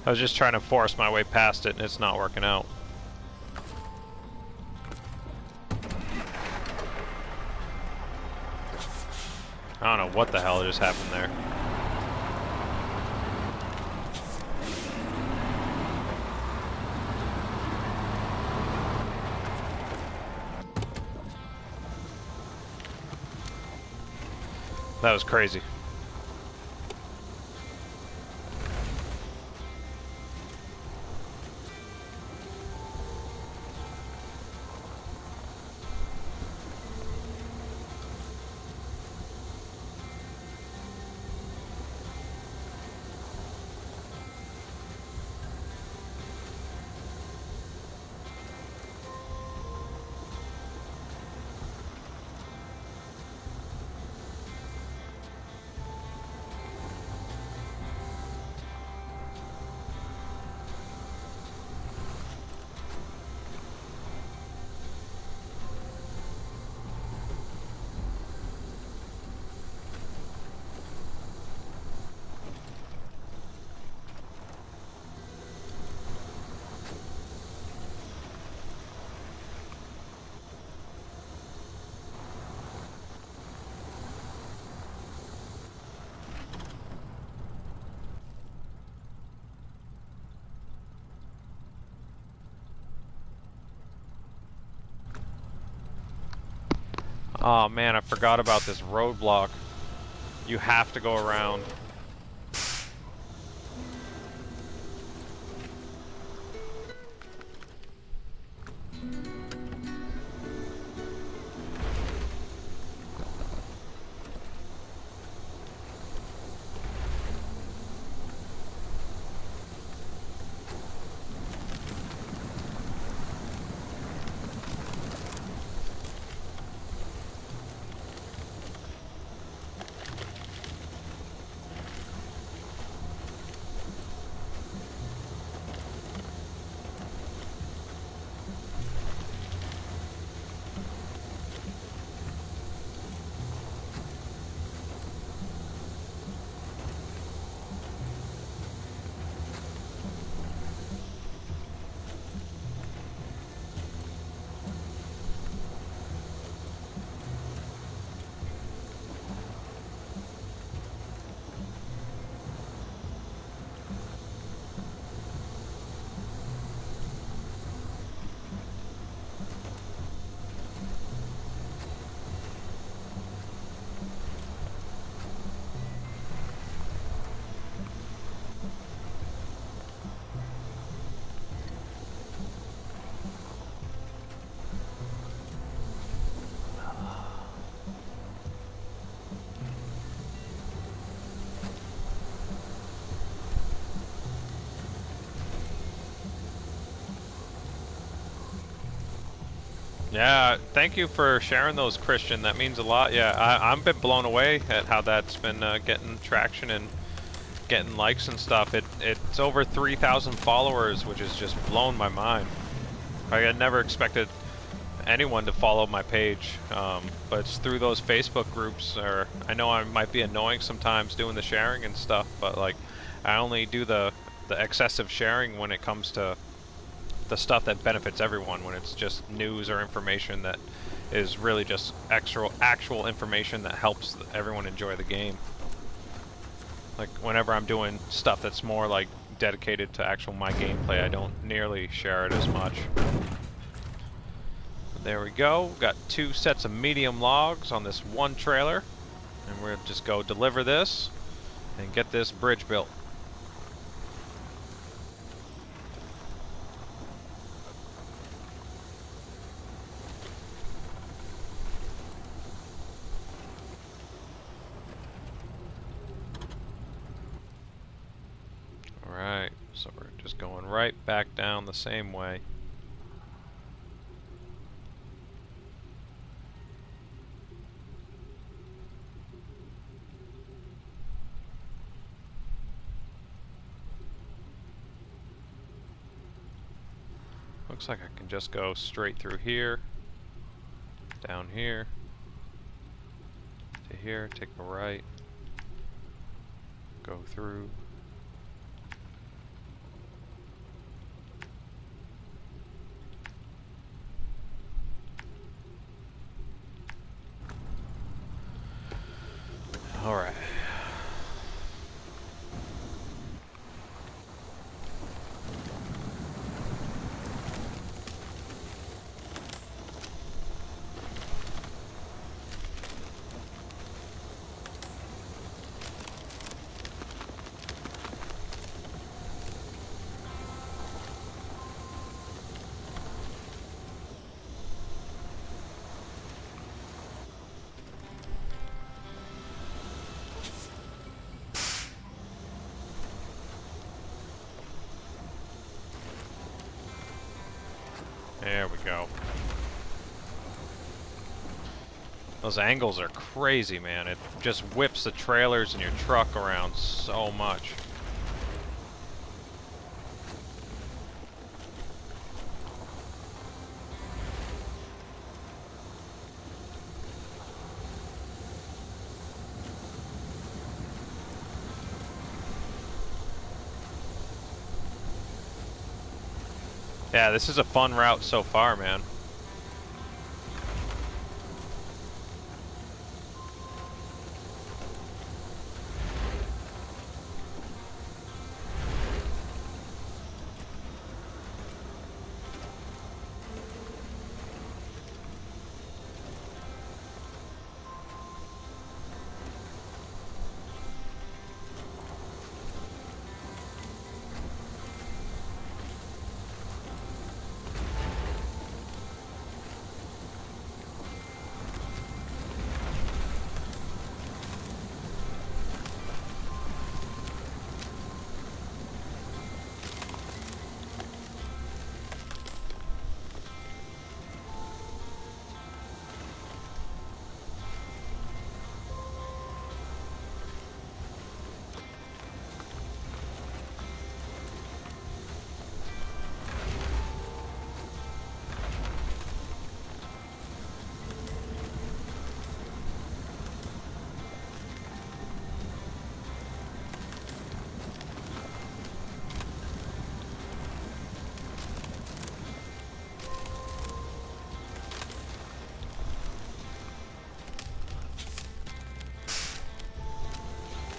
I was just trying to force my way past it, and it's not working out. I don't know what the hell just happened there. That was crazy. Oh man, I forgot about this roadblock. You have to go around. Yeah, thank you for sharing those, Christian. That means a lot. Yeah, I've been blown away at how that's been getting traction and getting likes and stuff. It's over 3,000 followers, which has just blown my mind. I had never expected anyone to follow my page, but it's through those Facebook groups. Or I know I might be annoying sometimes doing the sharing and stuff, but like I only do the excessive sharing when it comes to the stuff that benefits everyone, when it's just news or information that is really just actual information that helps everyone enjoy the game. Like whenever I'm doing stuff that's more like dedicated to actual my gameplay, I don't nearly share it as much. There we go. Got 2 sets of medium logs on this one trailer. And we'll just go deliver this and get this bridge built. Alright, so we're just going right back down the same way. Looks like I can just go straight through here, down here, to here, take a right, go through. All right. There we go. Those angles are crazy, man. It just whips the trailers and your truck around so much. Yeah, this is a fun route so far, man.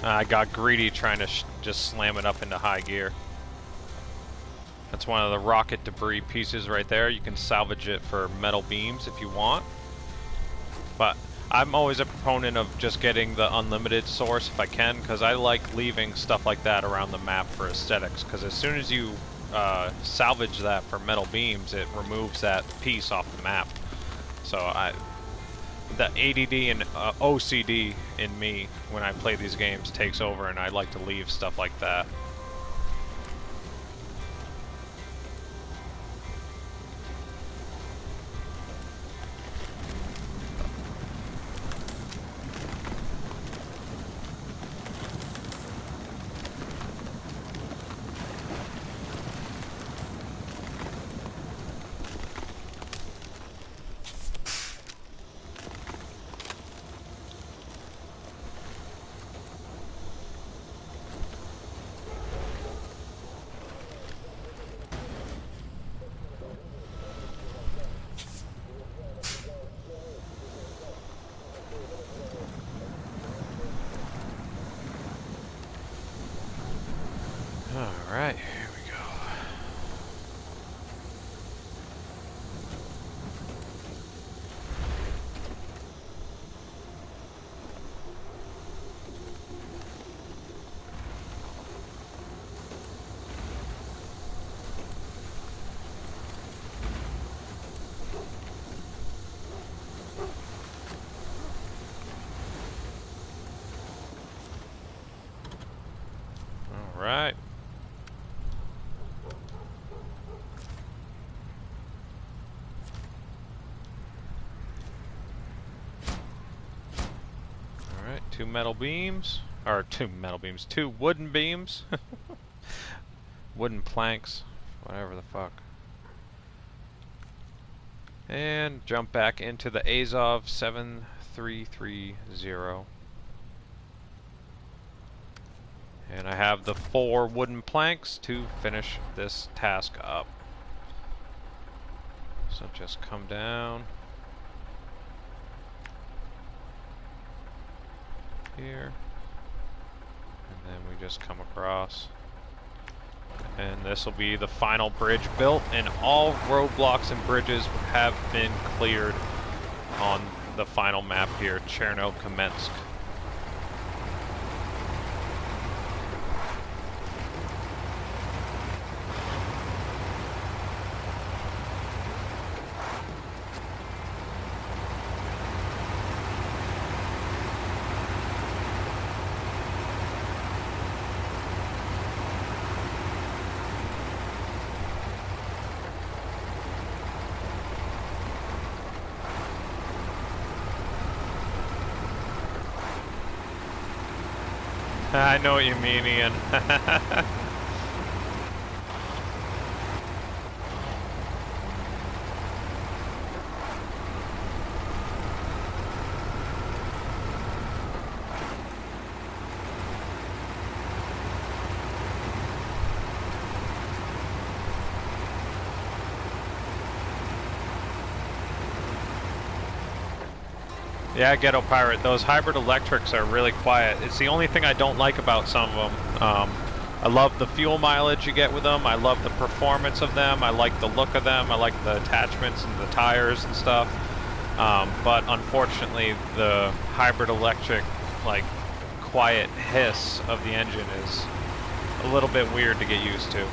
I got greedy trying to just slam it up into high gear. That's one of the rocket debris pieces right there. You can salvage it for metal beams if you want. But I'm always a proponent of just getting the unlimited source if I can, because I like leaving stuff like that around the map for aesthetics, because as soon as you salvage that for metal beams, it removes that piece off the map. So the ADD and OCD in me when I play these games takes over, and I like to leave stuff like that. Alright. Alright, two wooden beams. Wooden planks, whatever the fuck. And jump back into the Azov 7330. And I have the 4 wooden planks to finish this task up. So just come down here, and then we just come across. And this will be the final bridge built, and all roadblocks and bridges have been cleared on the final map here, Chernokamensk. I know what you mean, Ian. Yeah, Ghetto Pirate, those hybrid electrics are really quiet. It's the only thing I don't like about some of them. I love the fuel mileage you get with them. I love the performance of them. I like the look of them. I like the attachments and the tires and stuff. But unfortunately, the hybrid electric, like, quiet hiss of the engine is a little bit weird to get used to.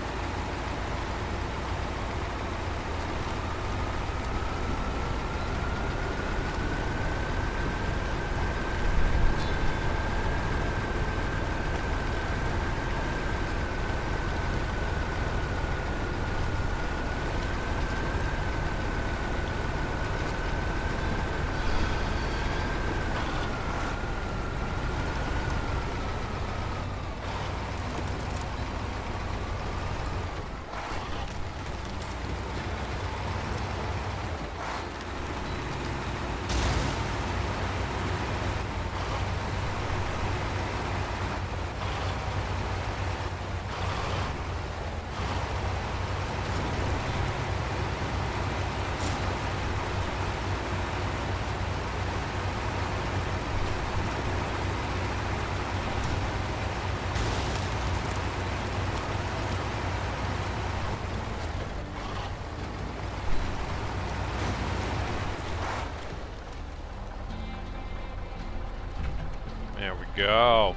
There we go.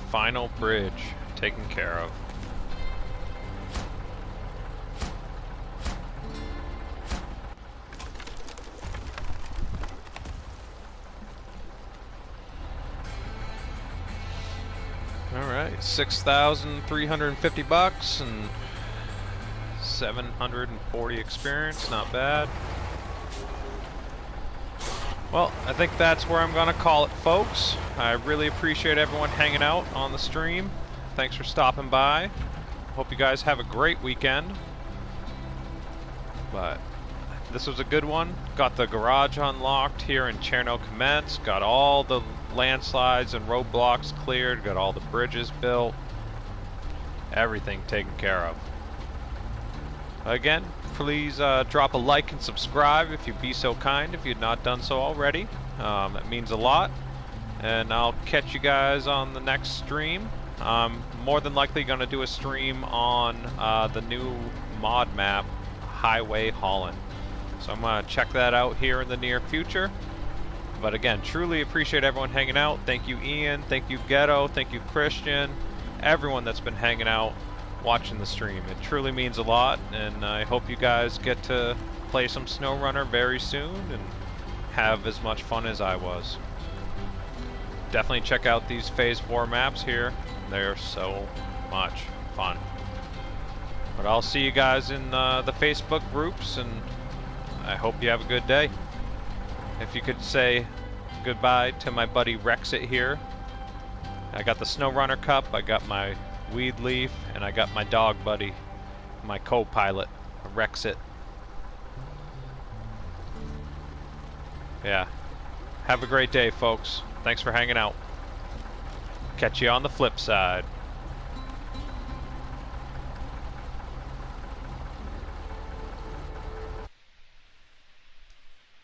Final bridge taken care of. All right, 6,350 bucks and 740 experience. Not bad. Well, I think that's where I'm gonna call it, folks. I really appreciate everyone hanging out on the stream. Thanks for stopping by. Hope you guys have a great weekend. But this was a good one. Got the garage unlocked here in Chernokamensk. Got all the landslides and roadblocks cleared. Got all the bridges built. Everything taken care of. Again, please drop a like and subscribe if you'd be so kind, if you'd not done so already. That means a lot. And I'll catch you guys on the next stream. I'm more than likely going to do a stream on the new mod map, Highway Holland. So I'm going to check that out here in the near future. But again, truly appreciate everyone hanging out. Thank you, Ian. Thank you, Ghetto. Thank you, Christian. Everyone that's been hanging out, watching the stream. It truly means a lot, and I hope you guys get to play some SnowRunner very soon and have as much fun as I was. Definitely check out these Phase 4 maps here they're so much fun. But I'll see you guys in the Facebook groups, and I hope you have a good day. If you could say goodbye to my buddy Rexit here. I got the SnowRunner cup, I got my weed leaf, and I got my dog buddy, my co-pilot, Rexit. Yeah. Have a great day, folks. Thanks for hanging out. Catch you on the flip side.